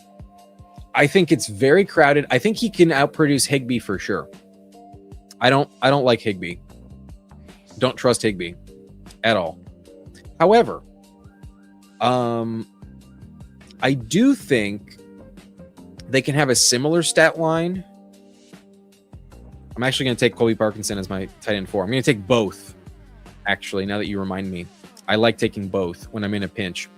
I think it's very crowded. I think he can outproduce Higbee for sure. I don't like Higbee. Don't trust Higbee at all. However, I do think they can have a similar stat line. I'm actually going to take Colby Parkinson as my tight end 4. I'm going to take both, actually, now that you remind me. I like taking both when I'm in a pinch.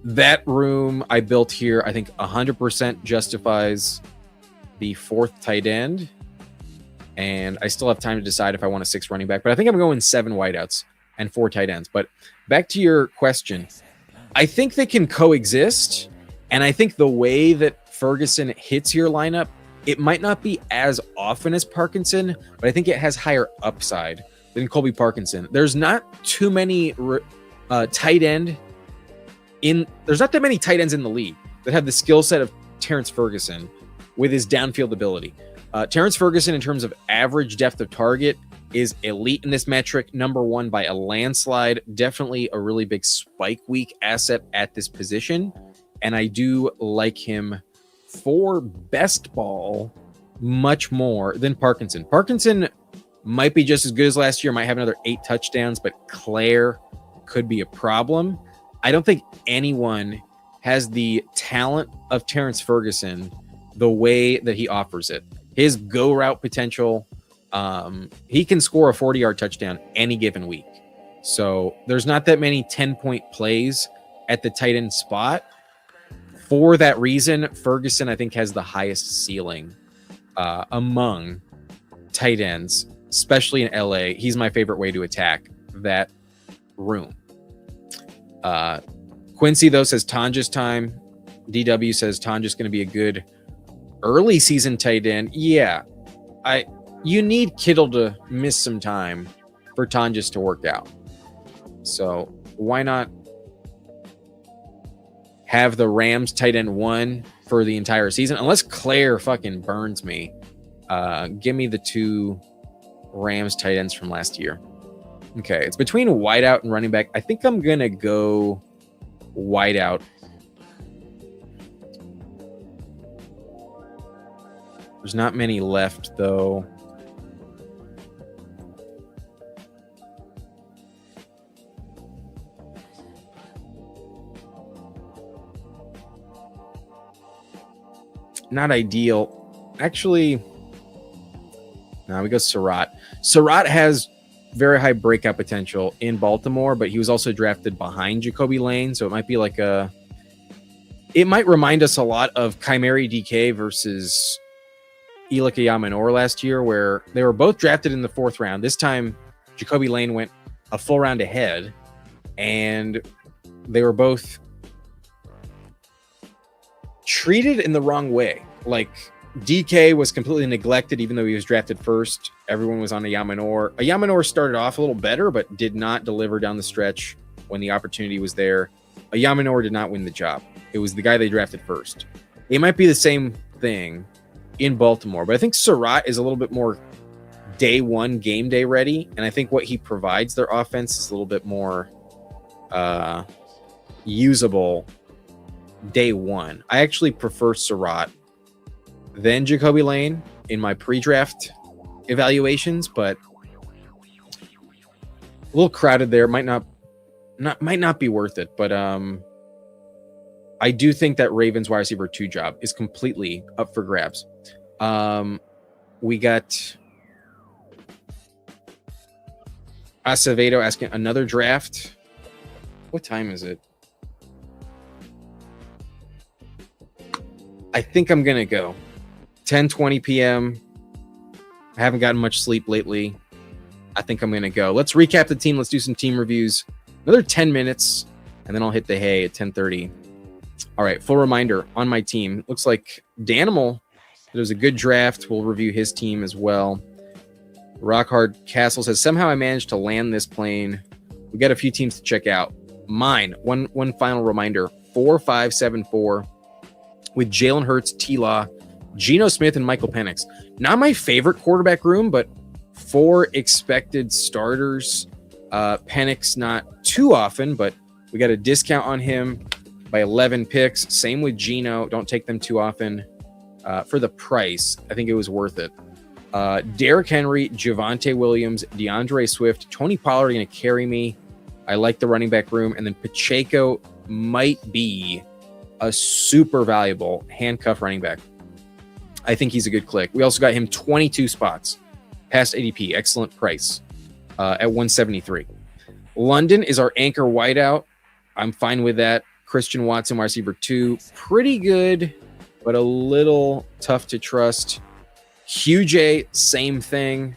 That room I built here, I think 100% justifies the 4th tight end. and I still have time to decide if I want a 6 running back. But I think I'm going 7 wideouts and 4 tight ends. But back to your question, I think they can coexist, and I think the way that Ferguson hits your lineup, it might not be as often as Parkinson, but I think it has higher upside than Colby Parkinson. There's not too many tight end in. There's not that many tight ends in the league that have the skill set of Terrence Ferguson with his downfield ability. Terrence Ferguson, in terms of average depth of target, is elite in this metric, number 1 by a landslide. Definitely a really big spike week asset at this position, and I do like him for best ball much more than Parkinson. Parkinson might be just as good as last year, might have another 8 touchdowns, but Claire could be a problem. I don't think anyone has the talent of Terrence Ferguson the way that he offers it. His go route potential, he can score a 40-yard touchdown any given week. So there's not that many 10-point plays at the tight end spot. For that reason, Ferguson, I think, has the highest ceiling among tight ends, especially in LA. He's my favorite way to attack that room. Quincy, though, says Tanja's time. DW says Tanja's going to be a good early season tight end. Yeah, you need Kittle to miss some time for Tanjas to work out. So why not have the Rams tight end 1 for the entire season? Unless Claire fucking burns me, give me the 2 Rams tight ends from last year. Okay, it's between wideout and running back. I think I'm going to go wideout. There's not many left, though. Not ideal. Actually, no, we go Surratt. Surratt has very high breakout potential in Baltimore, but he was also drafted behind Jacoby Lane, so it might be like it might remind us a lot of Chimeri DK versus Elika Yamanor last year, where they were both drafted in the 4th round. This time, Jacoby Lane went a full round ahead, and they were both treated in the wrong way. Like, DK was completely neglected, even though he was drafted first. Everyone was on a Yamanor. A Yamanor started off a little better, but did not deliver down the stretch when the opportunity was there. A Yamanor did not win the job. It was the guy they drafted first. It might be the same thing in Baltimore, but I think Surratt is a little bit more day 1 game day ready, and I think what he provides their offense is a little bit more usable day 1. I actually prefer Surratt than Jacoby Lane in my pre-draft evaluations, but a little crowded there. Might not be worth it, but I do think that Ravens wide receiver 2 job is completely up for grabs. We got Acevedo asking another draft. What time is it? I think I'm going to go 10:20 p.m. I haven't gotten much sleep lately. I think I'm going to go. Let's recap the team. Let's do some team reviews. Another 10 minutes, and then I'll hit the hay at 10:30. All right, full reminder on my team. Looks like Danimal, it was a good draft. We'll review his team as well. Rockhard Castle says, somehow I managed to land this plane. We got a few teams to check out. Mine, one final reminder, 4-5-7-4 with Jalen Hurts, T-Law, Geno Smith, and Michael Penix. Not my favorite quarterback room, but 4 expected starters. Penix not too often, but we got a discount on him by 11 picks. Same with Geno. Don't take them too often. For the price, I think it was worth it. Derrick Henry, Javonte Williams, DeAndre Swift, Tony Pollard are going to carry me. I like the running back room. And then Pacheco might be a super valuable handcuff running back. I think he's a good click. We also got him 22 spots past ADP. Excellent price at 173. London is our anchor wideout. I'm fine with that. Christian Watson, wide receiver 2. Pretty good, but a little tough to trust. Hugh J, same thing.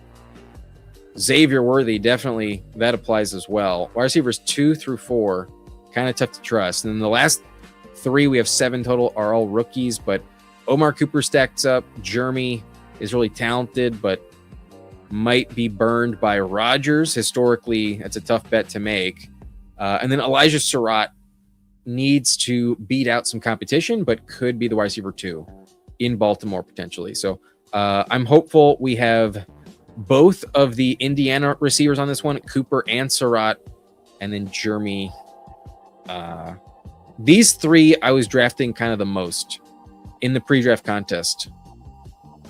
Xavier Worthy, definitely that applies as well. Wide receivers 2 through 4, kind of tough to trust. And then the last 3, we have 7 total, are all rookies, but Omar Cooper stacks up. Jeremy is really talented, but might be burned by Rodgers. Historically, that's a tough bet to make. And then Elijah Surratt needs to beat out some competition, but could be the wide receiver 2 in Baltimore potentially. So I'm hopeful we have both of the Indiana receivers on this one, Cooper and Surratt, and then Jeremy. These 3 I was drafting kind of the most in the pre-draft contest.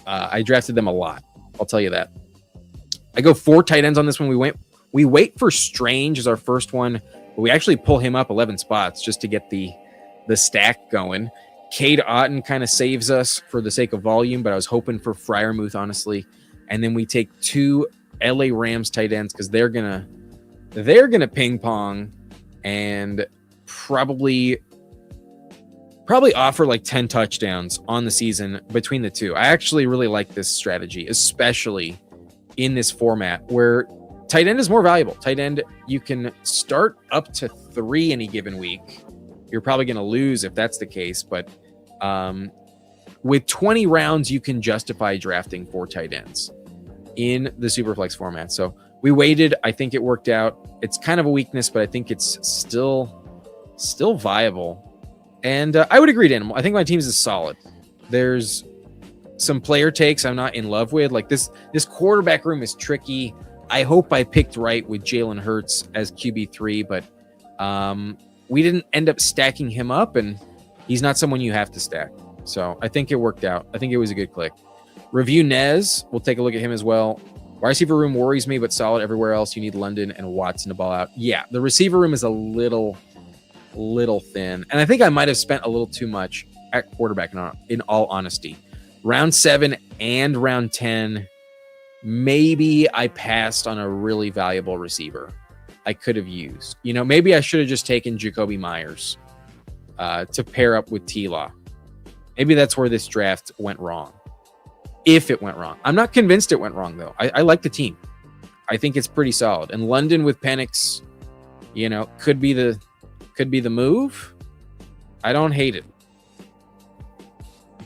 I drafted them a lot. I'll tell you that. I go 4 tight ends on this one. We wait for Strange as our first one, but we actually pull him up 11 spots just to get the stack going. Cade Otton kind of saves us for the sake of volume, but I was hoping for Freiermuth, honestly. And then we take 2 LA Rams tight ends because they're gonna ping pong and probably offer like 10 touchdowns on the season between the 2. I actually really like this strategy, especially in this format where tight end is more valuable. Tight end, you can start up to 3 any given week. You're probably going to lose if that's the case, but with 20 rounds, you can justify drafting 4 tight ends in the Superflex format. So we waited. I think it worked out. It's kind of a weakness, but I think it's still viable. And I would agree, Danimal. I think my team is solid. There's some player takes I'm not in love with. Like this quarterback room is tricky. I hope I picked right with Jalen Hurts as QB3, but we didn't end up stacking him up, and he's not someone you have to stack. So I think it worked out. I think it was a good click. Review Nez. We'll take a look at him as well. Wide receiver room worries me, but solid everywhere else. You need London and Watson to ball out. Yeah, the receiver room is a little thin, and I think I might have spent a little too much at quarterback in all honesty. Round 7 and round 10, maybe I passed on a really valuable receiver I could have used. Maybe I should have just taken Jacoby Myers to pair up with T-Law. Maybe that's where this draft went wrong. If it went wrong. I'm not convinced it went wrong, though. I like the team. I think it's pretty solid. And London with Penix, could be the move. I don't hate it.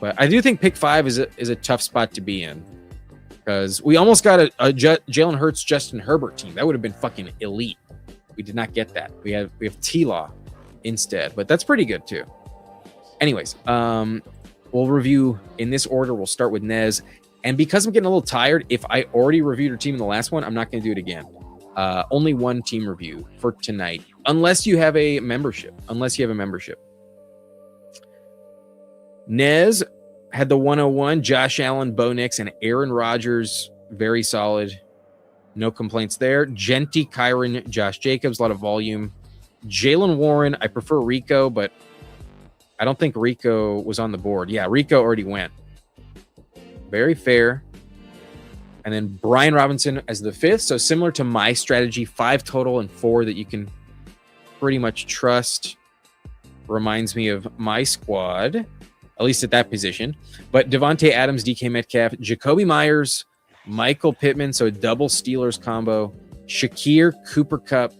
But I do think pick 5 is a tough spot to be in, because we almost got a Jalen Hurts, Justin Herbert team. That would have been fucking elite. We did not get that. We have T-Law instead, but that's pretty good too. Anyways, we'll review in this order. We'll start with Nez. And because I'm getting a little tired, if I already reviewed your team in the last one, I'm not going to do it again. Only one team review for tonight, unless you have a membership. Nez had the 101, Josh Allen, Bo Nix, and Aaron Rodgers. Very solid. No complaints there. Genty, Kyron, Josh Jacobs, a lot of volume. Jalen Warren, I prefer Rico, but I don't think Rico was on the board. Yeah, Rico already went. Very fair. And then Brian Robinson as the 5th. So similar to my strategy, 5 total and 4 that you can pretty much trust. Reminds me of my squad, at least at that position. But Devontae Adams, DK Metcalf, Jacoby Myers, Michael Pittman, so a double Steelers combo. Shakir, Cooper Kupp,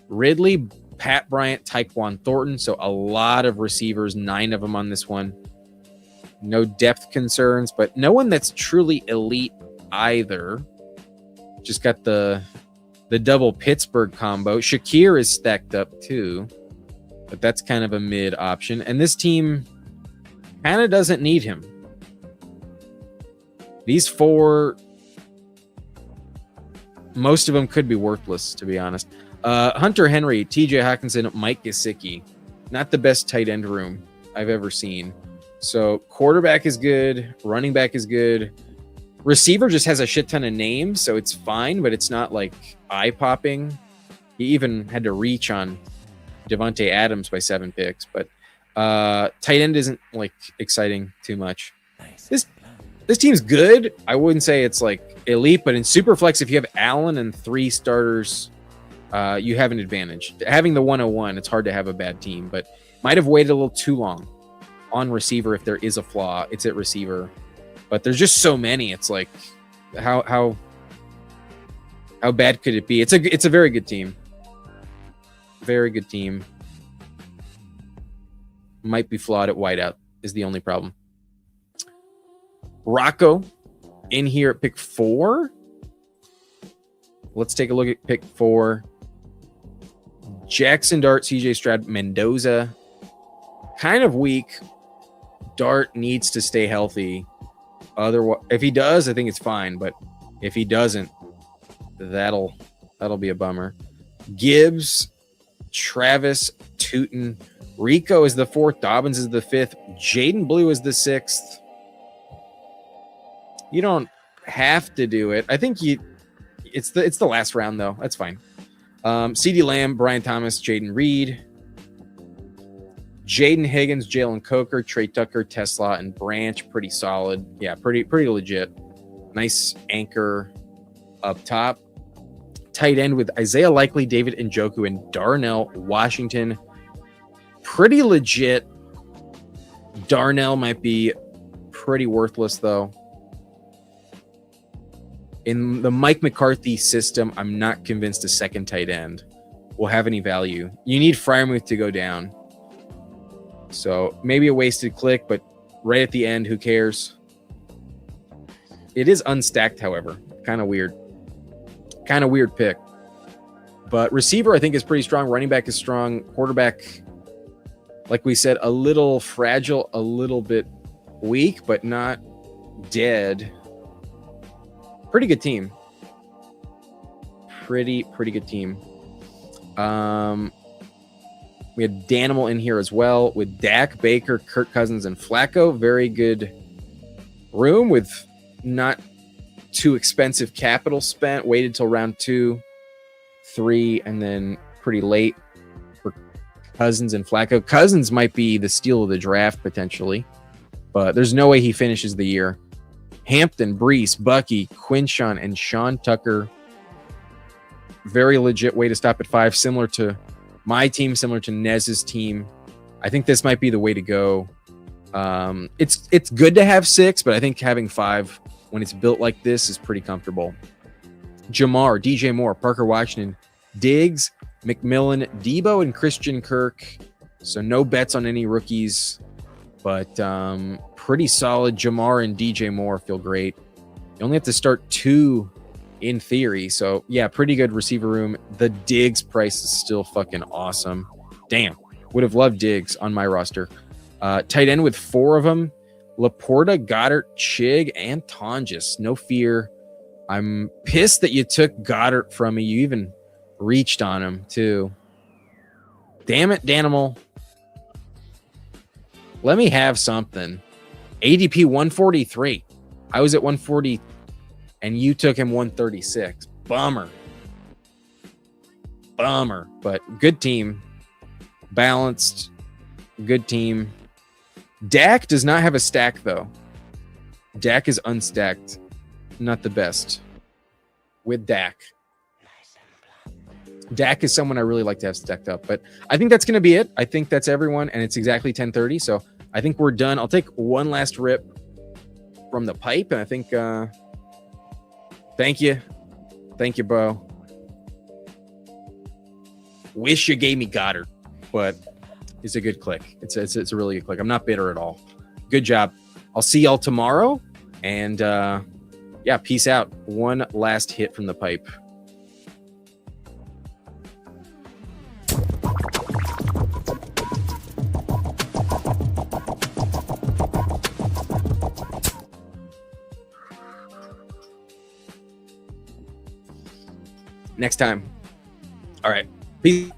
Ridley, Pat Bryant, Tyquan Thornton. So a lot of receivers, 9 of them on this one. No depth concerns, but no one that's truly elite either. Just got the double Pittsburgh combo. Shakir is stacked up too, but that's kind of a mid option. And this team kind of doesn't need him. These 4, most of them could be worthless, to be honest. Hunter Henry, TJ Hawkinson, Mike Gesicki. Not the best tight end room I've ever seen. So quarterback is good. Running back is good. Receiver just has a shit ton of names, so it's fine, but it's not like eye-popping. He even had to reach on Devontae Adams by 7 picks, but tight end isn't like exciting too much. Nice. This team's good. I wouldn't say it's like elite, but in Superflex, if you have Allen and 3 starters, you have an advantage. Having the 101, it's hard to have a bad team, but might have waited a little too long on receiver. If there is a flaw, it's at receiver. but there's just so many. It's like, how bad could it be? It's a very good team. Very good team. Might be flawed at wideout is the only problem. Rocco in here at pick 4. Let's take a look at pick 4. Jackson Dart, CJ Stroud, Mendoza. Kind of weak. Dart needs to stay healthy. Otherwise, if he does, I think it's fine. But if he doesn't, that'll be a bummer. Gibbs, Travis, Tootin, Rico is the 4th. Dobbins is the 5th. Jaden Blue is the 6th. You don't have to do it. I think it's the last round though. That's fine. CeeDee Lamb, Brian Thomas, Jaden Reed, Jaden Higgins, Jalen Coker, Trey Tucker, Tesla, and Branch. Pretty solid. Yeah, pretty legit. Nice anchor up top. Tight end with Isaiah Likely, David Njoku, and Darnell Washington. Pretty legit. Darnell might be pretty worthless though. In the Mike McCarthy system, I'm not convinced a second tight end will have any value. You need Freiermuth to go down. So maybe a wasted click, but right at the end, who cares? It is unstacked, however. Kind of weird. Kind of weird pick. But receiver, I think, is pretty strong. Running back is strong. Quarterback, like we said, a little fragile, a little bit weak, but not dead. Pretty good team. Pretty good team. We had Danimal in here as well with Dak, Baker, Kirk Cousins, and Flacco. Very good room with not too expensive capital spent. Waited till round 2, 3, and then pretty late for Cousins and Flacco. Cousins might be the steal of the draft potentially, but there's no way he finishes the year. Hampton, Brees, Bucky, Quinshawn, and Sean Tucker. Very legit way to stop at 5, similar to my team, similar to Nez's team. I think this might be the way to go. It's good to have 6, but I think having 5 when it's built like this is pretty comfortable. Jamar, DJ Moore, Parker Washington, Diggs, McMillan, Debo, and Christian Kirk. So no bets on any rookies, but pretty solid. Jamar and DJ Moore feel great. You only have to start 2 in theory. So yeah, pretty good receiver room. The Diggs price is still fucking awesome. Damn, would have loved Diggs on my roster. Tight end with 4 of them. Laporta, Goddard, Chig, and Tonjes. No fear. I'm pissed that you took Goddard from me. You even reached on him too. Damn it, Danimal. Let me have something. ADP 143. I was at 140 and you took him 136. Bummer. But good team. Balanced. Good team. Dak does not have a stack, though. Dak is unstacked. Not the best. With Dak. Dak is someone I really like to have stacked up. But I think that's going to be it. I think that's everyone, and it's exactly 10:30. So I think we're done. I'll take one last rip from the pipe, and I think thank you. Thank you, Bo. Wish you gave me Goddard, but it's a good click. It's a really good click. I'm not bitter at all. Good job. I'll see y'all tomorrow, and yeah, peace out. One last hit from the pipe. Next time. All right. Peace.